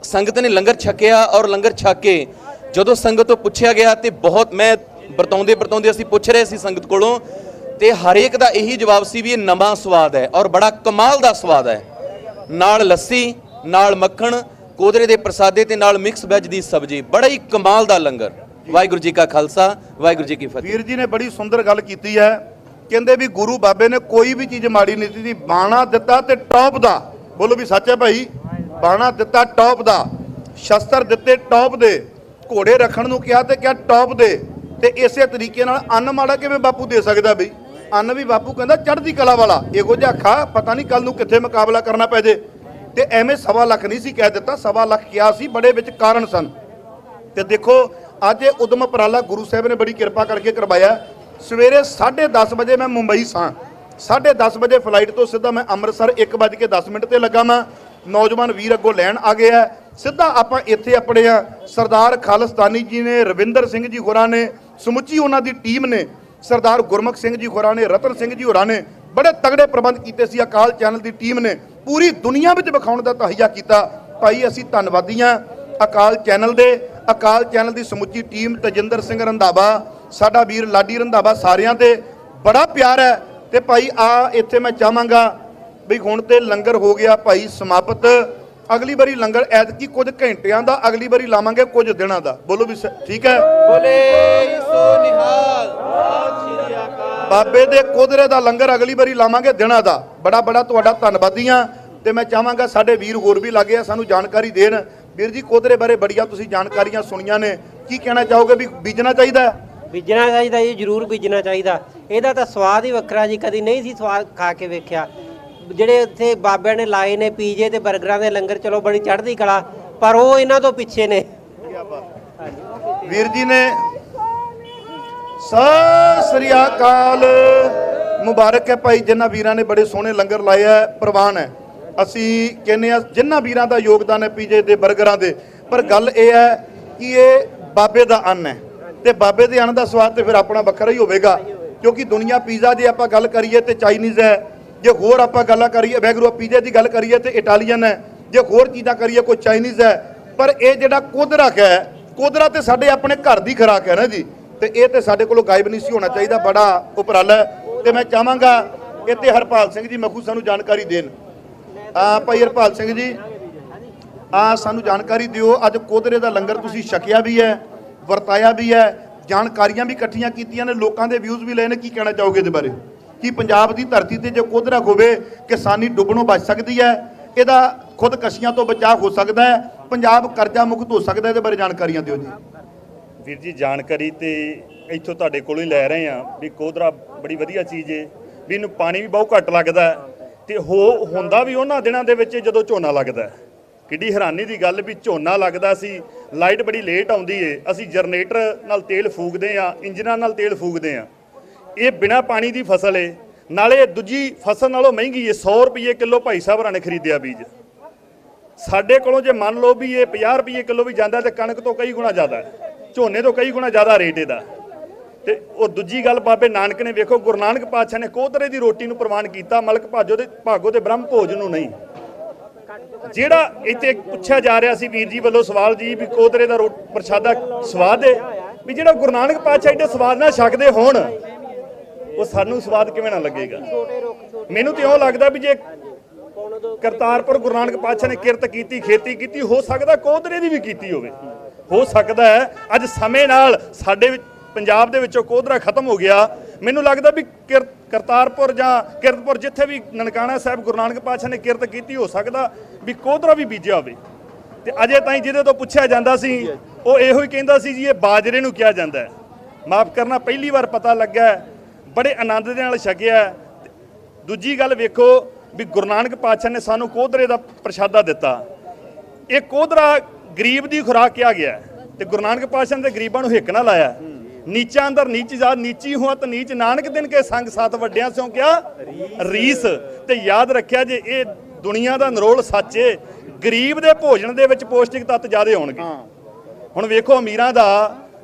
ਸੰਗਤ ਨੇ ਲੰਗਰ ਛਕਿਆ, ਔਰ ਲੰਗਰ ਛਕ ਕੇ ਜਦੋਂ ਸੰਗਤ ਤੋਂ ਪੁੱਛਿਆ ਗਿਆ ਤੇ ਬਹੁਤ, ਮੈਂ ਬਰਤਾਉਂਦੇ ਅਸੀਂ ਪੁੱਛ ਰਹੇ ਸੀ ਸੰਗਤ ਕੋਲੋਂ, ਤੇ ਹਰੇਕ ਦਾ ਇਹੀ ਜਵਾਬ ਸੀ ਵੀ ਇਹ ਨਵਾਂ ਸਵਾਦ ਹੈ ਔਰ ਬੜਾ ਕਮਾਲ ਦਾ ਸਵਾਦ ਹੈ। ਨਾਲ ਲੱਸੀ, ਨਾਲ ਮੱਖਣ, ਕੋਧਰੇ ਦੇ ਪ੍ਰਸਾਦੇ ਤੇ ਨਾਲ ਮਿਕਸ ਵੈਜ ਦੀ ਸਬਜ਼ੀ, ਬੜਾ ਹੀ ਕਮਾਲ ਦਾ ਲੰਗਰ। ਵਾਹਿਗੁਰੂ ਜੀ ਕਾ ਖਾਲਸਾ, ਵਾਹਿਗੁਰੂ ਜੀ ਕੀ ਫਤਿਹ। ਵੀਰ ਜੀ ਨੇ ਬੜੀ ਸੁੰਦਰ ਗੱਲ ਕੀਤੀ ਹੈ, ਕਹਿੰਦੇ ਵੀ ਗੁਰੂ ਬਾਬੇ ਨੇ ਕੋਈ ਵੀ ਚੀਜ਼ ਮਾੜੀ ਨਹੀਂ ਦਿੱਤੀ, ਬਾਣਾ ਦਿੱਤਾ ਤੇ ਟੌਪ ਦਾ। ਬੋਲੋ ਵੀ ਸੱਚ ਹੈ ਭਾਈ, ਬਾਣਾ ਦਿੱਤਾ ਟੌਪ ਦਾ, ਸ਼ਸਤਰ ਦਿੱਤੇ ਟੌਪ ਦੇ, ਘੋੜੇ ਰੱਖਣ ਨੂੰ ਕਿਹਾ ਤੇ ਕਿਹਾ ਟੌਪ ਦੇ। ਤੇ ਇਸੇ ਤਰੀਕੇ ਨਾਲ ਅੰਨ ਮਾੜਾ ਕਿਵੇਂ ਬਾਪੂ ਦੇ ਸਕਦਾ ਬਈ? ਅੰਨ ਵੀ ਬਾਪੂ ਕਹਿੰਦਾ ਚੜ੍ਹਦੀ ਕਲਾ ਵਾਲਾ, ਇਹੋ ਜਿਹਾ ਖਾ, ਪਤਾ ਨਹੀਂ ਕੱਲ ਨੂੰ ਕਿੱਥੇ ਮੁਕਾਬਲਾ ਕਰਨਾ ਪੈ ਜੇ। ਤੇ ਐਵੇਂ 1.25 ਲੱਖ ਨਹੀਂ ਸੀ ਕਹਿ ਦਿੱਤਾ, 1.25 ਲੱਖ ਕਿਹਾ ਸੀ, ਬੜੇ ਵਿੱਚ ਕਾਰਨ ਸਨ। ਤੇ ਦੇਖੋ ਅੱਜ ਇਹ ਉਦਮ ਉਪਰਾਲਾ ਗੁਰੂ ਸਾਹਿਬ ਨੇ ਬੜੀ ਕਿਰਪਾ ਕਰਕੇ ਕਰਵਾਇਆ। ਸਵੇਰੇ 10:30 ਵਜੇ ਮੈਂ ਮੁੰਬਈ ਸਾਂ, 10:30 ਵਜੇ ਫਲਾਈਟ ਤੋਂ ਸਿੱਧਾ ਮੈਂ ਅੰਮ੍ਰਿਤਸਰ 1:10 ਤੇ ਲੱਗਾ। ਮੈਂ ਨੌਜਵਾਨ ਵੀਰ ਅੱਗੋਂ ਲੈਣ ਆ ਗਏ ਆ, ਸਿੱਧਾ ਆਪਾਂ ਇੱਥੇ ਆਪਣੇ ਆ ਸਰਦਾਰ ਖਾਲਿਸਤਾਨੀ ਜੀ ਨੇ, ਰਵਿੰਦਰ ਸਿੰਘ ਜੀ ਹੋਰਾਂ ਨੇ, ਸਮੁੱਚੀ ਉਹਨਾਂ ਦੀ ਟੀਮ ਨੇ, ਸਰਦਾਰ ਗੁਰਮੁਖ ਸਿੰਘ ਜੀ ਹੋਰਾਂ ਨੇ, ਰਤਨ ਸਿੰਘ ਜੀ ਹੋਰਾਂ ਨੇ ਬੜੇ ਤਗੜੇ ਪ੍ਰਬੰਧ ਕੀਤੇ ਸੀ। ਅਕਾਲ ਚੈਨਲ ਦੀ ਟੀਮ ਨੇ ਪੂਰੀ ਦੁਨੀਆ ਵਿੱਚ ਵਿਖਾਉਣ ਦਾ ਤਹਈਆ ਕੀਤਾ। ਭਾਈ ਅਸੀਂ ਧੰਨਵਾਦੀ ਹਾਂ ਅਕਾਲ ਚੈਨਲ ਦੇ, ਅਕਾਲ ਚੈਨਲ ਦੀ ਸਮੁੱਚੀ ਟੀਮ, ਤਜਿੰਦਰ ਸਿੰਘ ਰੰਧਾਵਾ, ਸਾਡਾ ਵੀਰ ਲਾਡੀ ਰੰਧਾਵਾ, ਸਾਰਿਆਂ ਤੇ ਬੜਾ ਪਿਆਰ ਹੈ। ਤੇ ਭਾਈ ਆ ਇੱਥੇ ਮੈਂ ਚਾਹਾਂਗਾ ਵੀ ਹੁਣ ਤੇ ਲੰਗਰ ਹੋ ਗਿਆ ਭਾਈ ਸਮਾਪਤ। ਅਗਲੀ ਵਾਰੀ ਲੰਗਰ ਐਤਕੀ ਕੁਝ ਘੰਟਿਆਂ ਦਾ, ਅਗਲੀ ਵਾਰੀ ਲਾਵਾਂਗੇ ਕੁਝ ਦਿਨਾਂ ਦਾ। ਬੋਲੋ ਵੀ ਠੀਕ ਹੈ? ਬੋਲੇ ਸੋ ਨਿਹਾਲ। ਬਾਬੇ ਦੇ ਕੋਧਰੇ ਦਾ ਲੰਗਰ ਅਗਲੀ ਵਾਰੀ ਲਾਵਾਂਗੇ ਦਿਨਾਂ ਦਾ। ਬੜਾ ਬੜਾ ਤੁਹਾਡਾ ਧੰਨਵਾਦੀ ਹਾਂ। ਤੇ ਮੈਂ ਚਾਹਾਂਗਾ ਸਾਡੇ ਵੀਰ ਹੋਰ ਵੀ ਲੱਗੇ ਆ ਸਾਨੂੰ ਜਾਣਕਾਰੀ ਦੇਣ। ਵੀਰ ਜੀ ਕੋਧਰੇ ਬਾਰੇ ਬੜੀਆਂ ਤੁਸੀਂ ਜਾਣਕਾਰੀਆਂ ਸੁਣੀਆਂ ਨੇ, ਕੀ ਕਹਿਣਾ ਚਾਹੋਗੇ? ਵੀ ਬੀਜਣਾ ਚਾਹੀਦਾ? ਬੀਜਣਾ ਚਾਹੀਦਾ ਜੀ, ਜ਼ਰੂਰ ਬੀਜਣਾ ਚਾਹੀਦਾ। ਇਹਦਾ ਤਾਂ ਸਵਾਦ ਹੀ ਵੱਖਰਾ ਜੀ, ਕਦੀ ਨਹੀਂ ਸੀ ਸਵਾਦ ਖਾ ਕੇ ਵੇਖਿਆ। ਜਿਹੜੇ ਇੱਥੇ ਬਾਬਿਆਂ ਨੇ ਲਾਏ ਨੇ ਪੀਜੇ ਤੇ 버ਗਰਾਂ ਦੇ ਲੰਗਰ, ਚਲੋ ਬੜੀ ਚੜ੍ਹਦੀ ਕਲਾ, ਪਰ ਉਹ ਇਹਨਾਂ ਤੋਂ ਪਿੱਛੇ ਨੇ। ਵੀਰ ਜੀ ਨੇ ਸਤਿ ਸ੍ਰੀ ਅਕਾਲ, ਮੁਬਾਰਕ ਹੈ ਭਾਈ ਜਿਨ੍ਹਾਂ ਵੀਰਾਂ ਨੇ ਬੜੇ ਸੋਹਣੇ ਲੰਗਰ ਲਾਏ ਆ, ਪ੍ਰਵਾਨ ਹੈ। ਅਸੀਂ ਕਹਿੰਦੇ ਆ ਜਿਨ੍ਹਾਂ ਵੀਰਾਂ ਦਾ ਯੋਗਦਾਨ ਹੈ ਪੀਜੇ ਦੇ, 버ਗਰਾਂ ਦੇ, ਪਰ ਗੱਲ ਇਹ ਹੈ ਕਿ ਇਹ ਬਾਬੇ ਦਾ ਅੰਨ ਹੈ ਤੇ ਬਾਬੇ ਦੇ ਅੰਨ ਦਾ ਸਵਾਦ ਤੇ ਫਿਰ ਆਪਣਾ ਵੱਖਰਾ ਹੀ ਹੋਵੇਗਾ। ਕਿਉਂਕਿ ਦੁਨੀਆ ਪੀਜ਼ਾ ਜੇ ਆਪਾਂ ਗੱਲ ਕਰੀਏ ਤੇ ਚਾਈਨੀਜ਼ ਹੈ, ਜੇ ਹੋਰ ਆਪਾਂ ਗੱਲਾਂ ਕਰੀਏ ਵੈਗਰੂ ਪੀਜ਼ੇ ਦੀ ਗੱਲ ਕਰੀਏ ਤੇ ਇਟਾਲੀਅਨ ਹੈ, ਜੇ ਹੋਰ ਚੀਜ਼ਾਂ ਕਰੀਏ ਕੋਈ ਚਾਈਨੀਜ਼ ਹੈ। ਪਰ ਇਹ ਜਿਹੜਾ ਕੋਧਰਾ ਹੈ, ਕੋਧਰਾ ਤੇ ਸਾਡੇ ਆਪਣੇ ਘਰ ਦੀ ਖੁਰਾਕ ਹੈ ਨਾ ਜੀ, ਤੇ ਇਹ ਤੇ ਸਾਡੇ ਕੋਲੋਂ ਗਾਇਬ ਨਹੀਂ ਸੀ ਹੋਣਾ ਚਾਹੀਦਾ। ਬੜਾ ਉਪਰਾਲਾ ਹੈ। ਤੇ ਮੈਂ ਚਾਹਾਂਗਾ ਇੱਥੇ ਹਰਪਾਲ ਸਿੰਘ ਜੀ ਮੱਖੂ ਸਾਨੂੰ ਜਾਣਕਾਰੀ ਦੇਣ। ਭਾਈ ਹਰਪਾਲ ਸਿੰਘ ਜੀ ਸਾਨੂੰ ਜਾਣਕਾਰੀ ਦਿਓ। ਅੱਜ ਕੋਧਰੇ ਦਾ ਲੰਗਰ ਤੁਸੀਂ ਛਕਿਆ ਵੀ ਹੈ, ਵਰਤਾਇਆ ਵੀ ਹੈ, ਜਾਣਕਾਰੀਆਂ ਵੀ ਇਕੱਠੀਆਂ ਕੀਤੀਆਂ ਨੇ, ਲੋਕਾਂ ਦੇ ਵਿਊਜ਼ ਵੀ ਲਏ ਨੇ, ਕੀ ਕਹਿਣਾ ਚਾਹੋਗੇ ਇਹਦੇ ਬਾਰੇ? ਕਿ ਪੰਜਾਬ ਦੀ ਧਰਤੀ ਤੇ ਜੇ ਕੋਧਰਾ ਹੋਵੇ ਕਿਸਾਨੀ ਡੁੱਬਣੋਂ ਬਚ ਸਕਦੀ ਹੈ, ਇਹਦਾ ਖੁਦਕਸ਼ੀਆਂ ਤੋਂ ਬਚਾਅ ਹੋ ਸਕਦਾ ਹੈ, ਪੰਜਾਬ ਕਰਜ਼ਾ ਮੁਕਤ ਹੋ ਸਕਦਾ, ਇਹਦੇ ਬਾਰੇ ਜਾਣਕਾਰੀਆਂ ਦਿਓ ਜੀ। ਵੀਰ ਜੀ ਜਾਣਕਾਰੀ ਤੇ ਇੱਥੋਂ ਤੁਹਾਡੇ ਕੋਲੋਂ ਹੀ ਲੈ ਰਹੇ ਆ ਵੀ ਕੋਧਰਾ ਬੜੀ ਵਧੀਆ ਚੀਜ਼ ਏ, ਵੀ ਇਹਨੂੰ ਪਾਣੀ ਵੀ ਬਹੁਤ ਘੱਟ ਲੱਗਦਾ ਤੇ ਹੁੰਦਾ ਵੀ ਉਹਨਾਂ ਦਿਨਾਂ ਦੇ ਵਿੱਚ ਜਦੋਂ ਝੋਨਾ ਲੱਗਦਾ। ਕਿੱਡੀ ਹੈਰਾਨੀ ਦੀ ਗੱਲ ਵੀ ਝੋਨਾ ਲੱਗਦਾ ਸੀ, ਲਾਈਟ ਬੜੀ ਲੇਟ ਆਉਂਦੀ ਏ, ਅਸੀਂ ਜਨਰੇਟਰ ਨਾਲ ਤੇਲ ਫੂਕਦੇ ਆ, ਇੰਜਨਾਂ ਨਾਲ ਤੇਲ ਫੂਕਦੇ ਆ। ਇਹ ਬਿਨਾਂ ਪਾਣੀ ਦੀ ਫਸਲ ਏ, ਨਾਲੇ ਦੂਜੀ ਫਸਲ ਨਾਲੋਂ ਮਹਿੰਗੀ ਏ। 100 ਰੁਪਏ ਕਿਲੋ ਭਾਈ ਸਾਹਿਬ ਹੋਰਾਂ ਨੇ ਖਰੀਦਿਆ ਬੀਜ। ਸਾਡੇ ਕੋਲੋਂ ਜੇ ਮੰਨ ਲਓ ਵੀ ਇਹ 50 ਰੁਪਏ ਕਿਲੋ ਵੀ ਜਾਂਦਾ ਤੇ ਕਣਕ ਤੋਂ ਕਈ ਗੁਣਾ ਜ਼ਿਆਦਾ, ਝੋਨੇ ਤੋਂ ਕਈ ਗੁਣਾ ਜ਼ਿਆਦਾ ਰੇਟ ਇਹਦਾ। ਤੇ ਉਹ ਦੂਜੀ ਗੱਲ ਬਾਬੇ ਨਾਨਕ ਨੇ ਵੇਖੋ, ਗੁਰੂ ਨਾਨਕ ਪਾਤਸ਼ਾਹ ਨੇ ਕੋਧਰੇ ਦੀ ਰੋਟੀ ਨੂੰ ਪ੍ਰਵਾਨ ਕੀਤਾ, ਮਲਕ ਭਾਗੋ ਤੇ ਬ੍ਰਹਮ ਭੋਜ ਨੂੰ ਨਹੀਂ। ਜਿਹੜਾ ਇੱਥੇ ਪੁੱਛਿਆ ਜਾ ਰਿਹਾ ਸੀ ਵੀਰ ਜੀ ਵੱਲੋਂ ਸਵਾਲ ਜੀ ਵੀ ਕੋਧਰੇ ਦਾ ਪ੍ਰਸ਼ਾਦਾ ਸਵਾਦ ਹੈ, ਵੀ ਜਿਹੜਾ ਗੁਰੂ ਨਾਨਕ ਪਾਤਸ਼ਾਹ ਏਡੇ ਸਵਾਦ ਨਾਲ ਛਕਦੇ ਹੋਣ, ਉਹ ਸਾਨੂੰ ਸਵਾਦ ਕਿਵੇਂ ਨਾ ਲੱਗੇਗਾ? ਮੈਨੂੰ ਤੇ ਇਉਂ ਲੱਗਦਾ ਵੀ ਜੇ ਕਰਤਾਰਪੁਰ ਗੁਰੂ ਨਾਨਕ ਪਾਤਸ਼ਾਹ ਨੇ ਕਿਰਤ ਕੀਤੀ, ਖੇਤੀ ਕੀਤੀ, ਹੋ ਸਕਦਾ ਕੋਧਰੇ ਦੀ ਵੀ ਕੀਤੀ ਹੋਵੇ। ਹੋ ਸਕਦਾ ਹੈ ਅੱਜ ਸਮੇਂ ਨਾਲ ਸਾਡੇ ਪੰਜਾਬ ਦੇ ਵਿੱਚੋਂ ਕੋਧਰਾ ਖਤਮ ਹੋ ਗਿਆ। ਮੈਨੂੰ ਲੱਗਦਾ ਵੀ ਕਰਤਾਰਪੁਰ ਜਾਂ ਕਿਰਤਪੁਰ ਜਿੱਥੇ ਵੀ ਨਨਕਾਣਾ ਸਾਹਿਬ ਗੁਰੂ ਨਾਨਕ ਪਾਤਸ਼ਾਹ ਨੇ ਕਿਰਤ ਕੀਤੀ, ਹੋ ਸਕਦਾ ਵੀ ਕੋਧਰਾ ਵੀ ਬੀਜਿਆ ਹੋਵੇ। ਤੇ ਅਜੇ ਤਾਈਂ ਜਿਹਦੇ ਤੋਂ ਪੁੱਛਿਆ ਜਾਂਦਾ ਸੀ ਉਹ ਇਹੋ ਹੀ ਕਹਿੰਦਾ ਸੀ ਜੀ ਇਹ ਬਾਜਰੇ ਨੂੰ ਕਿਹਾ ਜਾਂਦਾ ਹੈ। ਮਾਫ ਕਰਨਾ, ਪਹਿਲੀ ਵਾਰ ਪਤਾ ਲੱਗਾ, ਬੜੇ ਆਨੰਦ ਦੇ ਨਾਲ ਛਕਿਆ। ਦੂਜੀ ਗੱਲ ਵੇਖੋ ਵੀ ਗੁਰੂ ਨਾਨਕ ਪਾਤਸ਼ਾਹ ਨੇ ਸਾਨੂੰ ਕੋਧਰੇ ਦਾ ਪ੍ਰਸ਼ਾਦਾ ਦਿੱਤਾ। ਇਹ ਕੋਧਰਾ ਗਰੀਬ ਦੀ ਖੁਰਾਕ ਕਿਹਾ ਗਿਆ ਤੇ ਗੁਰੂ ਨਾਨਕ ਪਾਤਸ਼ਾਹ ਨੇ ਗਰੀਬਾਂ ਨੂੰ ਹਿੱਕ ਨਾ ਲਾਇਆ। ਨੀਚਾ ਅੰਦਰ ਨੀਚ ਜਾਤ ਨੀਚੀ ਹੋਤ ਨੀਚ ਨਾਨਕ ਦਿਨ ਕੇ ਸੰਗ ਸਾਥ ਵੱਡਿਆਂ ਸਿਓ ਕਿਹਾ ਰੀਸ। ਤੇ ਯਾਦ ਰੱਖਿਆ ਜੇ ਇਹ ਦੁਨੀਆ ਦਾ ਨਰੋਲ ਸੱਚ ਏ, ਗਰੀਬ ਦੇ ਭੋਜਨ ਦੇ ਵਿੱਚ ਪੌਸ਼ਟਿਕ ਤੱਤ ਜ਼ਿਆਦੇ ਹੋਣਗੇ। ਹੁਣ ਵੇਖੋ ਅਮੀਰਾਂ ਦਾ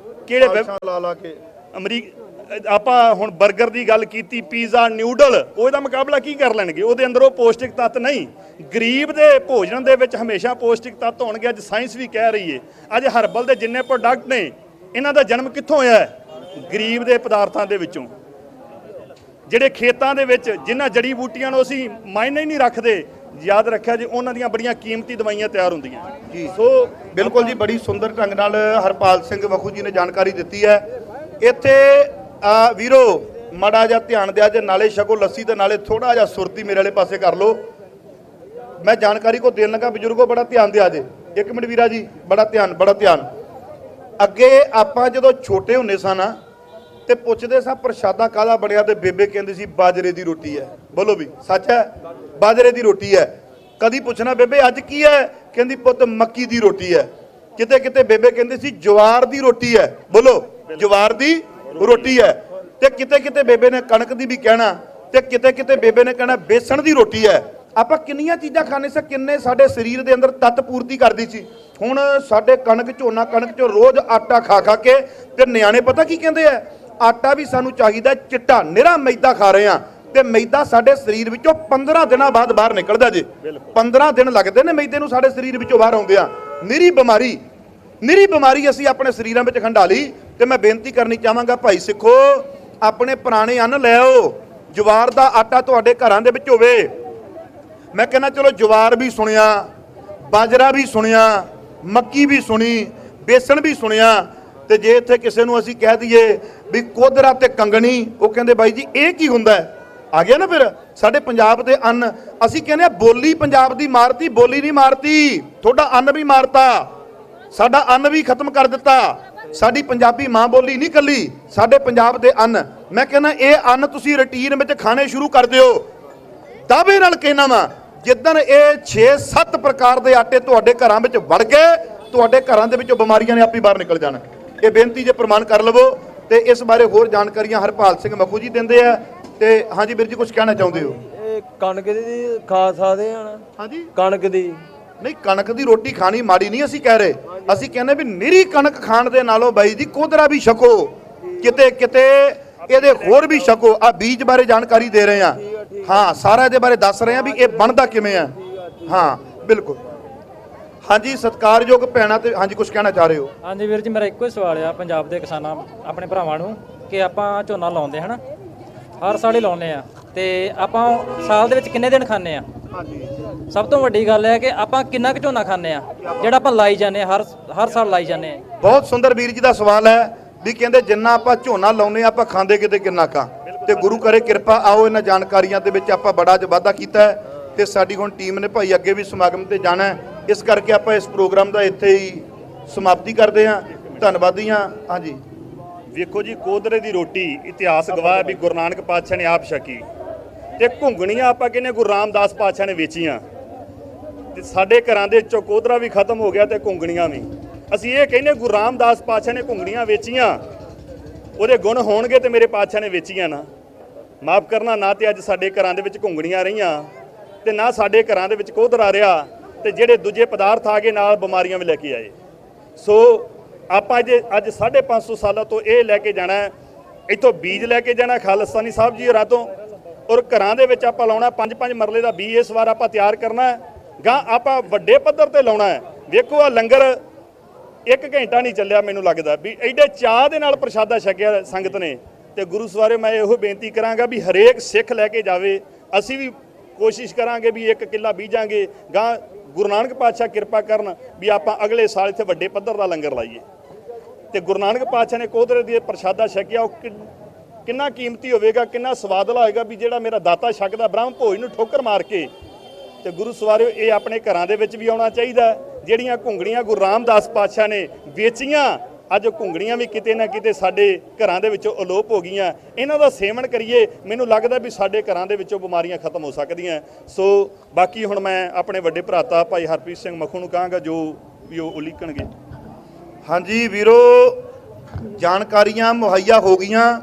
ਕਿਹੜੇ ਲਾ ਕੇ ਆਪਾਂ ਹੁਣ 버ਗਰ ਦੀ ਗੱਲ ਕੀਤੀ, ਪੀਜ਼ਾ, ਨਿਊਡਲ, ਉਹਦਾ ਮੁਕਾਬਲਾ ਕੀ ਕਰ ਲੈਣਗੇ? ਉਹਦੇ ਅੰਦਰ ਉਹ ਪੌਸ਼ਟਿਕ ਤੱਤ ਨਹੀਂ। ਗਰੀਬ ਦੇ ਭੋਜਨ ਦੇ ਵਿੱਚ ਹਮੇਸ਼ਾ ਪੌਸ਼ਟਿਕ ਤੱਤ ਹੋਣਗੇ। ਅੱਜ ਸਾਇੰਸ ਵੀ ਕਹਿ ਰਹੀ ਹੈ, ਅੱਜ ਹਰਬਲ ਦੇ ਜਿੰਨੇ ਪ੍ਰੋਡਕਟ ਨੇ ਇਹਨਾਂ ਦਾ ਜਨਮ ਕਿੱਥੋਂ ਹੋਇਆ ਹੈ? ਗਰੀਬ ਦੇ ਪਦਾਰਥਾਂ ਦੇ ਵਿੱਚੋਂ। ਜਿਹੜੇ ਖੇਤਾਂ ਦੇ ਵਿੱਚ ਜਿਨ੍ਹਾਂ ਜੜੀ ਬੂਟੀਆਂ ਨੂੰ ਅਸੀਂ ਮਾਇਨੇ ਹੀ ਨਹੀਂ ਰੱਖਦੇ, ਯਾਦ ਰੱਖਿਆ ਜੀ ਉਹਨਾਂ ਦੀਆਂ ਬੜੀਆਂ ਕੀਮਤੀ ਦਵਾਈਆਂ ਤਿਆਰ ਹੁੰਦੀਆਂ ਜੀ। ਸੋ ਬਿਲਕੁਲ ਜੀ, ਬੜੀ ਸੁੰਦਰ ਢੰਗ ਨਾਲ ਹਰਪਾਲ ਸਿੰਘ ਵਖੂ ਜੀ ਨੇ ਜਾਣਕਾਰੀ ਦਿੱਤੀ ਹੈ। ਇੱਥੇ ਵੀਰੋ ਮਾੜਾ ਜਿਹਾ ਧਿਆਨ ਦਿਆ ਜੇ, ਨਾਲੇ ਛਕੋ ਲੱਸੀ ਤੇ ਨਾਲੇ ਥੋੜਾ ਜਿਹਾ ਸੁਰਤੀ ਮੇਰੇ ਵਾਲੇ ਪਾਸੇ ਕਰ ਲਓ। ਮੈਂ ਜਾਣਕਾਰੀ ਕੋ ਦੇਣ ਲੱਗਾ, ਬਜ਼ੁਰਗੋ ਬੜਾ ਧਿਆਨ ਦਿਆ ਜੇ। ਇੱਕ ਮਿੰਟ ਵੀਰਾ ਜੀ, ਬੜਾ ਧਿਆਨ। ਅੱਗੇ ਆਪਾਂ ਜਦੋਂ ਛੋਟੇ ਹੁੰਦੇ ਸਾਂ ਨਾ ਤੇ ਪੁੱਛਦੇ ਸਾਂ ਪ੍ਰਸ਼ਾਦਾ ਕਾਹਦਾ ਬਣਿਆ, ਤੇ ਬੇਬੇ ਕਹਿੰਦੀ ਸੀ ਬਾਜਰੇ ਦੀ ਰੋਟੀ ਹੈ। ਬੋਲੋ ਵੀ ਸੱਚ ਹੈ, ਬਾਜਰੇ ਦੀ ਰੋਟੀ ਹੈ। ਕਦੀ ਪੁੱਛਣਾ ਬੇਬੇ ਅੱਜ ਕੀ ਹੈ, ਕਹਿੰਦੀ ਪੁੱਤ ਮੱਕੀ ਦੀ ਰੋਟੀ ਹੈ। ਕਿਤੇ ਕਿਤੇ ਬੇਬੇ ਕਹਿੰਦੀ ਸੀ ਜਵਾਰ ਦੀ ਰੋਟੀ ਹੈ। ਬੋਲੋ ਜਵਾਰ ਦੀ ਰੋਟੀ ਹੈ। ਤੇ ਕਿਤੇ ਕਿਤੇ ਬੇਬੇ ਨੇ ਕਣਕ ਦੀ ਵੀ ਕਹਿਣਾ, ਤੇ ਕਿਤੇ ਕਿਤੇ ਬੇਬੇ ਨੇ ਕਹਿਣਾ ਬੇਸਣ ਦੀ ਰੋਟੀ ਹੈ। ਆਪਾਂ ਕਿੰਨੀਆਂ ਚੀਜ਼ਾਂ ਖਾਣੇ ਸੀ, ਕਿੰਨੇ ਸਾਡੇ ਸਰੀਰ ਦੇ ਅੰਦਰ ਤੱਤ ਪੂਰਤੀ ਕਰਦੀ ਸੀ। ਹੁਣ ਸਾਡੇ ਕਣਕ ਚੋਂ ਰੋਜ਼ ਆਟਾ ਖਾ ਕੇ ਤੇ ਨਿਆਣੇ ਪਤਾ ਕੀ ਕਹਿੰਦੇ ਆ, ਆਟਾ ਵੀ ਸਾਨੂੰ ਚਾਹੀਦਾ ਚਿੱਟਾ, ਨਿਹਰਾ ਮੈਦਾ ਖਾ ਰਹੇ ਆ। ਤੇ ਮੈਦਾ ਸਾਡੇ ਸਰੀਰ ਵਿੱਚੋਂ 15 ਦਿਨਾਂ ਬਾਅਦ ਬਾਹਰ ਨਿਕਲਦਾ ਜੇ। 15 ਦਿਨ ਲੱਗਦੇ ਨੇ ਮੈਦੇ ਨੂੰ ਸਾਡੇ ਸਰੀਰ ਵਿੱਚੋਂ ਬਾਹਰ ਆਉਂਦੇ ਆ। ਨਿਰੀ ਬਿਮਾਰੀ ਅਸੀਂ ਆਪਣੇ ਸਰੀਰਾਂ ਵਿੱਚ ਖੰਡਾ ਲਈ। ਤੇ ਮੈਂ ਬੇਨਤੀ ਕਰਨੀ ਚਾਹਾਂਗਾ ਭਾਈ ਸਿੱਖੋ, ਆਪਣੇ ਪੁਰਾਣੇ ਅੰਨ ਲੈ ਆਓ। ਜਵਾਰ ਦਾ ਆਟਾ ਤੁਹਾਡੇ ਘਰਾਂ ਦੇ ਵਿੱਚ ਹੋਵੇ। ਮੈਂ ਕਹਿੰਦਾ ਚਲੋ ਜਵਾਰ ਵੀ ਸੁਣਿਆ, ਬਾਜਰਾ ਵੀ ਸੁਣਿਆ, ਮੱਕੀ ਵੀ ਸੁਣੀ, ਬੇਸਣ ਵੀ ਸੁਣਿਆ। ਤੇ ਜੇ ਇੱਥੇ ਕਿਸੇ ਨੂੰ ਅਸੀਂ ਕਹਿ ਦਈਏ ਵੀ ਕੋਧਰਾ ਤੇ ਕੰਗਣੀ, ਉਹ ਕਹਿੰਦੇ ਬਾਈ ਜੀ ਇਹ ਕੀ ਹੁੰਦਾ? ਆ ਗਿਆ ਨਾ ਫਿਰ ਸਾਡੇ ਪੰਜਾਬ ਦੇ ਅੰਨ। ਅਸੀਂ ਕਹਿੰਦੇ ਬੋਲੀ ਪੰਜਾਬ ਦੀ ਮਾਰਤੀ, ਬੋਲੀ ਨਹੀਂ ਮਾਰਤੀ, ਤੁਹਾਡਾ ਅੰਨ ਵੀ ਮਾਰਤਾ, ਸਾਡਾ ਅੰਨ ਵੀ ਖਤਮ ਕਰ ਦਿੱਤਾ। ਸਾਡੀ ਪੰਜਾਬੀ ਮਾਂ ਬੋਲੀ ਨਹੀਂ ਕੱਲੀ, ਸਾਡੇ ਪੰਜਾਬ ਦੇ ਅੰਨ। ਮੈਂ ਕਹਿੰਦਾ ਇਹ ਅੰਨ ਤੁਸੀਂ ਰੁਟੀਨ ਵਿੱਚ ਖਾਣੇ ਸ਼ੁਰੂ ਕਰ ਦਿਓ। ਦਾਅਵੇ ਨਾਲ ਕਹਿਣਾ ਵਾ, ਜਿੱਦਣ ਇਹ 6-7 ਪ੍ਰਕਾਰ ਦੇ ਆਟੇ ਤੁਹਾਡੇ ਘਰਾਂ ਵਿੱਚ ਵੜ ਗਏ, ਤੁਹਾਡੇ ਘਰਾਂ ਦੇ ਵਿੱਚੋਂ ਬਿਮਾਰੀਆਂ ਨੇ ਆਪੇ ਬਾਹਰ ਨਿਕਲ ਜਾਣਾ। ਇਹ ਬੇਨਤੀ ਜੇ ਪ੍ਰਮਾਣ ਕਰ ਲਵੋ। ਤੇ ਇਸ ਬਾਰੇ ਹੋਰ ਜਾਣਕਾਰੀਆਂ ਹਰਪਾਲ ਸਿੰਘ ਮਖੂ ਜੀ ਦਿੰਦੇ ਆ। ਤੇ ਹਾਂਜੀ ਵੀਰ ਜੀ, ਕੁਝ ਕਹਿਣਾ ਚਾਹੁੰਦੇ ਹੋ? ਇਹ ਕਣਕ ਦੀ ਖਾ ਸਕਦੇ ਹਨ। ਹਾਂਜੀ, ਕਣਕ ਦੀ ਨਹੀਂ, ਕਣਕ ਦੀ ਰੋਟੀ ਖਾਣੀ ਮਾੜੀ ਨਹੀਂ ਅਸੀਂ ਕਹਿ ਰਹੇ। ਅਸੀਂ ਕਹਿੰਦੇ ਵੀ ਨਿਰੀ ਕਣਕ ਖਾਣ ਦੇ ਨਾਲੋਂ ਬਾਈ ਜੀ ਕੋਧਰਾ ਵੀ ਛਕੋ, ਕਿਤੇ ਕਿਤੇ ਇਹਦੇ ਹੋਰ ਵੀ ਛਕੋ। ਆ ਬੀਜ ਬਾਰੇ ਜਾਣਕਾਰੀ ਦੇ ਰਹੇ ਆ। ਹਾਂ, ਸਾਰਾ ਇਹਦੇ ਬਾਰੇ ਦੱਸ ਰਹੇ ਆ ਵੀ ਇਹ ਬਣਦਾ ਕਿਵੇਂ ਆ। ਹਾਂ ਬਿਲਕੁਲ। ਹਾਂਜੀ ਸਤਿਕਾਰਯੋਗ ਭੈਣਾਂ, ਤੇ ਹਾਂਜੀ ਕੁਝ ਕਹਿਣਾ ਚਾਹ ਰਹੇ ਹੋ? ਹਾਂਜੀ ਵੀਰ ਜੀ, ਮੇਰਾ ਇੱਕੋ ਹੀ ਸਵਾਲ ਆ ਪੰਜਾਬ ਦੇ ਕਿਸਾਨਾਂ ਆਪਣੇ ਭਰਾਵਾਂ ਨੂੰ ਕਿ ਆਪਾਂ ਝੋਨਾ ਲਾਉਂਦੇ ਹਨ, ਹਰ ਸਾਲ ਹੀ ਲਾਉਂਦੇ ਆ, ਤੇ ਆਪਾਂ ਸਾਲ ਦੇ ਵਿੱਚ ਕਿੰਨੇ ਦਿਨ ਖਾਂਦੇ ਆ? ਹਾਂਜੀ, ਸਭ ਤੋਂ ਵੱਡੀ ਗੱਲ ਹੈ ਕਿ ਆਪਾਂ ਕਿੰਨਾ ਕੁ ਝੋਨਾ ਖਾਂਦੇ ਆ ਜਿਹੜਾ ਆਪਾਂ ਲਾਈ ਜਾਂਦੇ ਆ, ਹਰ ਸਾਲ ਲਾਈ ਜਾਂਦੇ ਆ। ਬਹੁਤ ਸੁੰਦਰ ਵੀਰ ਜੀ ਦਾ ਸਵਾਲ ਹੈ ਵੀ ਕਹਿੰਦੇ ਜਿੰਨਾ ਆਪਾਂ ਝੋਨਾ ਲਾਉਂਦੇ ਆ ਆਪਾਂ ਖਾਂਦੇ ਕਿਤੇ ਕਿੰਨਾ ਕਾ। ਤੇ ਗੁਰੂ ਕਰੇ ਕਿਰਪਾ, ਆਓ ਇਹਨਾਂ ਜਾਣਕਾਰੀਆਂ ਦੇ ਵਿੱਚ ਆਪਾਂ ਬੜਾ ਅੱਜ ਵਾਧਾ ਕੀਤਾ ਹੈ। ਤੇ ਸਾਡੀ ਹੁਣ ਟੀਮ ਨੇ ਭਾਈ ਅੱਗੇ ਵੀ ਸਮਾਗਮ ਤੇ ਜਾਣਾ ਹੈ, ਇਸ ਕਰਕੇ ਆਪਾਂ ਇਸ ਪ੍ਰੋਗਰਾਮ ਦਾ ਇੱਥੇ ਹੀ ਸਮਾਪਤੀ ਕਰਦੇ ਹਾਂ। ਧੰਨਵਾਦੀ ਹਾਂ। ਹਾਂਜੀ ਵੇਖੋ ਜੀ, ਕੋਧਰੇ ਦੀ ਰੋਟੀ ਇਤਿਹਾਸ ਗਵਾਹ ਵੀ ਗੁਰੂ ਨਾਨਕ ਪਾਤਸ਼ਾਹ ਨੇ ਆਪ ਛਕੀ। ਤੇ ਘੁੰਗਣੀਆਂ ਆਪਾਂ ਕਹਿੰਦੇ ਗੁਰੂ ਰਾਮਦਾਸ ਪਾਤਸ਼ਾਹ ਨੇ ਵੇਚੀਆਂ। ਤੇ ਸਾਡੇ ਘਰਾਂ ਦੇ ਵਿੱਚੋਂ ਕੋਧਰਾ ਵੀ ਖਤਮ ਹੋ ਗਿਆ ਤੇ ਘੁੰਗਣੀਆਂ ਵੀ। ਅਸੀਂ ਇਹ ਕਹਿੰਦੇ ਗੁਰੂ ਰਾਮਦਾਸ ਪਾਤਸ਼ਾਹ ਨੇ ਘੁੰਗਣੀਆਂ ਵੇਚੀਆਂ, ਉਹਦੇ ਗੁਣ ਹੋਣਗੇ ਤੇ ਮੇਰੇ ਪਾਤਸ਼ਾਹ ਨੇ ਵੇਚੀਆਂ ਨਾ। ਮਾਫ ਕਰਨਾ, ਨਾ ਤੇ ਅੱਜ ਸਾਡੇ ਘਰਾਂ ਦੇ ਵਿੱਚ ਘੁੰਗਣੀਆਂ ਰਹੀਆਂ ਤੇ ਨਾ ਸਾਡੇ ਘਰਾਂ ਦੇ ਵਿੱਚ ਕੋਧਰਾ ਰਿਹਾ। ਤੇ ਜਿਹੜੇ ਦੂਜੇ ਪਦਾਰਥ ਆ ਗਏ ਨਾਲ ਬਿਮਾਰੀਆਂ ਵੀ ਲੈ ਕੇ ਆਏ। ਸੋ ਆਪਾਂ ਅੱਜ 550 ਸਾਲਾਂ ਤੋਂ ਇਹ ਲੈ ਕੇ ਜਾਣਾ, ਇੱਥੋਂ ਬੀਜ ਲੈ ਕੇ ਜਾਣਾ ਖਾਲਿਸਤਾਨੀ ਸਾਹਿਬ ਜੀ ਹੋਰਾਂ ਤੋਂ, ਔਰ ਘਰਾਂ ਦੇ ਵਿੱਚ ਆਪਾਂ ਲਾਉਣਾ 5-5 ਮਰਲੇ ਦਾ ਬੀਜ। ਇਸ ਵਾਰ ਆਪਾਂ ਤਿਆਰ ਕਰਨਾ ਗਾਂ, ਆਪਾਂ ਵੱਡੇ ਪੱਧਰ ਤੇ ਲਾਉਣਾ ਹੈ। ਵੇਖੋ ਆ ਲੰਗਰ 1 ਘੰਟਾ ਨਹੀਂ ਚੱਲਿਆ, ਮੈਨੂੰ ਲੱਗਦਾ ਵੀ ਐਡੇ ਚਾਹ ਦੇ ਨਾਲ ਪ੍ਰਸ਼ਾਦਾ ਛਕਿਆ ਸੰਗਤ ਨੇ। ਤੇ ਗੁਰੂ ਸਵਾਰੇ ਮੈਂ ਇਹੋ ਬੇਨਤੀ ਕਰਾਂਗਾ ਵੀ ਹਰੇਕ ਸਿੱਖ ਲੈ ਕੇ ਜਾਵੇ। ਅਸੀਂ ਵੀ ਕੋਸ਼ਿਸ਼ ਕਰਾਂਗੇ ਵੀ 1 ਕਿੱਲਾ ਬੀਜਾਂਗੇ ਗਾਂ। ਗੁਰੂ ਨਾਨਕ ਪਾਤਸ਼ਾਹ ਕਿਰਪਾ ਕਰਨ ਵੀ ਆਪਾਂ ਅਗਲੇ ਸਾਲ ਇੱਥੇ ਵੱਡੇ ਪੱਧਰ ਦਾ ਲੰਗਰ ਲਾਈਏ। ਤੇ ਗੁਰੂ ਨਾਨਕ ਪਾਤਸ਼ਾਹ ਨੇ ਕੋਧਰੇ ਦੀ ਪ੍ਰਸ਼ਾਦਾ ਛਕਿਆ, ਉਹ ਕਿੰਨਾ ਕੀਮਤੀ ਹੋਵੇਗਾ, ਕਿੰਨਾ ਸਵਾਦਲਾ ਹੋਵੇਗਾ ਵੀ ਜਿਹੜਾ ਮੇਰਾ ਦਾਤਾ ਛਕਦਾ ਬ੍ਰਹਮ ਭੋਜ ਨੂੰ ਠੋਕਰ ਮਾਰ ਕੇ। ਤੇ ਗੁਰੂ ਸਵਾਰਿਓ, ਇਹ ਆਪਣੇ ਘਰਾਂ ਦੇ ਵਿੱਚ ਵੀ ਆਉਣਾ ਚਾਹੀਦਾ। ਜਿਹੜੀਆਂ ਘੁੰਗਣੀਆਂ ਗੁਰੂ ਰਾਮਦਾਸ ਪਾਤਸ਼ਾਹ ਨੇ ਵੇਚੀਆਂ, ਅੱਜ ਘੁੰਗਣੀਆਂ ਵੀ ਕਿਤੇ ਨਾ ਕਿਤੇ ਸਾਡੇ ਘਰਾਂ ਦੇ ਵਿੱਚੋਂ ਅਲੋਪ ਹੋ ਗਈਆਂ। ਇਹਨਾਂ ਦਾ ਸੇਵਨ ਕਰੀਏ, ਮੈਨੂੰ ਲੱਗਦਾ ਵੀ ਸਾਡੇ ਘਰਾਂ ਦੇ ਵਿੱਚੋਂ ਬਿਮਾਰੀਆਂ ਖਤਮ ਹੋ ਸਕਦੀਆਂ। ਸੋ ਬਾਕੀ ਹੁਣ ਮੈਂ ਆਪਣੇ ਵੱਡੇ ਭਰਾਤਾ ਭਾਈ ਹਰਪ੍ਰੀਤ ਸਿੰਘ ਮੱਖੂ ਨੂੰ ਕਹਾਂਗਾ ਜੋ ਵੀ ਉਹ ਉਲੀਕਣਗੇ। ਹਾਂਜੀ ਵੀਰੋ, ਜਾਣਕਾਰੀਆਂ ਮੁਹੱਈਆ ਹੋ ਗਈਆਂ।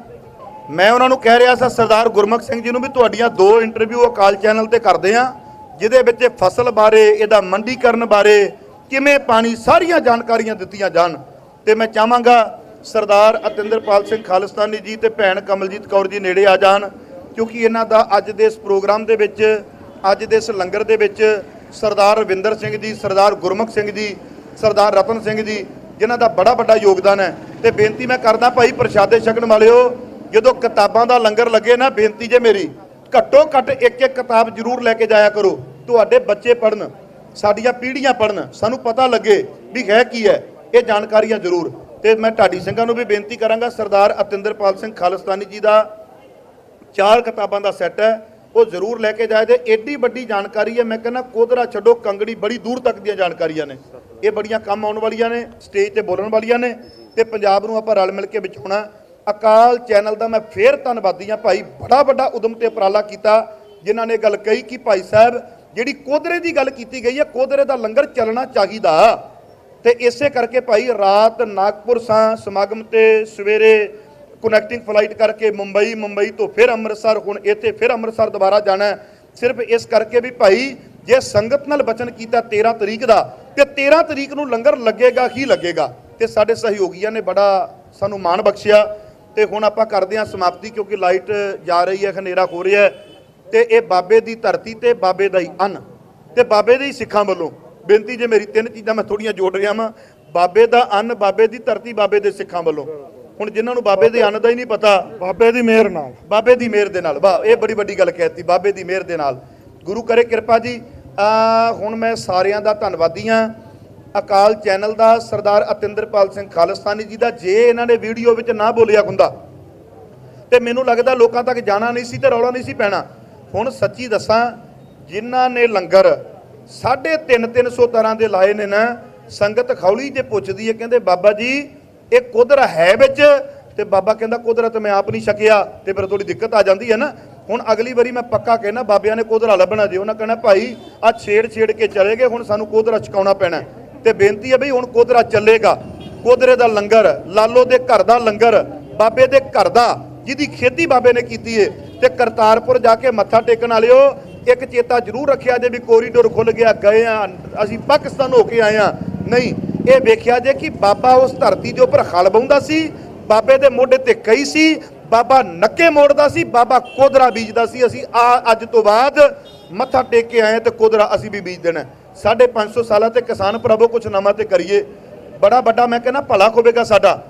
ਮੈਂ ਉਹਨਾਂ ਨੂੰ ਕਹਿ ਰਿਹਾ ਸੀ ਸਰਦਾਰ ਗੁਰਮੁਖ ਸਿੰਘ ਜੀ ਨੂੰ ਵੀ ਤੁਹਾਡੀਆਂ 2 ਇੰਟਰਵਿਊ ਅਕਾਲ ਚੈਨਲ ਤੇ ਕਰਦੇ ਆ, ਜਿਹਦੇ ਵਿੱਚ ਫਸਲ ਬਾਰੇ, ਇਹਦਾ ਮੰਡੀਕਰਨ ਬਾਰੇ, ਕਿਵੇਂ ਪਾਣੀ, ਸਾਰੀਆਂ ਜਾਣਕਾਰੀਆਂ ਦਿੱਤੀਆਂ ਜਾਣ। ਤੇ ਮੈਂ ਚਾਹਾਂਗਾ ਸਰਦਾਰ ਅਤਿੰਦਰਪਾਲ ਸਿੰਘ ਖਾਲਿਸਤਾਨੀ ਜੀ ਤੇ ਭੈਣ ਕਮਲਜੀਤ ਕੌਰ ਜੀ ਨੇੜੇ ਆ ਜਾਣ, ਕਿਉਂਕਿ ਇਹਨਾਂ ਦਾ ਅੱਜ ਦੇ ਇਸ ਪ੍ਰੋਗਰਾਮ ਦੇ ਵਿੱਚ, ਅੱਜ ਦੇ ਇਸ ਲੰਗਰ ਦੇ ਵਿੱਚ ਸਰਦਾਰ ਰਵਿੰਦਰ ਸਿੰਘ ਜੀ, ਸਰਦਾਰ ਗੁਰਮੁਖ ਸਿੰਘ ਜੀ, ਸਰਦਾਰ ਰਤਨ ਸਿੰਘ ਜੀ, ਜਿਨ੍ਹਾਂ ਦਾ ਬੜਾ ਵੱਡਾ ਯੋਗਦਾਨ ਹੈ। ਤੇ ਬੇਨਤੀ ਮੈਂ ਕਰਦਾ ਭਾਈ ਪ੍ਰਸ਼ਾਦੇ ਛਕਣ ਵਾਲਿਓ, ਜਦੋਂ ਕਿਤਾਬਾਂ ਦਾ ਲੰਗਰ ਲੱਗੇ ਨਾ, ਬੇਨਤੀ ਜੇ ਮੇਰੀ, ਘੱਟੋ ਘੱਟ ਇੱਕ ਕਿਤਾਬ ਜ਼ਰੂਰ ਲੈ ਕੇ ਜਾਇਆ ਕਰੋ। ਤੁਹਾਡੇ ਬੱਚੇ ਪੜ੍ਹਨ, ਸਾਡੀਆਂ ਪੀੜ੍ਹੀਆਂ ਪੜ੍ਹਨ, ਸਾਨੂੰ ਪਤਾ ਲੱਗੇ ਵੀ ਹੈ ਕੀ ਹੈ ਇਹ ਜਾਣਕਾਰੀਆਂ ਜ਼ਰੂਰ। ਤੇ ਮੈਂ ਢਾਡੀ ਸਿੰਘਾਂ ਨੂੰ ਵੀ ਬੇਨਤੀ ਕਰਾਂਗਾ, ਸਰਦਾਰ ਅਤਿੰਦਰਪਾਲ ਸਿੰਘ ਖਾਲਿਸਤਾਨੀ ਜੀ ਦਾ 4 ਕਿਤਾਬਾਂ ਦਾ ਸੈੱਟ ਹੈ, ਉਹ ਜ਼ਰੂਰ ਲੈ ਕੇ ਜਾਏ। ਤੇ ਏਡੀ ਵੱਡੀ ਜਾਣਕਾਰੀ ਹੈ, ਮੈਂ ਕਹਿੰਦਾ ਕੋਧਰਾ ਛੱਡੋ ਕੰਗੜੀ, ਬੜੀ ਦੂਰ ਤੱਕ ਦੀਆਂ ਜਾਣਕਾਰੀਆਂ ਨੇ, ਇਹ ਬੜੀਆਂ ਕੰਮ ਆਉਣ ਵਾਲੀਆਂ ਨੇ, ਸਟੇਜ ਤੇ ਬੋਲਣ ਵਾਲੀਆਂ ਨੇ। ਤੇ ਪੰਜਾਬ ਨੂੰ ਆਪਾਂ ਰਲ ਮਿਲ ਕੇ ਵਿਛਾਉਣਾ। ਅਕਾਲ ਚੈਨਲ ਦਾ ਮੈਂ ਫੇਰ ਧੰਨਵਾਦੀ ਹਾਂ ਭਾਈ, ਬੜਾ ਵੱਡਾ ਉਦਮ ਤੇ ਉਪਰਾਲਾ ਕੀਤਾ ਜਿਨ੍ਹਾਂ ਨੇ ਗੱਲ ਕਹੀ ਕਿ ਭਾਈ ਸਾਹਿਬ ਜਿਹੜੀ ਕੋਧਰੇ ਦੀ ਗੱਲ ਕੀਤੀ ਗਈ ਹੈ, ਕੋਧਰੇ ਦਾ ਲੰਗਰ ਚੱਲਣਾ ਚਾਹੀਦਾ। ਤੇ ਇਸੇ ਕਰਕੇ ਭਾਈ ਰਾਤ ਨਾਗਪੁਰ ਸਾਂ ਸਮਾਗਮ ਤੇ ਸਵੇਰੇ ਕਨੈਕਟਿੰਗ ਫਲਾਈਟ ਕਰਕੇ ਮੁੰਬਈ ਤੋਂ ਫਿਰ ਅੰਮ੍ਰਿਤਸਰ, ਹੁਣ ਇੱਥੇ ਫਿਰ ਅੰਮ੍ਰਿਤਸਰ ਦੁਬਾਰਾ ਜਾਣਾ, ਸਿਰਫ ਇਸ ਕਰਕੇ ਵੀ ਭਾਈ ਜੇ ਸੰਗਤ ਨਾਲ ਬਚਨ ਕੀਤਾ 13 ਤਰੀਕ ਦਾ, ਤੇ 13 ਤਰੀਕ ਨੂੰ ਲੰਗਰ ਲੱਗੇਗਾ ਹੀ ਲੱਗੇਗਾ। ਤੇ ਸਾਡੇ ਸਹਿਯੋਗੀਆਂ ਨੇ ਬੜਾ ਸਾਨੂੰ ਮਾਣ ਬਖਸ਼ਿਆ। ਤੇ ਹੁਣ ਆਪਾਂ ਕਰਦੇ ਹਾਂ ਸਮਾਪਤੀ, ਕਿਉਂਕਿ ਲਾਈਟ ਜਾ ਰਹੀ ਹੈ, ਹਨੇਰਾ ਹੋ ਰਿਹਾ। ਤੇ ਇਹ ਬਾਬੇ ਦੀ ਧਰਤੀ ਤੇ ਬਾਬੇ ਦਾ ਹੀ ਅੰਨ, ਤੇ ਬਾਬੇ ਦੇ ਹੀ ਸਿੱਖਾਂ ਵੱਲੋਂ ਬੇਨਤੀ ਜੇ ਮੇਰੀ 3 ਚੀਜ਼ਾਂ ਮੈਂ ਥੋੜੀਆਂ ਜੋੜ ਰਿਹਾ ਵਾਂ। ਬਾਬੇ ਦਾ ਅੰਨ, ਬਾਬੇ ਦੀ ਧਰਤੀ, ਬਾਬੇ ਦੇ ਸਿੱਖਾਂ ਵੱਲੋਂ। ਹੁਣ ਜਿਨ੍ਹਾਂ ਨੂੰ ਬਾਬੇ ਦੇ ਅੰਨ ਦਾ ਹੀ ਨਹੀਂ ਪਤਾ, ਬਾਬੇ ਦੀ ਮਿਹਰ ਨਾਲ, ਬਾਬੇ ਦੀ ਮਿਹਰ ਦੇ ਨਾਲ, ਵਾਹ ਇਹ ਬੜੀ ਵੱਡੀ ਗੱਲ ਕਹਿਤੀ, ਬਾਬੇ ਦੀ ਮਿਹਰ ਦੇ ਨਾਲ। ਗੁਰੂ ਕਰੇ ਕਿਰਪਾ ਜੀ। ਹੁਣ ਮੈਂ ਸਾਰਿਆਂ ਦਾ ਧੰਨਵਾਦੀ ਹਾਂ, ਅਕਾਲ ਚੈਨਲ ਦਾ, ਸਰਦਾਰ ਅਤਿੰਦਰਪਾਲ ਸਿੰਘ ਖਾਲਿਸਤਾਨੀ ਜੀ ਦਾ। ਜੇ ਇਹਨਾਂ ਨੇ ਵੀਡੀਓ ਵਿੱਚ ਨਾ ਬੋਲਿਆ ਹੁੰਦਾ ਤੇ ਮੈਨੂੰ ਲੱਗਦਾ ਲੋਕਾਂ ਤੱਕ ਜਾਣਾ ਨਹੀਂ ਸੀ ਤੇ ਰੌਲਾ ਨਹੀਂ ਸੀ ਪੈਣਾ। ਹੁਣ ਸੱਚੀ ਦੱਸਾਂ, ਜਿਨ੍ਹਾਂ ਨੇ ਲੰਗਰ 350 ਤਰ੍ਹਾਂ ਦੇ ਲਾਏ ਨੇ ਨਾ, ਸੰਗਤ ਖੌਲੀ ਜੇ ਪੁੱਛਦੀ ਹੈ, ਕਹਿੰਦੇ ਬਾਬਾ ਜੀ ਇਹ ਕੋਧਰਾ ਹੈ ਵਿੱਚ, ਤੇ ਬਾਬਾ ਕਹਿੰਦਾ ਕੋਧਰਾ ਤੇ ਮੈਂ ਆਪ ਨਹੀਂ ਛਕਿਆ, ਤੇ ਫਿਰ ਥੋੜੀ ਦਿੱਕਤ ਆ ਜਾਂਦੀ ਹੈ ਨਾ। ਹੁਣ ਅਗਲੀ ਵਾਰੀ ਮੈਂ ਪੱਕਾ ਕਹਿਣਾ ਬਾਬਿਆਂ ਨੇ ਕੋਧਰਾ ਲੱਭਣਾ, ਜੇ ਉਹਨਾਂ ਕਹਿਣਾ ਭਾਈ ਆ ਛੇੜ ਕੇ ਚਲੇ ਗਏ, ਹੁਣ ਸਾਨੂੰ ਕੋਧਰਾ ਛਕਾਉਣਾ ਪੈਣਾ। ਤੇ ਬੇਨਤੀ ਹੈ ਬਈ ਹੁਣ ਕੋਧਰਾ ਚੱਲੇਗਾ। ਕੋਧਰੇ ਦਾ ਲੰਗਰ, ਲਾਲੋ ਦੇ ਘਰ ਦਾ ਲੰਗਰ, ਬਾਬੇ ਦੇ ਘਰ ਦਾ, ਜਿਹਦੀ ਖੇਤੀ ਬਾਬੇ ਨੇ ਕੀਤੀ ਹੈ। ਤੇ ਕਰਤਾਰਪੁਰ ਜਾ ਕੇ ਮੱਥਾ ਟੇਕਣ ਵਾਲਿਓ, ਇੱਕ ਚੇਤਾ ਜ਼ਰੂਰ ਰੱਖਿਆ ਜੇ ਵੀ ਕੋਰੀਡੋਰ ਖੁੱਲ ਗਿਆ, ਗਏ ਆ ਅਸੀਂ ਪਾਕਿਸਤਾਨ ਹੋ ਕੇ ਆਏ ਆ, ਨਹੀਂ, ਇਹ ਵੇਖਿਆ ਜੇ ਕਿ ਬਾਬਾ ਉਸ ਧਰਤੀ ਦੇ ਉੱਪਰ ਹਲ ਵਾਹੁੰਦਾ ਸੀ, ਬਾਬੇ ਦੇ ਮੋਢੇ ਤੇ ਕਈ ਸੀ, ਬਾਬਾ ਨੱਕੇ ਮੋੜਦਾ ਸੀ, ਬਾਬਾ ਕੋਧਰਾ ਬੀਜਦਾ ਸੀ। ਅਸੀਂ ਅੱਜ ਤੋਂ ਬਾਅਦ ਮੱਥਾ ਟੇਕ ਕੇ ਆਏ ਤੇ ਕੋਧਰਾ ਅਸੀਂ ਵੀ ਬੀਜ ਦੇਣਾ। 550 ਸਾਲਾਂ ਤੇ ਕਿਸਾਨ ਭਰਾਵੋ ਕੁਝ ਨਵਾਂ ਤੇ ਕਰੀਏ, ਬੜਾ ਵੱਡਾ ਮੈਂ ਕਹਿੰਦਾ ਭਲਾ ਹੋਵੇਗਾ ਸਾਡਾ।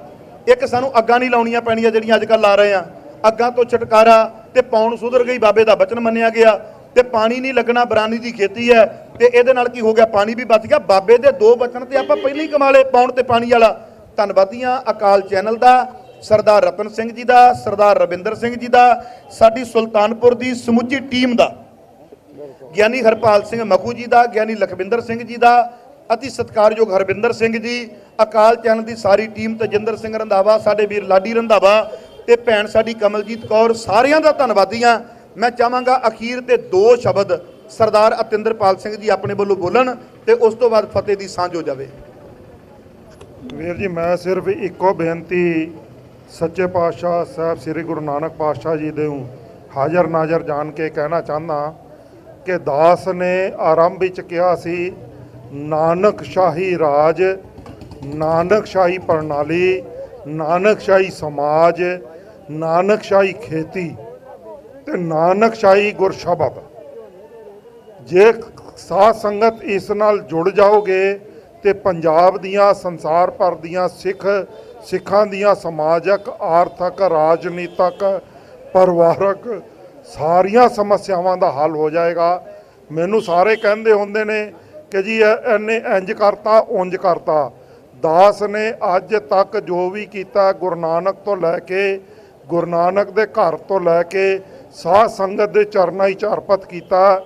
ਇੱਕ ਸਾਨੂੰ ਅੱਗਾਂ ਨਹੀਂ ਲਾਉਣੀਆਂ ਪੈਣੀਆਂ ਜਿਹੜੀਆਂ ਅੱਜ ਕੱਲ੍ਹ ਲਾ ਰਹੇ ਆ, ਅੱਗਾਂ ਤੋਂ ਛੁਟਕਾਰਾ। ਤੇ ਪੌਣ ਸੁਧਰ ਗਈ, ਬਾਬੇ ਦਾ ਬਚਨ ਮੰਨਿਆ ਗਿਆ। ਤੇ ਪਾਣੀ ਨਹੀਂ ਲੱਗਣਾ, ਬਰਾਨੀ ਦੀ ਖੇਤੀ ਹੈ, ਤੇ ਇਹਦੇ ਨਾਲ ਕੀ ਹੋ ਗਿਆ, ਪਾਣੀ ਵੀ ਬਚ ਗਿਆ। ਬਾਬੇ ਦੇ 2 ਬਚਨ ਤੇ ਆਪਾਂ ਪਹਿਲਾਂ ਹੀ ਕਮਾ ਲਏ, ਪੌਣ ਤੇ ਪਾਣੀ ਵਾਲਾ। ਧੰਨਵਾਦੀਆਂ ਅਕਾਲ ਚੈਨਲ ਦਾ, ਸਰਦਾਰ ਰਤਨ ਸਿੰਘ ਜੀ ਦਾ, ਸਰਦਾਰ ਰਵਿੰਦਰ ਸਿੰਘ ਜੀ ਦਾ, ਸਾਡੀ ਸੁਲਤਾਨਪੁਰ ਦੀ ਸਮੁੱਚੀ ਟੀਮ ਦਾ, ਗਿਆਨੀ ਹਰਪਾਲ ਸਿੰਘ ਮਖੂ ਜੀ ਦਾ, ਗਿਆਨੀ ਲਖਵਿੰਦਰ ਸਿੰਘ ਜੀ ਦਾ, ਅਤੀ ਸਤਿਕਾਰਯੋਗ ਹਰਵਿੰਦਰ ਸਿੰਘ ਜੀ, ਅਕਾਲ ਚੈਨਲ ਦੀ ਸਾਰੀ ਟੀਮ, ਤਜਿੰਦਰ ਸਿੰਘ ਰੰਧਾਵਾ, ਸਾਡੇ ਵੀਰ ਲਾਡੀ ਰੰਧਾਵਾ, ਤੇ ਭੈਣ ਸਾਡੀ ਕਮਲਜੀਤ ਕੌਰ, ਸਾਰਿਆਂ ਦਾ ਧੰਨਵਾਦੀਆਂ। ਮੈਂ ਚਾਹਾਂਗਾ ਅਖੀਰ ਤੇ 2 ਸ਼ਬਦ ਸਰਦਾਰ ਅਤਿੰਦਰਪਾਲ ਸਿੰਘ ਜੀ ਆਪਣੇ ਵੱਲੋਂ ਬੋਲਣ, ਤੇ ਉਸ ਤੋਂ ਬਾਅਦ ਫਤਿਹ ਦੀ ਸਾਂਝ ਹੋ ਜਾਵੇ। ਵੀਰ ਜੀ, ਮੈਂ ਸਿਰਫ ਇੱਕੋ ਬੇਨਤੀ ਸੱਚੇ ਪਾਤਸ਼ਾਹ ਸਾਹਿਬ ਸ੍ਰੀ ਗੁਰੂ ਨਾਨਕ ਪਾਤਸ਼ਾਹ ਜੀ ਦੇ ਹਾਜ਼ਰ ਨਾਜ਼ਰ ਜਾਣ ਕੇ ਕਹਿਣਾ ਚਾਹੁੰਦਾ ਕਿ ਦਾਸ ਨੇ ਆਰੰਭ ਵਿੱਚ ਕਿਹਾ ਸੀ, ਨਾਨਕਸ਼ਾਹੀ ਰਾਜ, ਨਾਨਕਸ਼ਾਹੀ ਪ੍ਰਣਾਲੀ, ਨਾਨਕਸ਼ਾਹੀ ਸਮਾਜ, ਨਾਨਕਸ਼ਾਹੀ ਖੇਤੀ ਤੇ ਨਾਨਕਸ਼ਾਹੀ ਗੁਰਸ਼ਬਦ। ਜੇ ਸਾਧ ਸੰਗਤ ਇਸ ਨਾਲ ਜੁੜ ਜਾਓਗੇ ਤੇ ਪੰਜਾਬ ਦੀਆਂ, ਸੰਸਾਰ ਭਰ ਦੀਆਂ ਸਿੱਖਾਂ ਦੀਆਂ ਸਮਾਜਿਕ, ਆਰਥਿਕ, ਰਾਜਨੀਤਿਕ, ਪਰਿਵਾਰਕ ਸਾਰੀਆਂ ਸਮੱਸਿਆਵਾਂ ਦਾ ਹੱਲ ਹੋ ਜਾਏਗਾ। ਮੈਨੂੰ ਸਾਰੇ ਕਹਿੰਦੇ ਹੁੰਦੇ ਨੇ ਕਿ ਜੀ ਇਹਨੇ ਇੰਜ ਕਰਤਾ, ਉਂਝ ਕਰਤਾ। ਦਾਸ ਨੇ ਅੱਜ ਤੱਕ ਜੋ ਵੀ ਕੀਤਾ, ਗੁਰੂ ਨਾਨਕ ਤੋਂ ਲੈ ਕੇ ਗੁਰੂ ਨਾਨਕ ਦੇ ਘਰ ਤੋਂ ਲੈ ਕੇ ਸਾਧ ਸੰਗਤ ਦੇ ਚਰਨਾਂ 'ਚ ਅਰਪਿਤ ਕੀਤਾ।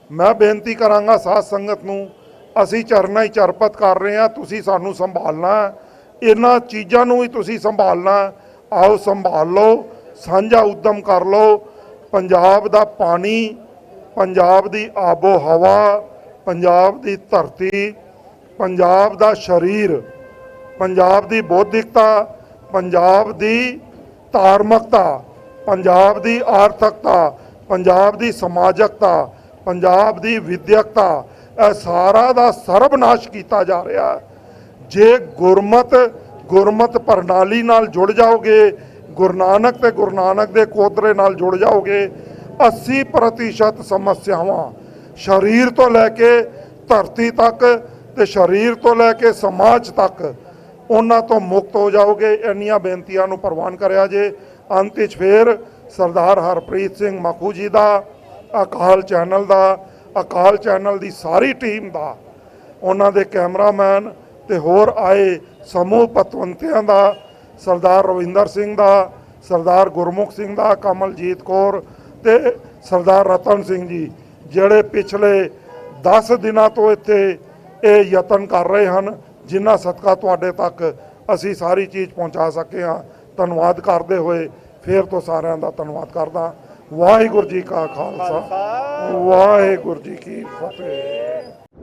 ਮੈਂ ਬੇਨਤੀ ਕਰਾਂਗਾ ਸਾਧ ਸੰਗਤ ਨੂੰ, ਅਸੀਂ ਚਰਨਾਂ 'ਚ ਅਰਪਿਤ ਕਰ ਰਹੇ ਹਾਂ, ਤੁਸੀਂ ਸਾਨੂੰ ਸੰਭਾਲਣਾ, ਇਹਨਾਂ ਚੀਜ਼ਾਂ ਨੂੰ ਵੀ ਤੁਸੀਂ ਸੰਭਾਲਣਾ। ਆਓ ਸੰਭਾਲ ਲਓ, ਸਾਂਝਾ ਉਦਮ ਕਰ ਲਓ। ਪੰਜਾਬ ਦਾ ਪਾਣੀ, ਪੰਜਾਬ ਦੀ ਆਬੋ ਹਵਾ, ਪੰਜਾਬ ਦੀ ਧਰਤੀ, ਪੰਜਾਬ ਦਾ ਸਰੀਰ, ਪੰਜਾਬ ਦੀ ਬੌਧਿਕਤਾ, ਪੰਜਾਬ ਦੀ ਧਾਰਮਿਕਤਾ, ਪੰਜਾਬ ਦੀ ਆਰਥਿਕਤਾ, ਪੰਜਾਬ ਦੀ ਸਮਾਜਿਕਤਾ, ਪੰਜਾਬ ਦੀ ਵਿਦਿਅਕਤਾ, ਇਹ ਸਾਰਾ ਦਾ ਸਰਬਨਾਸ਼ ਕੀਤਾ ਜਾ ਰਿਹਾ ਹੈ। ਜੇ ਗੁਰਮਤ ਪ੍ਰਣਾਲੀ ਨਾਲ ਜੁੜ ਜਾਓਗੇ, ਗੁਰੂ ਨਾਨਕ ਤੇ ਗੁਰੂ ਨਾਨਕ ਦੇ ਕੋਤਰੇ ਨਾਲ ਜੁੜ ਜਾਓਗੇ, 80% ਸਮੱਸਿਆਵਾਂ ਸਰੀਰ ਤੋਂ ਲੈ ਕੇ ਧਰਤੀ ਤੱਕ ਤੇ ਸਰੀਰ ਤੋਂ ਲੈ ਕੇ ਸਮਾਜ ਤੱਕ ਉਹਨਾਂ ਤੋਂ ਮੁਕਤ ਹੋ ਜਾਓਗੇ। ਇੰਨੀਆਂ ਬੇਨਤੀਆਂ ਨੂੰ ਪ੍ਰਵਾਨ ਕਰਿਆ ਜੇ। ਅੰਤ ਵਿੱਚ ਫੇਰ ਸਰਦਾਰ ਹਰਪ੍ਰੀਤ ਸਿੰਘ ਮਖੂ ਜੀ ਦਾ, ਅਕਾਲ ਚੈਨਲ ਦਾ, ਅਕਾਲ ਚੈਨਲ ਦੀ ਸਾਰੀ ਟੀਮ ਦਾ, ਉਹਨਾਂ ਦੇ ਕੈਮਰਾਮੈਨ ਤੇ ਹੋਰ ਆਏ ਸਮੂਹ ਪਤਵੰਤਿਆਂ ਦਾ, ਸਰਦਾਰ ਰਵਿੰਦਰ ਸਿੰਘ ਦਾ, ਸਰਦਾਰ ਗੁਰਮੁਖ ਸਿੰਘ ਦਾ, ਕਮਲਜੀਤ ਕੌਰ ਤੇ ਸਰਦਾਰ ਰਤਨ ਸਿੰਘ ਜੀ, ਜਿਹੜੇ ਪਿਛਲੇ 10 ਦਿਨਾਂ ਤੋਂ ਇੱਥੇ ਇਹ ਯਤਨ ਕਰ ਰਹੇ ਹਨ, ਜਿਨ੍ਹਾਂ ਸਦਕਾ ਤੁਹਾਡੇ ਤੱਕ ਅਸੀਂ ਸਾਰੀ ਚੀਜ਼ ਪਹੁੰਚਾ ਸਕੇ ਹਾਂ। ਧੰਨਵਾਦ ਕਰਦੇ ਹੋਏ ਫੇਰ ਤੋਂ ਸਾਰਿਆਂ ਦਾ ਧੰਨਵਾਦ ਕਰਦਾ। ਵਾਹਿਗੁਰੂ ਜੀ ਕਾ ਖਾਲਸਾ, ਵਾਹਿਗੁਰੂ ਜੀ ਕੀ ਫਤਿਹ।